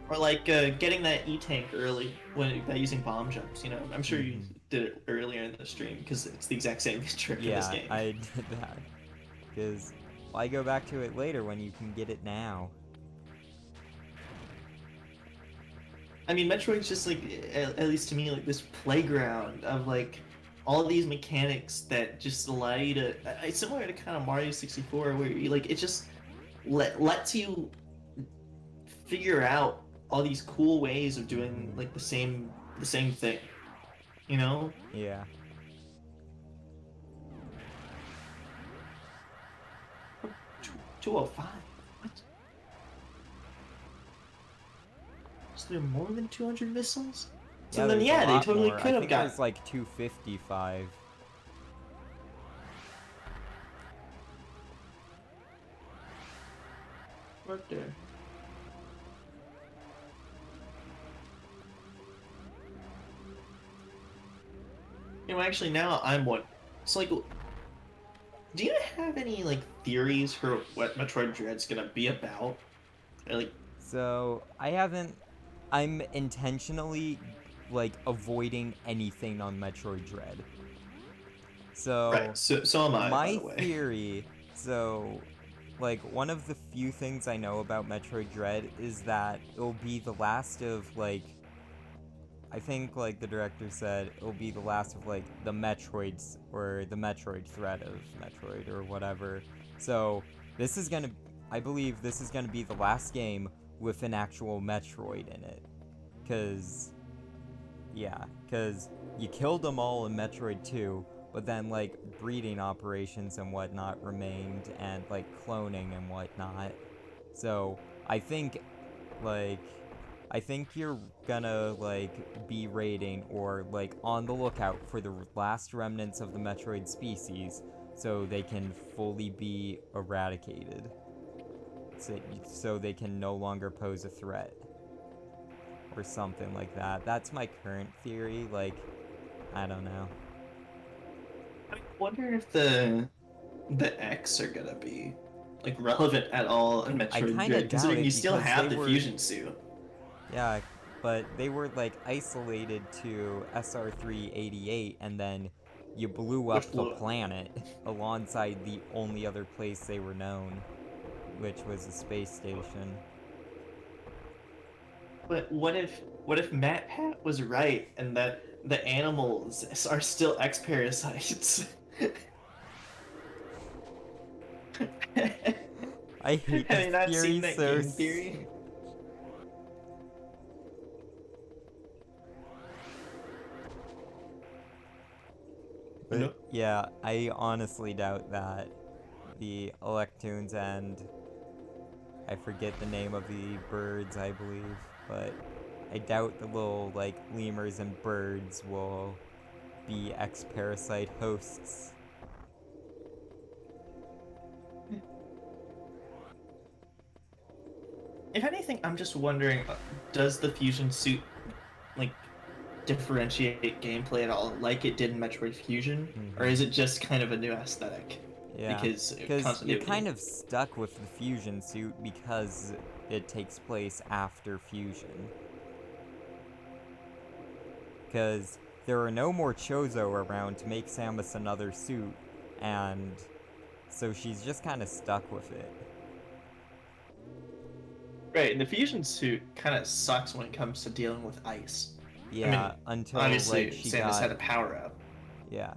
S3: Or like getting that E-tank early by using bomb jumps. You know, I'm sure you did it earlier in the stream because it's the exact same trick in this game.
S2: Yeah, I did that because why go back to it later when you can get it now?
S3: I mean, Metroid's just like, at least to me, like this playground of like all of these mechanics that just allow you to. It's similar to kind of Mario 64, where you like it just lets you figure out all these cool ways of doing like the same thing, you know?
S2: Yeah.
S3: 205. What? Is there more than 200 missiles? So
S2: Yeah,
S3: then,
S2: there's a
S3: yeah, they
S2: lot
S3: totally
S2: more.
S3: could
S2: I
S3: have
S2: think
S3: got.
S2: there's like 255.
S3: Right there. Actually, now I'm what. It's like, do you have any like theories for what Metroid Dread's gonna be about? Or, like,
S2: So I'm intentionally like avoiding anything on Metroid Dread. So
S3: right. So am I, by
S2: my
S3: the way.
S2: theory, so like one of the few things I know about Metroid Dread is that it'll be the last of like I think like the director said it'll be the last of like the Metroids or the Metroid thread of Metroid or whatever. So this is gonna I believe this is gonna be the last game with an actual Metroid in it. Cause cause you killed them all in Metroid 2, but then like breeding operations and whatnot remained and like cloning and whatnot. So like I think you're gonna like be raiding or like on the lookout for the last remnants of the Metroid species so they can fully be eradicated. So they can no longer pose a threat. Or something like that. That's my current theory, like I don't know.
S3: I wonder if the X are gonna be like relevant at all in
S2: I
S3: Metroid
S2: kind of
S3: Dread,
S2: doubt
S3: considering you
S2: it
S3: still
S2: because
S3: have the fusion suit.
S2: yeah, but they were like isolated to SR388 and then you blew
S3: Which
S2: up the
S3: blew up.
S2: planet alongside the only other place they were known, which was the space station.
S3: But what if Matt Pat was right and that the animals are still X parasites?
S2: I hate
S3: Have you
S2: that
S3: not
S2: theory
S3: seen that
S2: so
S3: game theory?
S2: But yeah, I honestly doubt that the Electoons and I forget the name of the birds, I believe, but I doubt the little, like, lemurs and birds will be X-parasite hosts.
S3: If anything, I'm just wondering, does the fusion suit like differentiate gameplay at all, like it did in Metroid Fusion, or is it just kind of a new aesthetic?
S2: Yeah,
S3: Because
S2: because you're
S3: continuity.
S2: kind of stuck with the fusion suit because it takes place after fusion. Because there are no more Chozo around to make Samus another suit, and so she's just kind of stuck with it.
S3: Right, and the fusion suit kind of sucks when it comes to dealing with ice. I mean,
S2: Yeah, until
S3: obviously
S2: like she
S3: Samus
S2: got
S3: had a power up,
S2: yeah,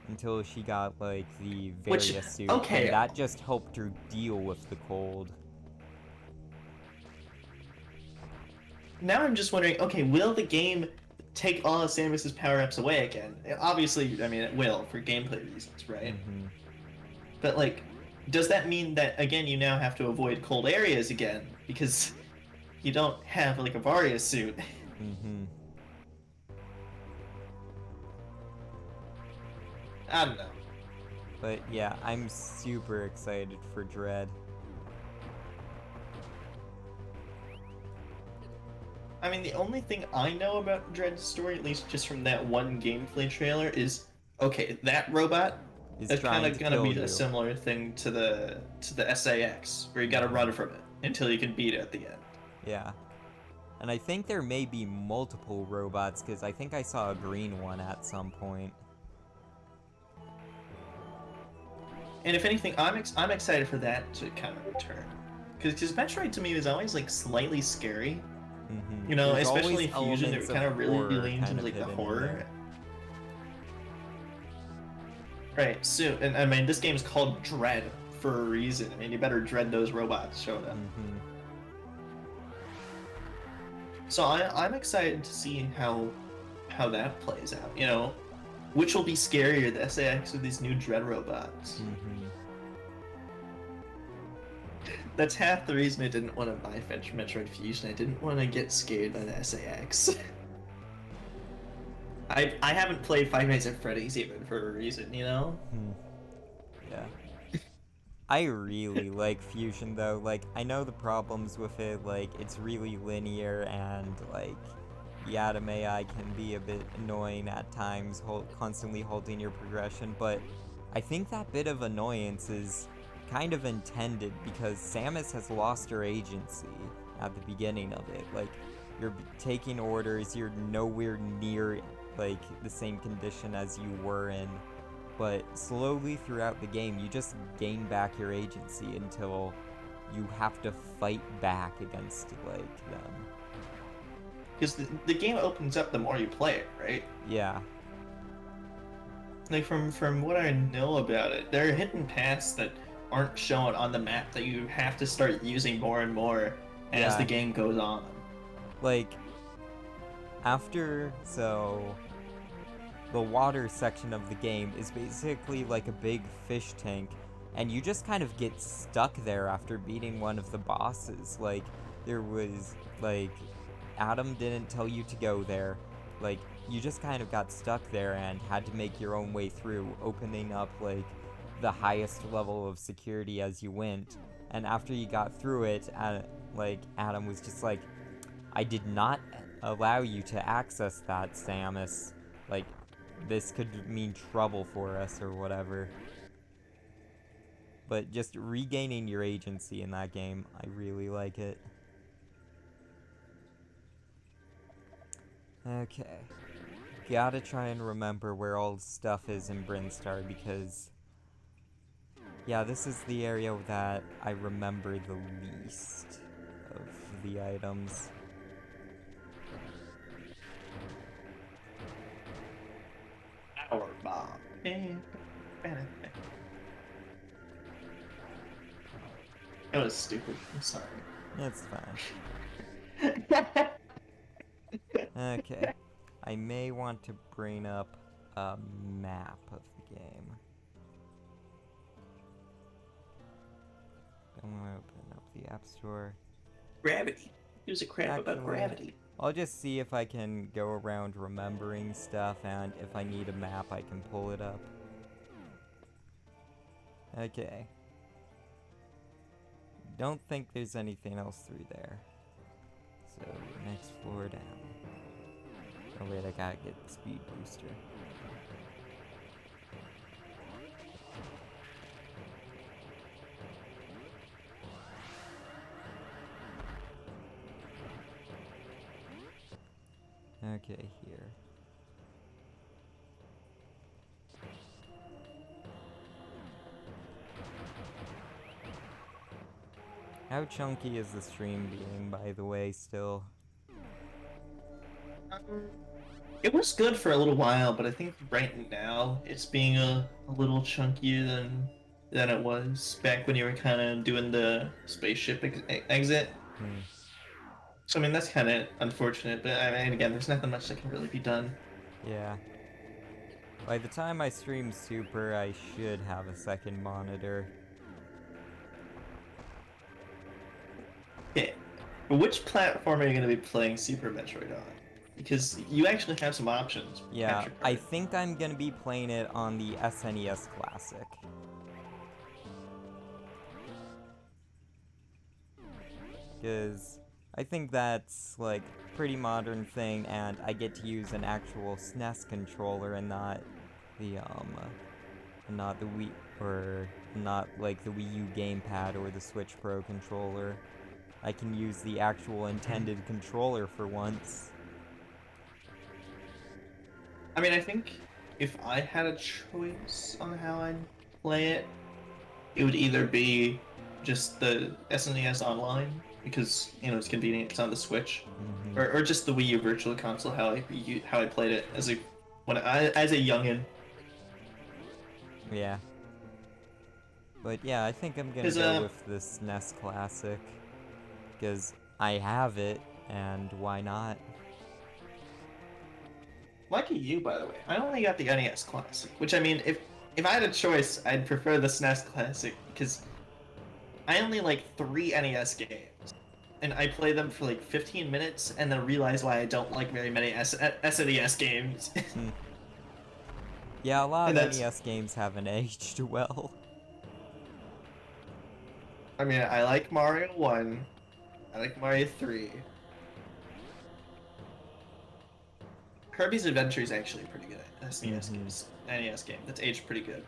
S2: until she got like the
S3: which
S2: Varia suit, and
S3: okay.
S2: that just helped her deal with the cold.
S3: Now I'm just wondering, okay, will the game take all of Samus's power ups away again? Obviously, I mean it will for gameplay reasons, right?
S2: Mm-hmm.
S3: But like, does that mean that again you now have to avoid cold areas again because you don't have like a Varia suit?
S2: Mm-hmm.
S3: I don't know.
S2: But yeah, I'm super excited for Dread.
S3: I mean, the only thing I know about Dread's story, at least just from that one gameplay trailer, is okay. That robot
S2: Is
S3: is kind
S2: trying
S3: of
S2: to
S3: gonna
S2: kill
S3: be
S2: you.
S3: a similar thing to the SAX, where you gotta run from it until you can beat it at the end.
S2: Yeah. And I think there may be multiple robots, because I think I saw a green one at some point.
S3: And if anything, I'm excited for that to kind of return, because Metroid to me was always like slightly scary.
S2: Mm-hmm.
S3: You know,
S2: There's
S3: especially
S2: always
S3: Fusion, that
S2: elements
S3: kind of really
S2: horror
S3: leans
S2: kind
S3: into
S2: of
S3: like the
S2: hidden in
S3: horror.
S2: there.
S3: Right. So, and I mean, this game is called Dread for a reason. I mean, you better dread those robots showing up.
S2: Mm-hmm.
S3: So I'm excited to see how that plays out. You know, which will be scarier, the SAX or these new Dread robots?
S2: Mm-hmm.
S3: That's half the reason I didn't want to buy Metroid Fusion. I didn't want to get scared by the SAX. I haven't played Five Nights at Freddy's even for a reason, you know?
S2: Yeah. I really like Fusion though. Like, I know the problems with it, like, it's really linear and, like, the Atom AI can be a bit annoying at times, constantly holding your progression, but I think that bit of annoyance is kind of intended because Samus has lost her agency at the beginning of it. Like, you're taking orders, you're nowhere near, like, the same condition as you were in. But slowly throughout the game, you just gain back your agency until you have to fight back against, like, them.
S3: Because the game opens up the more you play it, right?
S2: Yeah.
S3: Like, from what I know about it, there are hidden paths that aren't shown on the map that you have to start using more and more as the game goes on.
S2: Like, the water section of the game is basically like a big fish tank, and you just kind of get stuck there after beating one of the bosses. Like, there was, like, Adam didn't tell you to go there. Like, you just kind of got stuck there and had to make your own way through, opening up, like, the highest level of security as you went. And after you got through it, like, Adam was just like, I did not allow you to access that, Samus. Like, this could mean trouble for us or whatever. But just regaining your agency in that game, I really like it. Okay. Gotta try and remember where all the stuff is in Brinstar because... yeah, this is the area that I remember the least of the items.
S3: Power bomb. That was stupid. I'm sorry.
S2: It's fine. Okay. I may want to bring up a map of the game. I'm gonna open up the App Store.
S3: Gravity. Who's a crap about gravity?
S2: I'll just see if I can go around remembering stuff, and if I need a map, I can pull it up. Okay. Don't think there's anything else through there. So, next floor down. Oh wait, I gotta get the speed booster. Okay, here. How chunky is the stream being, by the way, still?
S3: It was good for a little while, but I think right now it's being a little chunkier than it was back when you were kind of doing the spaceship exit. So I mean that's kind of unfortunate, but I mean again, there's nothing much that can really be done.
S2: Yeah. By the time I stream Super, I should have a second monitor.
S3: Okay, which platform are you going to be playing Super Metroid on? Because you actually have some options.
S2: Yeah, I think I'm gonna be playing it on the SNES Classic. Because I think that's, like, pretty modern thing, and I get to use an actual SNES controller and not the Wii, or not, like, the Wii U gamepad or the Switch Pro controller. I can use the actual intended controller for once.
S3: I mean, I think if I had a choice on how I'd play it, it would either be just the SNES Online, because, you know, it's convenient, it's on the Switch, or just the Wii U Virtual Console, how I played it as a youngin'.
S2: Yeah. But yeah, I think I'm gonna go with the SNES Classic, because I have it, and why not?
S3: Lucky you, by the way. I only got the NES Classic, which, I mean, if I had a choice, I'd prefer the SNES Classic, because I only like 3 NES games, and I play them for like 15 minutes, and then realize why I don't like very many SNES games.
S2: Hmm. Yeah, a lot
S3: And
S2: of
S3: that's,
S2: NES games haven't aged well.
S3: I mean, I like Mario 1, I like Mario 3. Kirby's Adventure is actually pretty good at SNES
S2: Mm-hmm.
S3: games. NES game that's aged pretty good.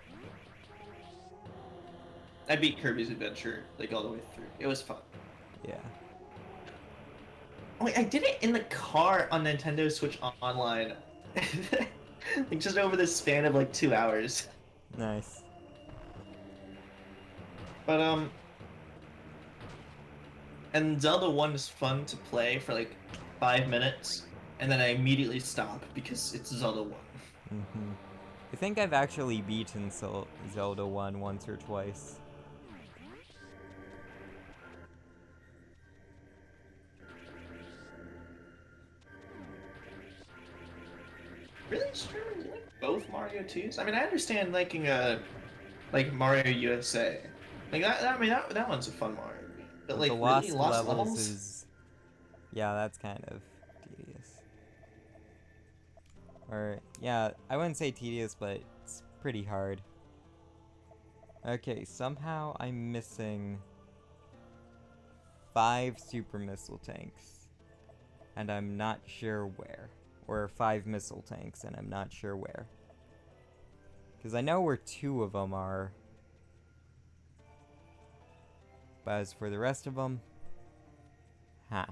S3: I beat Kirby's Adventure like all the way through. It was fun.
S2: Yeah.
S3: Oh, wait, I did it in the car on Nintendo Switch Online, like just over the span of like 2 hours.
S2: Nice.
S3: But and Zelda 1 is fun to play for like 5 minutes, and then I immediately stop because it's Zelda 1.
S2: Mm-hmm. I think I've actually beaten Zelda 1 once or twice.
S3: Really, Streamer, you like both Mario 2s? I mean, I understand liking like Mario USA. Like I mean, that one's a fun Mario game. But
S2: But the
S3: like, really,
S2: Lost
S3: Lost
S2: Levels
S3: Levels?
S2: is... Yeah, that's kind of tedious. Or, yeah, I wouldn't say tedious, but it's pretty hard. Okay, somehow I'm missing 5 super missile tanks. And I'm not sure where. Or 5 missile tanks, and I'm not sure where. Because I know where 2 of them are. But as for the rest of them... Huh.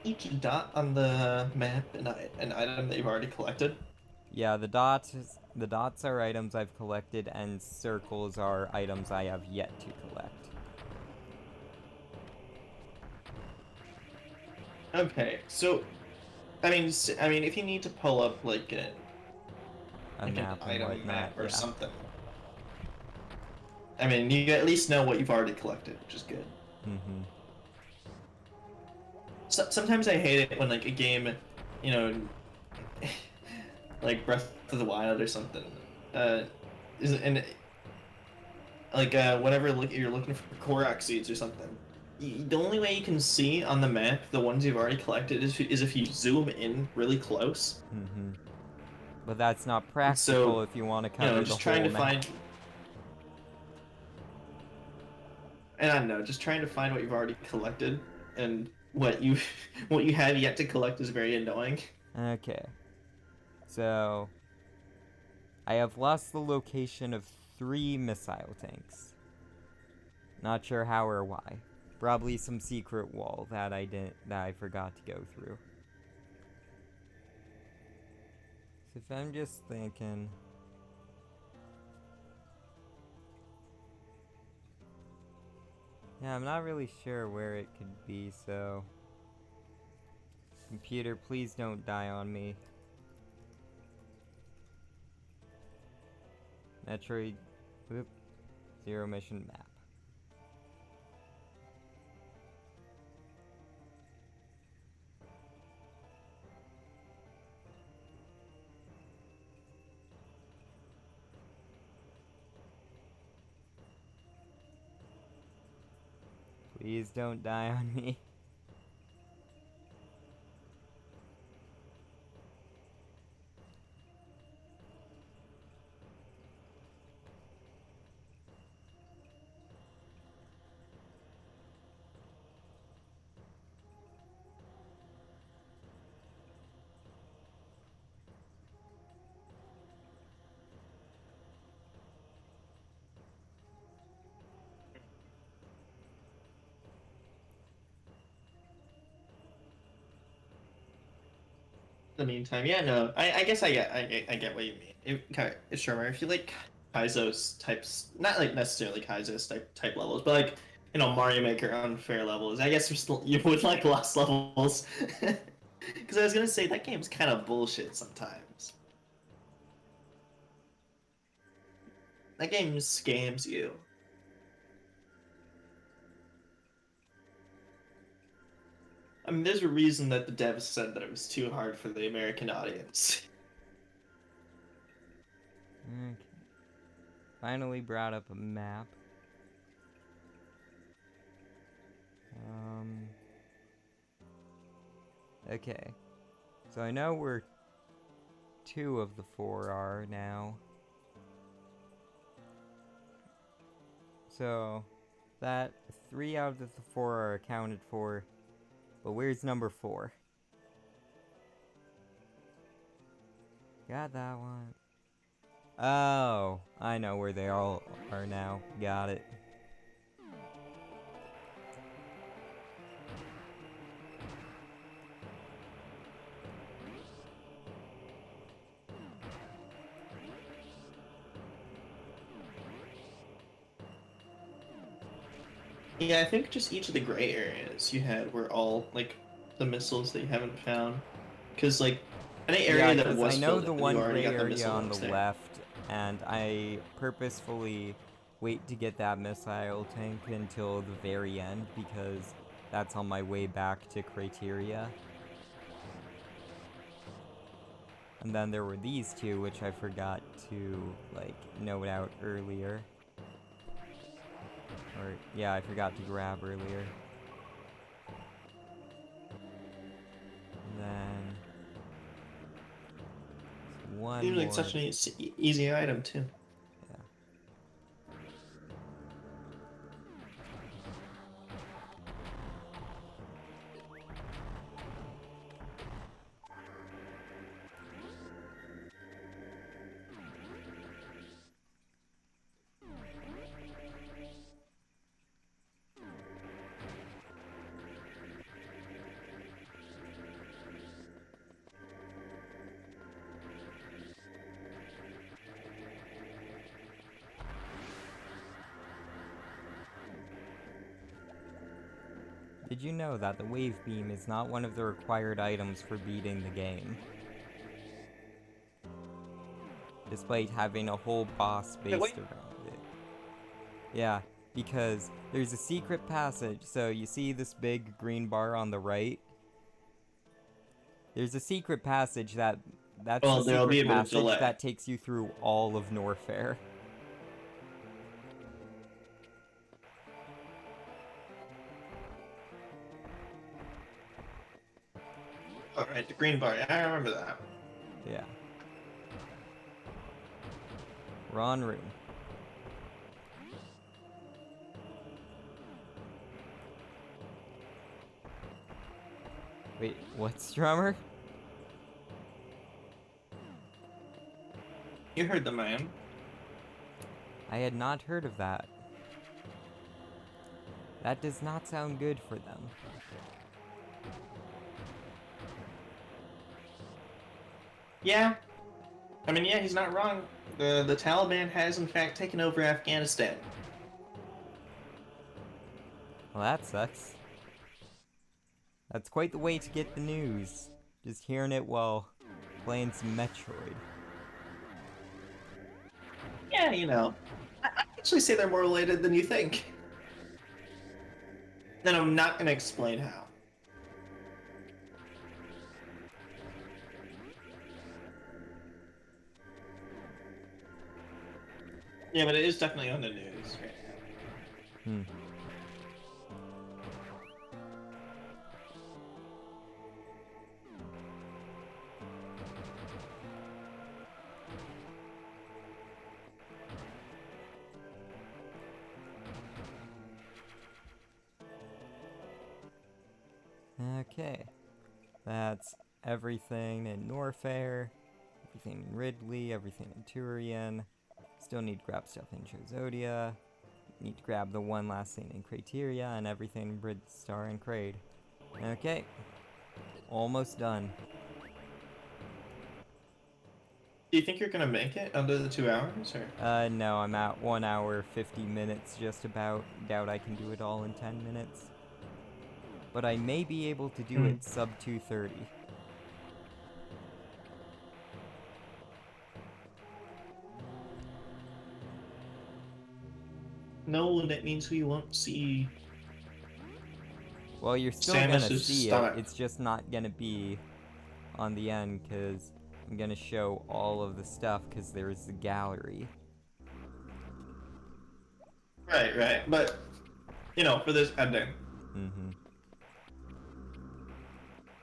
S3: Each dot on the map an item that you've already collected.
S2: Yeah, the dots are items I've collected, and circles are items I have yet to collect.
S3: Okay, so I mean, if you need to pull up like
S2: A
S3: an
S2: map and
S3: item
S2: whatnot,
S3: map or
S2: yeah.
S3: something, I mean, you at least know what you've already collected, which is good.
S2: Mm-hmm.
S3: So, sometimes I hate it when like a game, you know, like Breath of the Wild or something, uh, is and like whenever you're looking for Korok seeds or something, the only way you can see on the map the ones you've already collected is if you zoom in really close.
S2: Mm-hmm. But that's not
S3: And
S2: practical
S3: so,
S2: if you want to
S3: you know,
S2: cover the
S3: just trying
S2: whole
S3: to
S2: map.
S3: find, and I don't know, just trying to find what you've already collected and what you what you have yet to collect is very annoying.
S2: Okay. So, I have lost the location of 3 missile tanks. Not sure how or why. Probably some secret wall that I forgot to go through. So if I'm just thinking... Yeah, I'm not really sure where it could be, so... Computer, please don't die on me. Metroid... Whoop. Zero mission map. Please don't die on me.
S3: In the meantime, yeah, no, I guess I get what you mean. Sure, if you like Kaizo's types, not like necessarily Kaizo's type levels, but like Mario Maker unfair levels. I guess you would like Lost Levels, because I was gonna say that game's kind of bullshit sometimes. That game scams you. I mean, there's a reason that the devs said that it was too hard for the American audience.
S2: Okay. Finally brought up a map. Okay. So I know where 2 of the 4 are now. So that 3 out of the 4 are accounted for. But where's number 4? Got that one. Oh, I know where they all are now. Got it.
S3: Yeah, I think just each of the gray areas you had were all like the missiles that you haven't found. Because like any
S2: Yeah,
S3: area that
S2: because I
S3: was
S2: know
S3: filled
S2: the
S3: in, you
S2: one
S3: already
S2: gray
S3: got the
S2: area
S3: missile
S2: on the
S3: launch there.
S2: left, and I purposefully wait to get that missile tank until the very end because that's on my way back to Criteria. And then there were these 2, which I forgot to, like, note out earlier. Or, yeah, I forgot to grab earlier. And then... one
S3: Seems like
S2: more.
S3: such an easy item too.
S2: Yeah. Did you know that the wave beam is not one of the required items for beating the game? Despite having a whole boss based around it. Yeah, because there's a secret passage, so you see this big green bar on the right? There's a secret passage that's
S3: Well,
S2: the
S3: they'll be
S2: secret
S3: able to
S2: passage
S3: delay.
S2: that takes you through all of Norfair.
S3: Alright, the green bar. I remember that.
S2: Yeah. Ron Room. Wait, what's drummer?
S3: You heard the man.
S2: I had not heard of that. That does not sound good for them.
S3: Yeah. I mean, yeah, he's not wrong. The Taliban has in fact taken over Afghanistan.
S2: Well, that sucks. That's quite the way to get the news. Just hearing it while playing some Metroid.
S3: Yeah, you know, I actually say they're more related than you think. And I'm not gonna explain how. Yeah, but it is definitely on the news.
S2: Hmm. Okay. That's everything in Norfair, everything in Ridley, everything in Turian. Still need to grab stuff in Chozodia. Need to grab the one last thing in Criteria and everything in Bridstar and Crade. Okay. Almost done.
S3: Do you think you're gonna make it under the 2 hours, or?
S2: No, I'm at 1 hour, 50 minutes just about. Doubt I can do it all in 10 minutes. But I may be able to do it sub 2:30.
S3: No, that means we won't see
S2: Well, you're still gonna
S3: Samus's
S2: see
S3: stomach.
S2: it. It's just not gonna be on the end because I'm gonna show all of the stuff because there's the gallery.
S3: Right. But, you know, for this ending.
S2: Mm-hmm.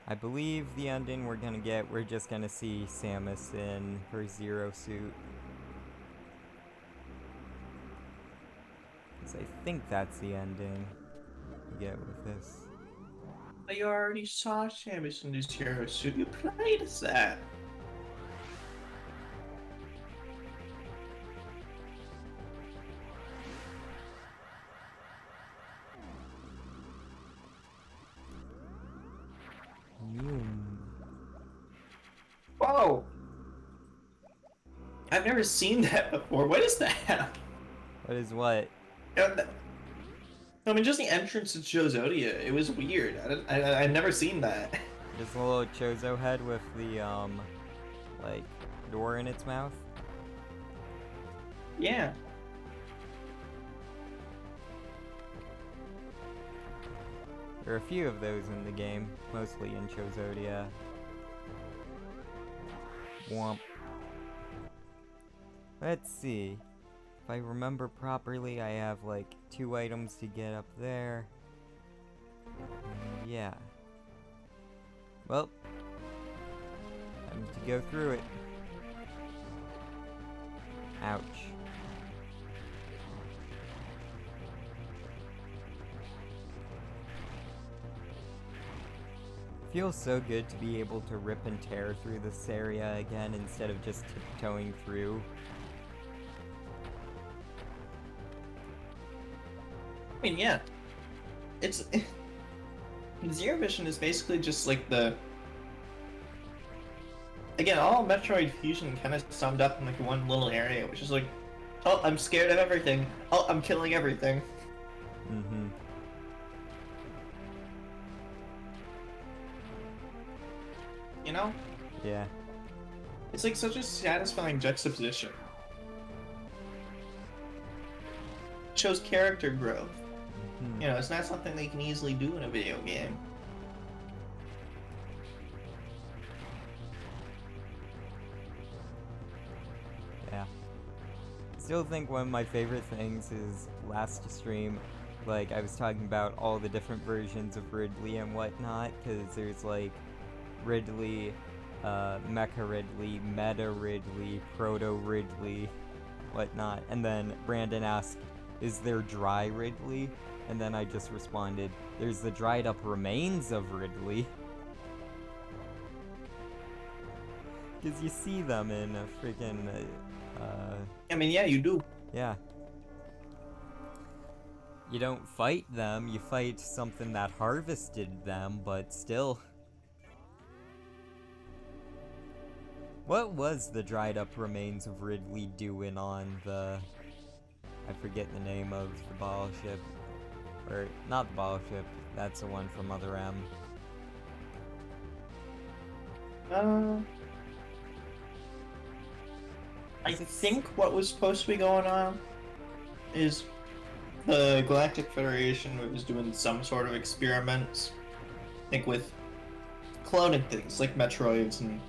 S2: I believe the ending we're just gonna see Samus in her Zero suit. 'Cause I think that's the ending you get with this.
S3: You already saw Samus in this hero suit. You played as that. Whoa! I've never seen that before. What is that?
S2: What is what?
S3: I mean, just the entrance to Chozodia. It was weird. I've never seen that.
S2: Just a little Chozo head with the, like, door in its mouth?
S3: Yeah.
S2: There are a few of those in the game, mostly in Chozodia. Womp. Let's see. If I remember properly, I have like 2 items to get up there. And yeah. Well, time to go through it. Ouch. Feels so good to be able to rip and tear through this area again instead of just tiptoeing through.
S3: I mean, yeah. It's Zero Mission is basically just like the. Again, all Metroid Fusion kind of summed up in like one little area, which is like, oh, I'm scared of everything. Oh, I'm killing everything.
S2: Mm-hmm.
S3: You know?
S2: Yeah.
S3: It's like such a satisfying juxtaposition. It shows character growth.
S2: Mm-hmm.
S3: You know, it's not something they can easily do in a video game.
S2: Yeah. Still think one of my favorite things is last stream, like I was talking about all the different versions of Ridley and whatnot, because there's like Ridley, Mecha Ridley, Meta Ridley, Proto Ridley, whatnot, and then Brandon asked, is there dry Ridley? And then I just responded, there's the dried up remains of Ridley. Because you see them in a freaking,
S3: I mean, yeah, you do.
S2: yeah. You don't fight them, you fight something that harvested them, but still. What was the dried up remains of Ridley doing on the... I forget the name of the ball ship. Or, not the ball ship, that's the one from Other M.
S3: I think what was supposed to be going on is the Galactic Federation was doing some sort of experiments, I think with cloning things like Metroids and,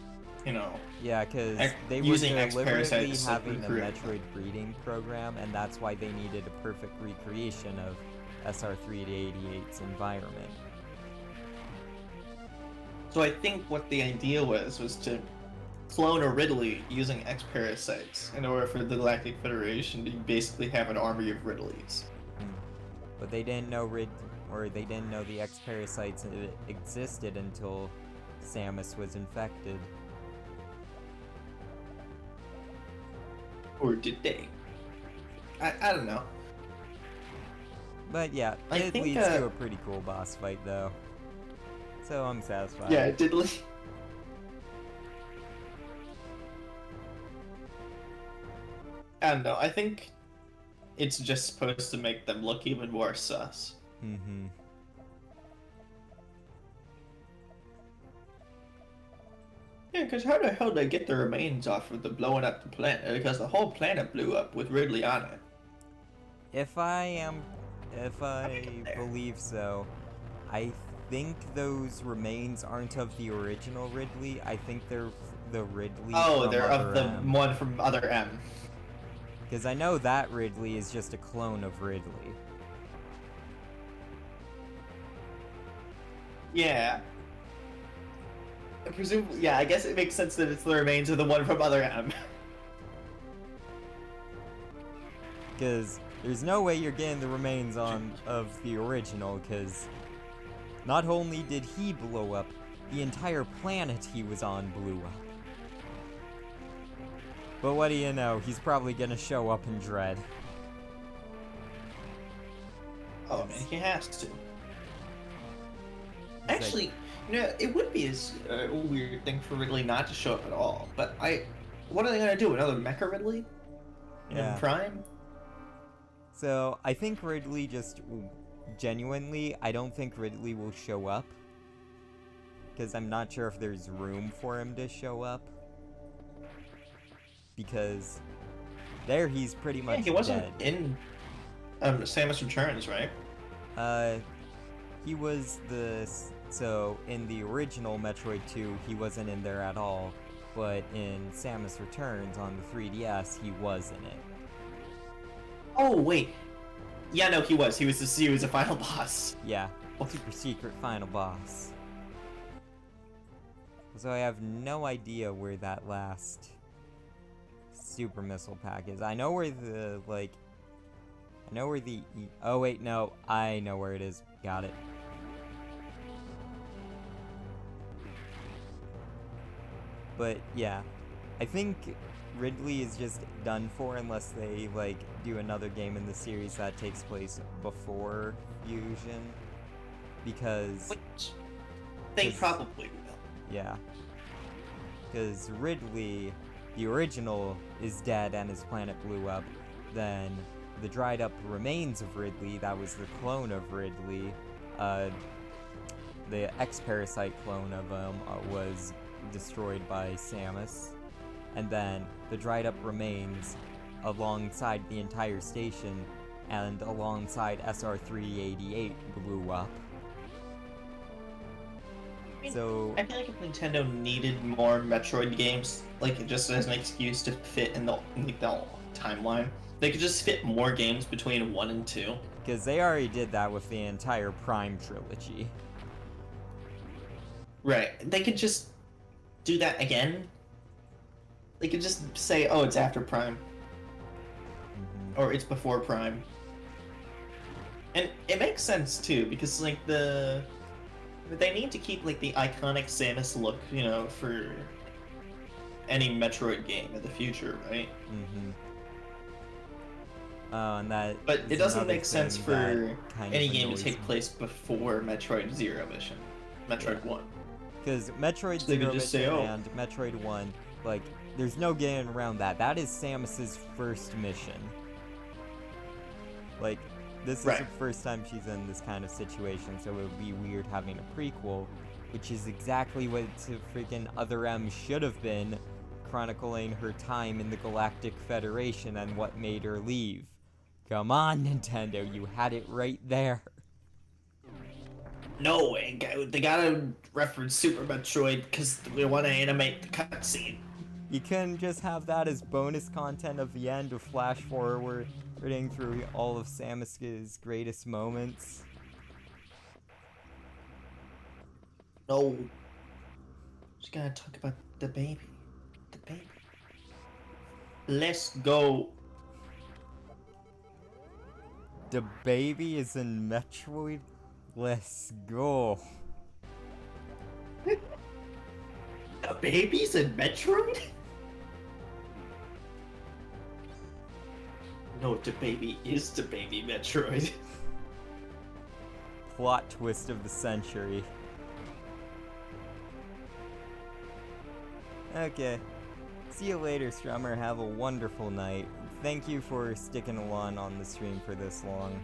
S3: you know.
S2: Yeah, because they were
S3: using
S2: deliberately
S3: X-parasites to
S2: having a
S3: recreate.
S2: Metroid breeding program, and that's why they needed a perfect recreation of SR3-88's environment.
S3: So I think what the idea was to clone a Ridley using X-parasites in order for the Galactic Federation to basically have an army of Ridleys.
S2: But they didn't know they didn't know the X-parasites existed until Samus was infected.
S3: Or did they? I don't know.
S2: But yeah,
S3: I
S2: it
S3: think,
S2: leads to a pretty cool boss fight though. So I'm satisfied.
S3: Yeah, it did lead. I don't know, I think it's just supposed to make them look even more sus.
S2: Mm-hmm.
S3: Yeah, because how the hell did they get the remains off of the blowing up the planet? Because the whole planet blew up with Ridley on it.
S2: If I
S3: there.
S2: believe so, I think those remains aren't of the original Ridley. I think they're the Ridley from
S3: they're
S2: Other
S3: of the
S2: M.
S3: one from Other M.
S2: Because I know that Ridley is just a clone of Ridley.
S3: Yeah. Presumably, yeah, I guess it makes sense that it's the remains of the one from Other M.
S2: Because there's no way you're getting the remains of the original, because not only did he blow up, the entire planet he was on blew up. But what do you know, he's probably gonna show up in Dread.
S3: Oh man, he has to. Actually, it would be a weird thing for Ridley not to show up at all. But what are they gonna do? Another Mecha Ridley?
S2: Yeah.
S3: In Prime?
S2: So, I think Ridley genuinely, I don't think Ridley will show up. Because I'm not sure if there's room for him to show up. Because there he's pretty much
S3: he wasn't
S2: dead.
S3: in Samus Returns, right?
S2: He was so in the original Metroid 2, he wasn't in there at all. But in Samus Returns on the 3DS, he was in it.
S3: Oh wait, yeah, no, he was. He was a final boss.
S2: Yeah, super secret final boss. So I have no idea where that last super missile pack is. I know where the oh wait, no, I know where it is. Got it. But yeah, I think Ridley is just done for unless they do another game in the series that takes place before Fusion, because
S3: Which they probably will.
S2: Yeah, because Ridley, the original, is dead and his planet blew up. Then the dried up remains of Ridley, that was the clone of Ridley, the X-Parasite clone of him, was destroyed by Samus. And then the dried up remains alongside the entire station and alongside SR-388 blew up. So
S3: I feel like if Nintendo needed more Metroid games, just as an excuse to fit in the timeline, they could just fit more games between 1 and 2.
S2: Because they already did that with the entire Prime trilogy.
S3: Right. They could just do that again. They could just say, oh, it's after Prime.
S2: Mm-hmm.
S3: Or it's before Prime. And it makes sense, too, because, they need to keep, the iconic Samus look, for any Metroid game in the future, right?
S2: Mm-hmm. And that.
S3: But it doesn't make sense for any game to
S2: annoys
S3: take
S2: me.
S3: place before Metroid Zero Mission. Metroid 1.
S2: Because Metroid
S3: So they
S2: Zero
S3: could just say,
S2: Mission
S3: oh.
S2: and Metroid 1, there's no getting around that. That is Samus's first mission. This is
S3: Right.
S2: the first time she's in this kind of situation, so it would be weird having a prequel, which is exactly what freaking Other M should have been, chronicling her time in the Galactic Federation and what made her leave. Come on, Nintendo, you had it right there.
S3: No way, they gotta reference Super Metroid because we want to animate the cutscene.
S2: You can just have that as bonus content of the end of flash forwarding through all of Samus's greatest moments.
S3: No. Just gotta talk about the baby. The baby. Let's go.
S2: The baby is in Metroid? Let's go.
S3: The baby's in Metroid? No, the baby is the baby Metroid.
S2: Plot twist of the century. Okay. See you later, Strummer. Have a wonderful night. Thank you for sticking along on the stream for this long.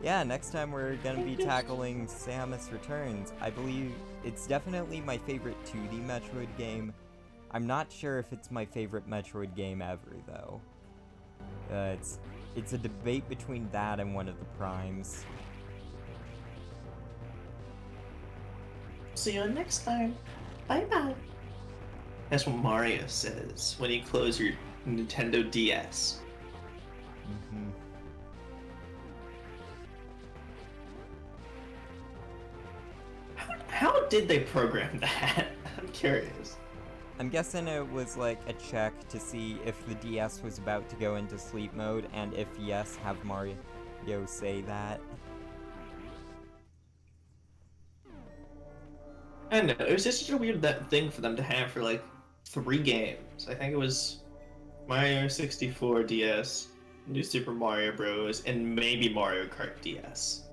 S2: Yeah, next time we're gonna be tackling Samus Returns. I believe it's definitely my favorite 2D Metroid game. I'm not sure if it's my favorite Metroid game ever, though. It's a debate between that and one of the Primes.
S3: see you next time. Bye bye. That's what Mario says when you close your Nintendo DS.
S2: Mm-hmm.
S3: How did they program that? I'm curious.
S2: I'm guessing it was like a check to see if the DS was about to go into sleep mode, and if yes, have Mario say that.
S3: I don't know. It was just such a weird thing for them to have for like 3 games. I think it was Mario 64 DS, New Super Mario Bros, and maybe Mario Kart DS.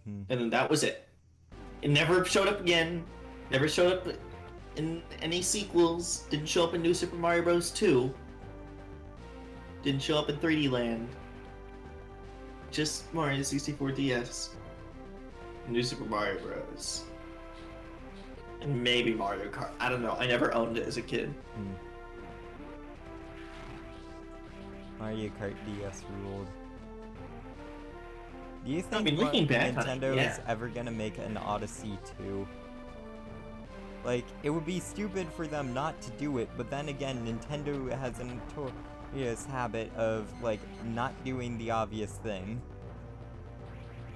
S2: Mm-hmm.
S3: And then that was it. It never showed up again. Never showed up in any sequels. Didn't show up in New Super Mario Bros. 2. Didn't show up in 3D Land. Just Mario 64 DS. New Super Mario Bros. And maybe Mario Kart. I don't know. I never owned it as a kid.
S2: Mario Kart DS ruled. Do you think
S3: I mean, looking back on
S2: Nintendo
S3: it, yeah.
S2: is ever gonna make an Odyssey 2? Like, it would be stupid for them not to do it, but then again, Nintendo has a notorious habit of, like, not doing the obvious thing.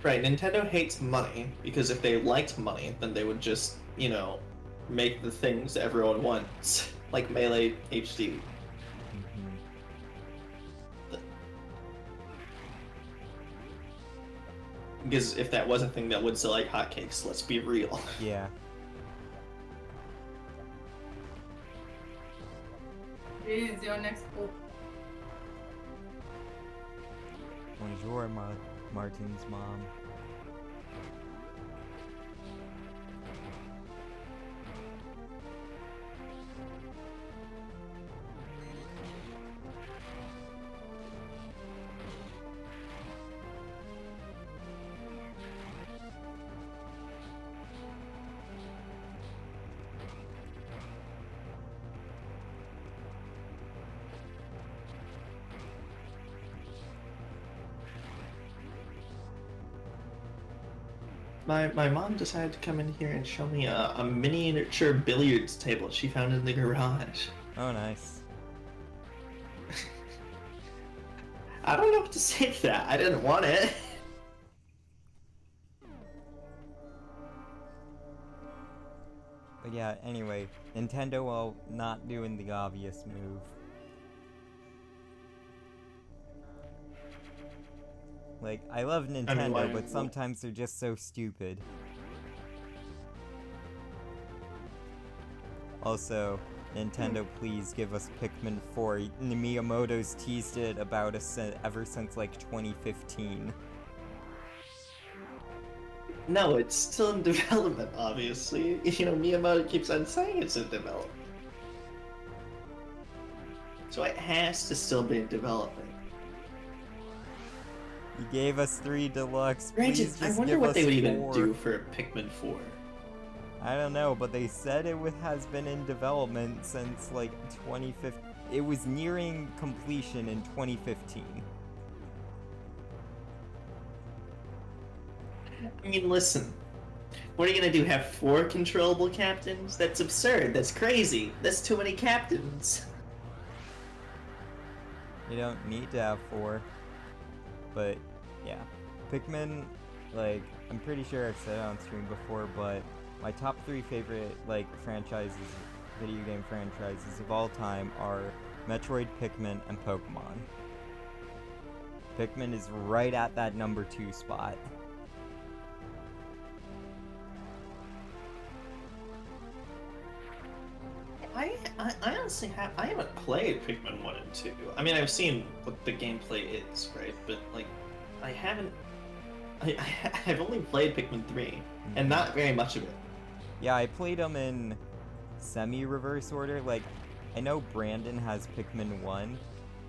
S3: Right, Nintendo hates money, because if they liked money, then they would just, you know, make the things everyone wants. Like Melee HD. Because if that was a thing that would sell like hotcakes, let's be real.
S2: Yeah.
S4: Is your next book?
S2: Bonjour, Martin's mom.
S3: My mom decided to come in here and show me a miniature billiards table she found in the garage.
S2: Oh, nice.
S3: I don't know what to say to that. I didn't want it.
S2: But yeah, anyway, Nintendo while not doing the obvious move. Like, I love Nintendo, but sometimes they're just so stupid. Also, Nintendo, please give us Pikmin 4. Miyamoto's teased it about us ever since, like, 2015.
S3: No, it's still in development, obviously. You know, Miyamoto keeps on saying it's in development. So it has to still be in development.
S2: You gave us 3 Deluxe, please
S3: Granted,
S2: just
S3: I wonder
S2: give
S3: what
S2: us
S3: they would even
S2: 4.
S3: do for Pikmin 4.
S2: I don't know, but they said it has been in development since, like, 2015. It was nearing completion in 2015.
S3: I mean, listen. What are you gonna do, have 4 controllable captains? That's absurd, that's crazy. That's too many captains.
S2: You don't need to have 4. But, yeah. Pikmin, like, I'm pretty sure I've said it on stream before, but my top 3 favorite, like, franchises, video game franchises of all time are Metroid, Pikmin, and Pokemon. Pikmin is right at that number 2 spot.
S3: I honestly I haven't played Pikmin 1 and 2. I mean, I've seen what the gameplay is, right? But, like, I haven't... I've only played Pikmin 3, and not very much of it.
S2: Yeah, I played them in semi-reverse order. Like, I know Brandon has Pikmin 1,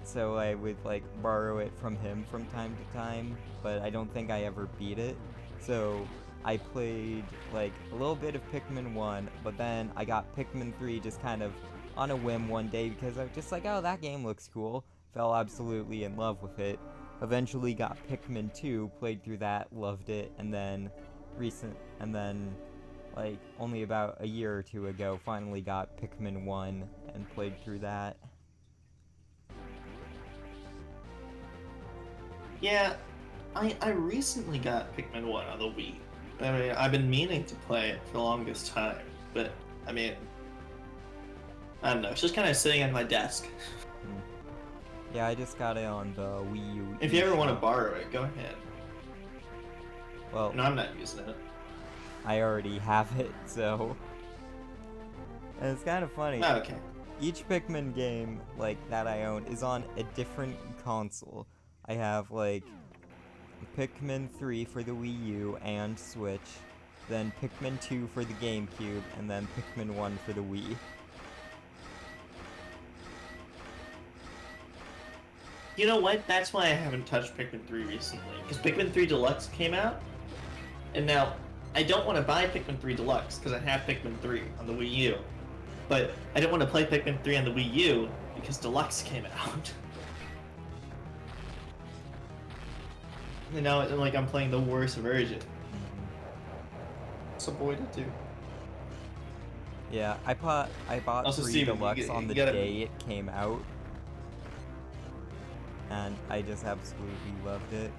S2: so I would, like, borrow it from him from time to time, but I don't think I ever beat it. So I played, like, a little bit of Pikmin 1, but then I got Pikmin 3 just kind of on a whim one day because I was just like, oh, that game looks cool. Fell absolutely in love with it. Eventually got Pikmin 2, played through that, loved it, and then and then like only about a year or two ago finally got Pikmin 1 and played through that.
S3: Yeah, I recently got Pikmin 1 on the Wii. I mean, I've been meaning to play it for the longest time, but I mean, I don't know, it's just kind of sitting on my desk.
S2: Yeah, I just got it on the Wii U.
S3: If you ever want to borrow it, go ahead.
S2: Well,
S3: no, I'm not using it.
S2: I already have it, so... And it's kind of funny.
S3: Oh, okay.
S2: Each Pikmin game, like, that I own is on a different console. I have, like, Pikmin 3 for the Wii U and Switch, then Pikmin 2 for the GameCube, and then Pikmin 1 for the Wii.
S3: You know what? That's why I haven't touched Pikmin 3 recently. Because Pikmin 3 Deluxe came out, and now I don't want to buy Pikmin 3 Deluxe because I have Pikmin 3 on the Wii U. But I don't want to play Pikmin 3 on the Wii U because Deluxe came out. And now it's like I'm playing the worst version. It's a boy to do.
S2: Yeah, I bought
S3: Also,
S2: 3
S3: Steven,
S2: Deluxe on the
S3: gotta-
S2: day it came out. And I just absolutely loved it.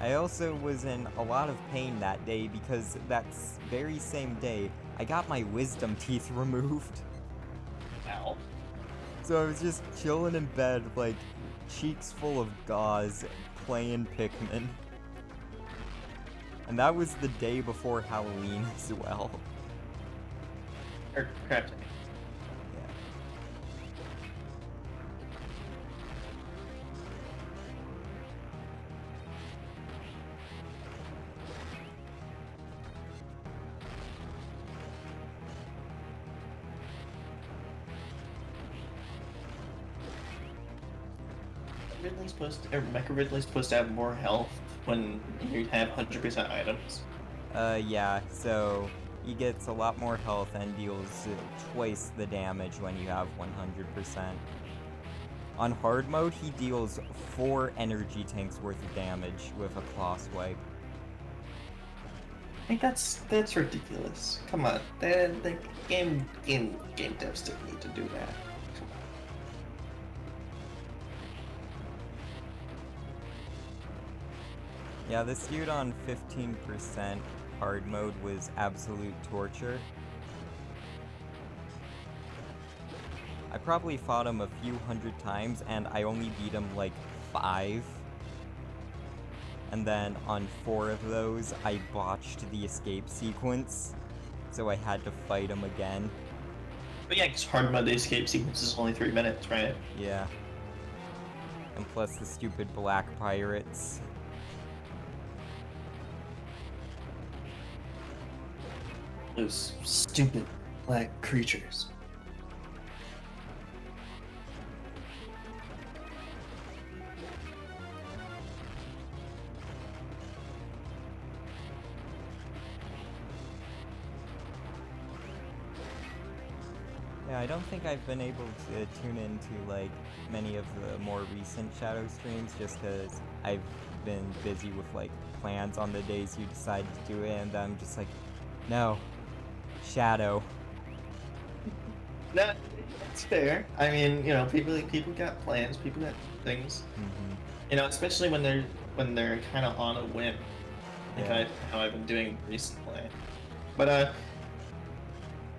S2: I also was in a lot of pain that day because that very same day, I got my wisdom teeth removed.
S3: Ow.
S2: So I was just chilling in bed, like, cheeks full of gauze, playing Pikmin. And that was the day before Halloween as well.
S3: Or crap.
S2: Yeah.
S3: Mecha Ridley's supposed to have more health when you have 100% items.
S2: Yeah, so he gets a lot more health and deals twice the damage when you have 100%. On hard mode, he deals 4 energy tanks worth of damage with a claw swipe.
S3: I think that's ridiculous. Come on, the game devs didn't need to do that. Come on.
S2: Yeah, this dude on 15% hard mode was absolute torture. I probably fought him a few hundred times and I only beat him like 5. And then on 4 of those, I botched the escape sequence, so I had to fight him again.
S3: But yeah, because hard mode escape sequence is only 3 minutes, right?
S2: Yeah. And plus the stupid black pirates.
S3: Those stupid black creatures.
S2: Yeah, I don't think I've been able to tune into, like, many of the more recent Shadow streams just because I've been busy with, like, plans on the days you decide to do it, and I'm just like, no, Shadow.
S3: No, that's fair. I mean, you know, people got plans, people got things.
S2: Mm-hmm.
S3: You know, especially when they're kind of on a whim, like
S2: Yeah.
S3: how I've been doing recently. But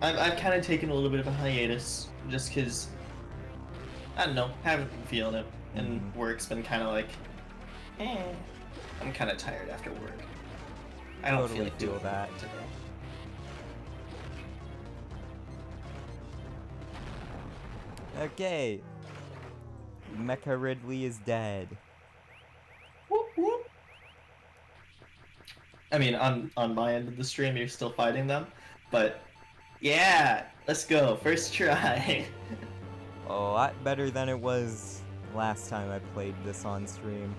S3: I've kind of taken a little bit of a hiatus just because I don't know, haven't been feeling it, and
S2: Mhm.
S3: work's been kind of like, I'm kind of tired after work. I don't
S2: Totally
S3: feel
S2: feel
S3: like doing
S2: that.
S3: it today.
S2: Okay. Mecha Ridley is dead.
S3: Whoop, whoop. I mean, on my end of the stream, you're still fighting them, but yeah, let's go. First try.
S2: A lot better than it was last time I played this on stream.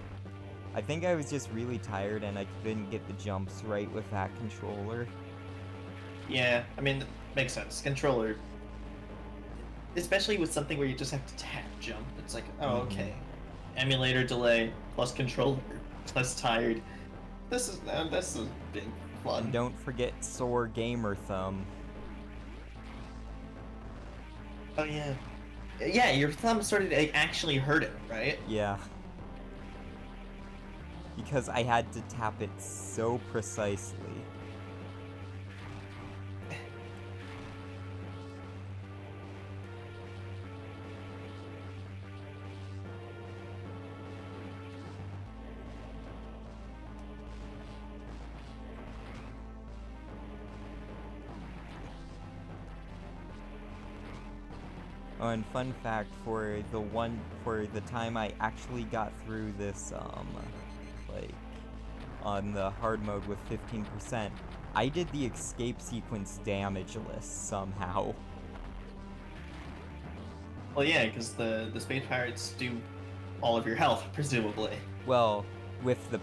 S2: I think I was just really tired and I couldn't get the jumps right with that controller.
S3: Yeah, I mean, that makes sense. Controller, especially with something where you just have to tap jump. It's like, oh,
S2: Mhm.
S3: okay. Emulator delay plus controller plus tired. This is big fun.
S2: And don't forget sore gamer thumb.
S3: Oh yeah. Yeah, your thumb started to actually hurt it, right?
S2: Yeah. Because I had to tap it so precisely. Oh, and fun fact, for the time I actually got through this, like, on the hard mode with 15%, I did the escape sequence damageless somehow.
S3: Well, yeah, because the space pirates do all of your health, presumably.
S2: Well, with the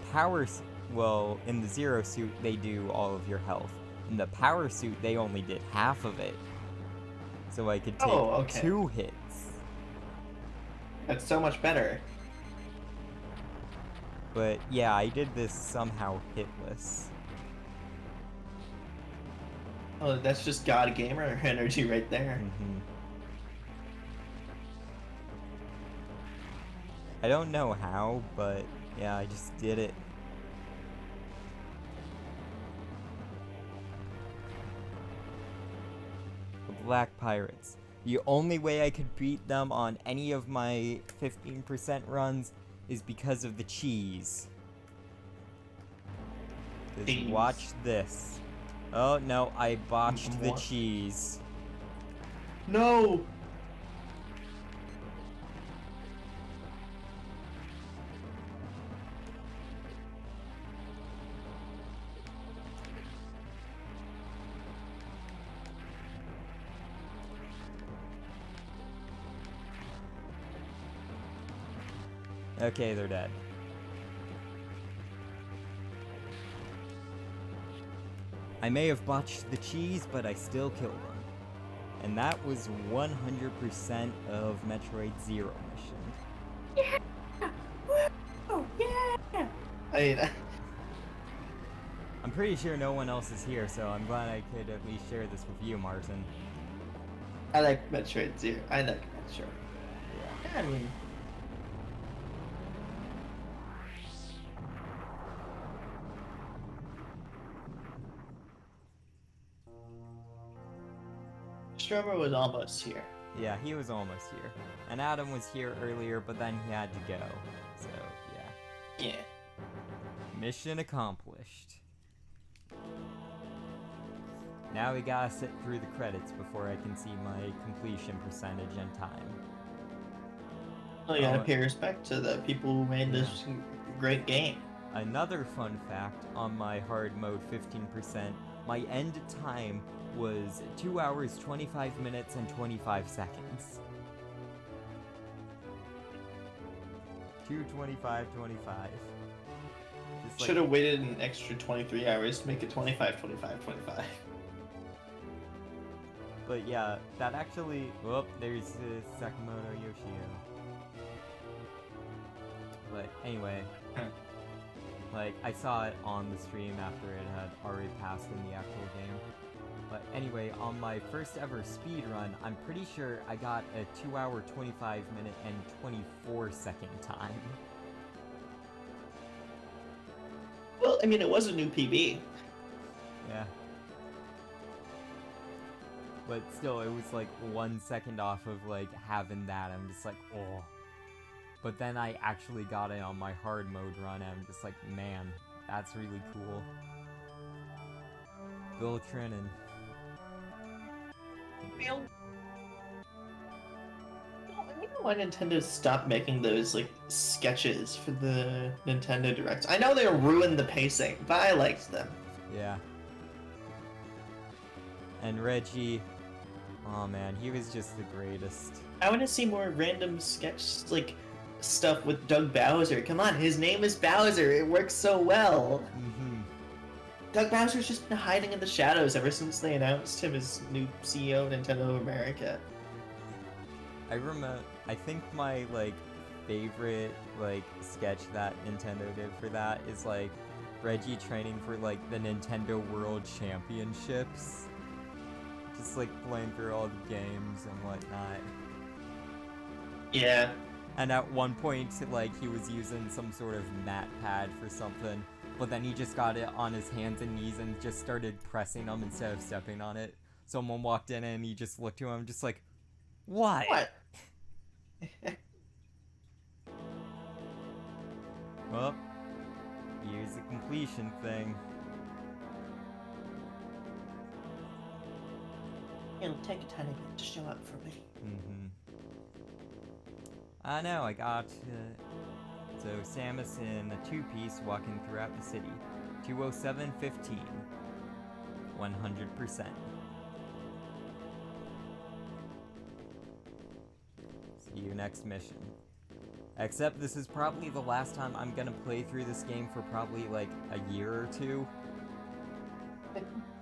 S2: well, in the Zero suit, they do all of your health. In the power suit, they only did half of it. So I could take 2 hits.
S3: That's so much better.
S2: But yeah, I did this somehow hitless.
S3: Oh, that's just God gamer energy right there.
S2: Mm-hmm. I don't know how, but yeah, I just did it. The Black Pirates. The only way I could beat them on any of my 15% runs is because of the cheese. Just watch this. Oh no, I botched the cheese.
S3: No!
S2: Okay, they're dead. I may have botched the cheese, but I still killed them. And that was 100% of Metroid Zero mission.
S4: Yeah! Woo! Yeah!
S2: I'm pretty sure no one else is here, so I'm glad I could at least share this with you, Martin.
S3: I like Metroid Zero. I like Metroid. Yeah, I mean... Stromer was almost here.
S2: Yeah, he was almost here. And Adam was here earlier, but then he had to go. So, yeah.
S3: Yeah.
S2: Mission accomplished. Now we gotta sit through the credits before I can see my completion percentage and time.
S3: Well, you gotta pay respect to the people who made this great game.
S2: Another fun fact on my hard mode 15%, my end time was 2 hours, 25 minutes, and 25 seconds. 2:25:25.
S3: Should have waited an extra 23 hours to make it 25:25:25.
S2: But yeah, that actually... Whoop, there's Sakamoto Yoshio. But anyway, like, I saw it on the stream after it had already passed in the actual game. But anyway, on my first ever speed run, I'm pretty sure I got a 2 hour, 25 minute, and 24 second time.
S3: Well, I mean, it was a new PB.
S2: Yeah. But still, it was like 1 second off of like having that. I'm just like, oh. But then I actually got it on my hard mode run, and I'm just like, man, that's really cool. Bill Trinan.
S3: Bill. You know why Nintendo stopped making those like sketches for the Nintendo Direct? I know they ruined the pacing, but I liked them.
S2: Yeah. And Reggie, oh man, he was just the greatest.
S3: I want to see more random sketch like stuff with Doug Bowser. Come on, his name is Bowser. It works so well.
S2: Mm-hmm.
S3: Doug Bowser's just been hiding in the shadows ever since they announced him as new CEO of Nintendo of America.
S2: I think my like favorite like sketch that Nintendo did for that is like Reggie training for, like, the Nintendo World Championships. Just, like, playing through all the games and whatnot.
S3: Yeah.
S2: And at one point, like, he was using some sort of mat pad for something, but then he just got it on his hands and knees and just started pressing them instead of stepping on it. Someone walked in and he just looked to him just like, what?
S3: What?
S2: Well, here's the completion thing.
S3: It'll take a tiny bit to show up for me.
S2: I know, I got, so Samus in a two-piece walking throughout the city. 207:15. 100%. See you next mission. Except this is probably the last time I'm gonna play through this game for probably like a year or two.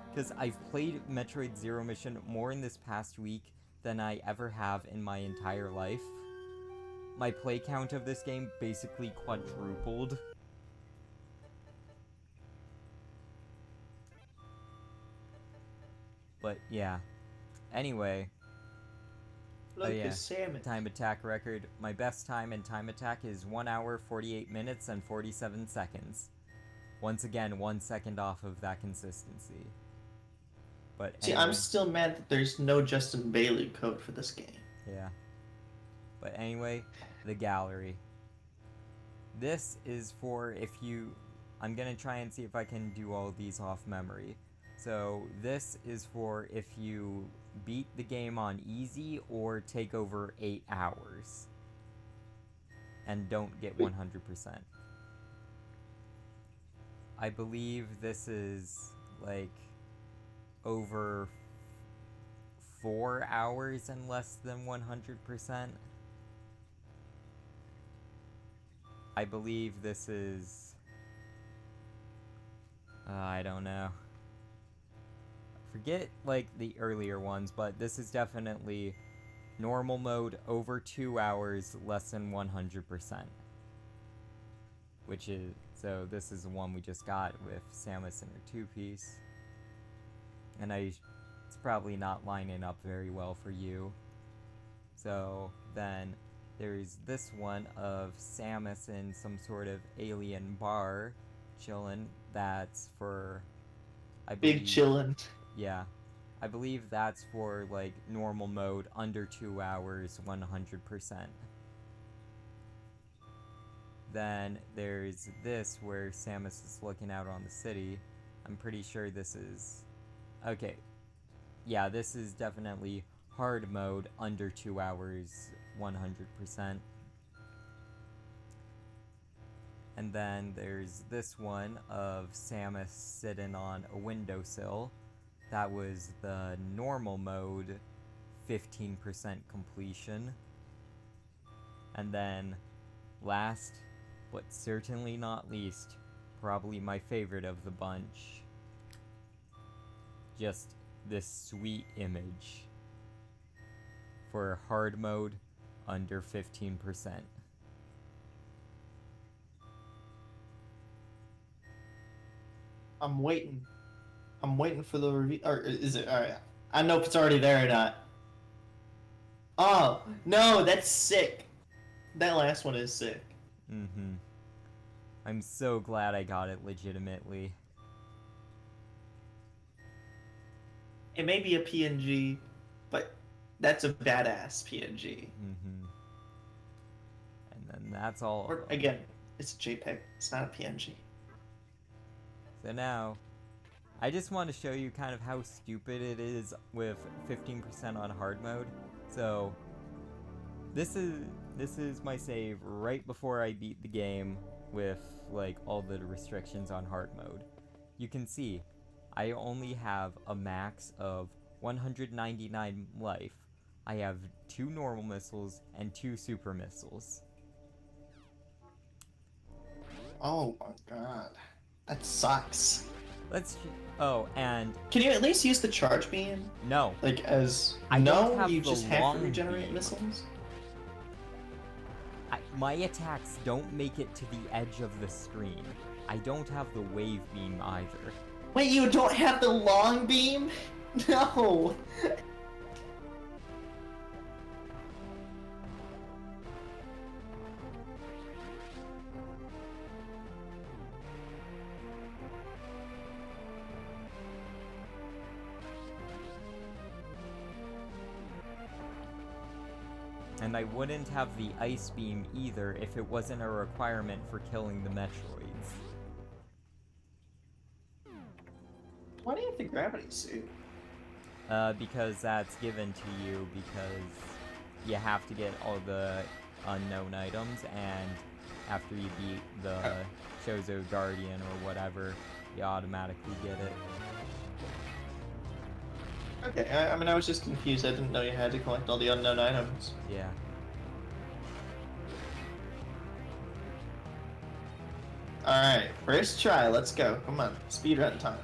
S2: Because I've played Metroid Zero Mission more in this past week than I ever have in my entire life. My play count of this game basically quadrupled. But yeah. Anyway.
S3: Look,
S2: yeah.
S3: it's Samus.
S2: Time attack record. My best time in time attack is 1 hour, 48 minutes, and 47 seconds. Once again, 1 second off of that consistency. But
S3: See,
S2: anyway,
S3: I'm still mad that there's no Justin Bailey code for this game.
S2: yeah. But anyway, the gallery. This is for if you... I'm gonna try and see if I can do all of these off memory. So this is for if you beat the game on easy or take over 8 hours. And don't get 100%. I believe this is like over 4 hours and less than 100%. I believe this is... I don't know. Forget, like, the earlier ones, but this is definitely normal mode over 2 hours, less than 100%. Which is... So, this is the one we just got with Samus in her two-piece. And it's probably not lining up very well for you. So, then... There's this one of Samus in some sort of alien bar, chillin'. That's for, I believe,
S3: Big chillin'.
S2: Yeah, I believe that's for like normal mode, under 2 hours, 100%. Then there's this where Samus is looking out on the city. I'm pretty sure this is, okay, yeah, this is definitely hard mode, under 2 hours, 100%. And then there's this one of Samus sitting on a windowsill. That was the normal mode, 15% completion. And then last, but certainly not least, probably my favorite of the bunch, just this sweet image for hard mode, under 15%.
S3: I'm waiting. I'm waiting for the review. Or is it? Alright. I don't know if it's already there or not. Oh, no, that's sick. That last one is sick.
S2: Mm-hmm. I'm so glad I got it legitimately.
S3: It may be a PNG, but that's a badass PNG.
S2: Mm-hmm. And then that's all.
S3: Or, again, it's a JPEG. It's not a PNG.
S2: So now, I just want to show you kind of how stupid it is with 15% on hard mode. So, this is my save right before I beat the game with like all the restrictions on hard mode. You can see, I only have a max of 199 life. I have 2 normal missiles and 2 super missiles.
S3: Oh my god. That sucks.
S2: Oh, and
S3: Can you at least use the charge beam?
S2: no,
S3: Like, as...
S2: I don't have
S3: you
S2: the
S3: just have
S2: long
S3: to regenerate
S2: beam.
S3: missiles?
S2: my attacks don't make it to the edge of the screen. I don't have the wave beam either.
S3: Wait, you don't have the long beam? No!
S2: And I wouldn't have the ice beam either if it wasn't a requirement for killing the Metroids.
S3: Why do you have the gravity suit?
S2: Because that's given to you because you have to get all the unknown items, and after you beat the Chozo Guardian or whatever, you automatically get it.
S3: Okay, I mean, I was just confused. I didn't know you had to collect all the unknown items.
S2: Yeah.
S3: Alright, first try, let's go. Come on, speedrun time.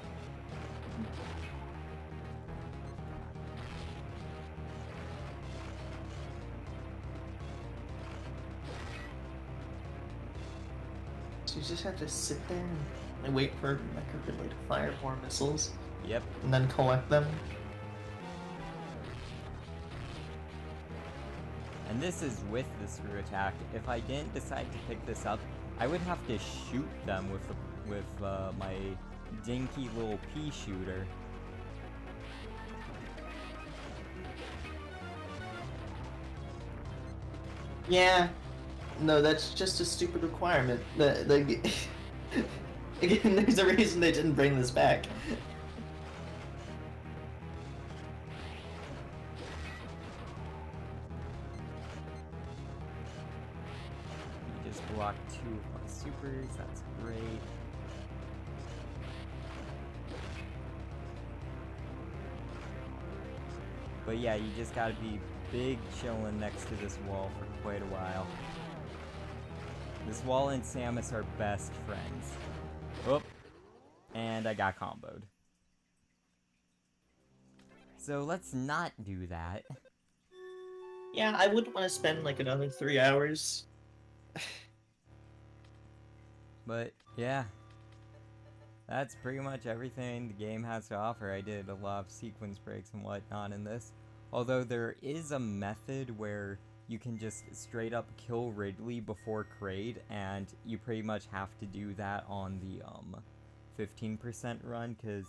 S3: So you just have to sit there and wait for Mecha Ridley to fire more missiles,
S2: Yep.
S3: and then collect them.
S2: And this is with the screw attack. If I didn't decide to pick this up, I would have to shoot them with my dinky little pea shooter.
S3: Yeah. No, that's just a stupid requirement. Again, there's a reason they didn't bring this back.
S2: You just blocked 2 of my supers, that's great. But yeah, you just gotta be big chillin' next to this wall for quite a while. This wall and Samus are best friends. Oop. And I got comboed. So let's not do that.
S3: Yeah, I wouldn't want to spend like another 3 hours.
S2: But yeah. That's pretty much everything the game has to offer. I did a lot of sequence breaks and whatnot in this. Although there is a method where you can just straight up kill Ridley before Kraid, and you pretty much have to do that on the 15% run, because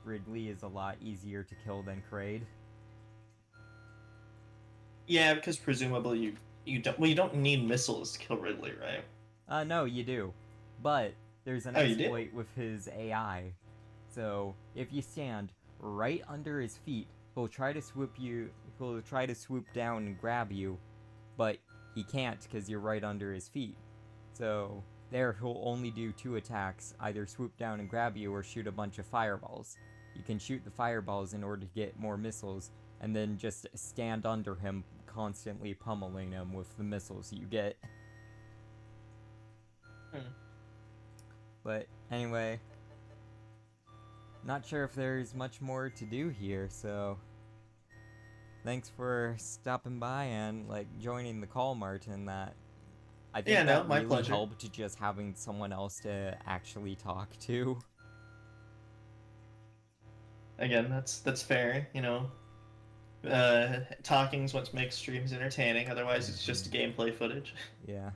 S2: Ridley is a lot easier to kill than Kraid.
S3: Yeah, because presumably you don't need missiles to kill Ridley, right?
S2: No, you do. But there's an
S3: Oh, you do?
S2: exploit with his AI. So if you stand right under his feet, he'll try to swoop down and grab you, but he can't because you're right under his feet. So there he'll only do 2 attacks, either swoop down and grab you or shoot a bunch of fireballs. You can shoot the fireballs in order to get more missiles, and then just stand under him, constantly pummeling him with the missiles you get. But anyway, not sure if there's much more to do here, so thanks for stopping by and like joining the call, Martin. That I think that
S3: my
S2: really
S3: pleasure.
S2: helped, just having someone else to actually talk to.
S3: Again, that's fair, you know. Talking's what makes streams entertaining, otherwise it's just gameplay footage.
S2: Yeah.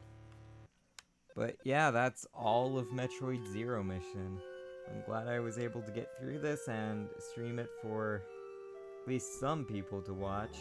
S2: But yeah, that's all of Metroid Zero Mission. I'm glad I was able to get through this and stream it for at least some people to watch.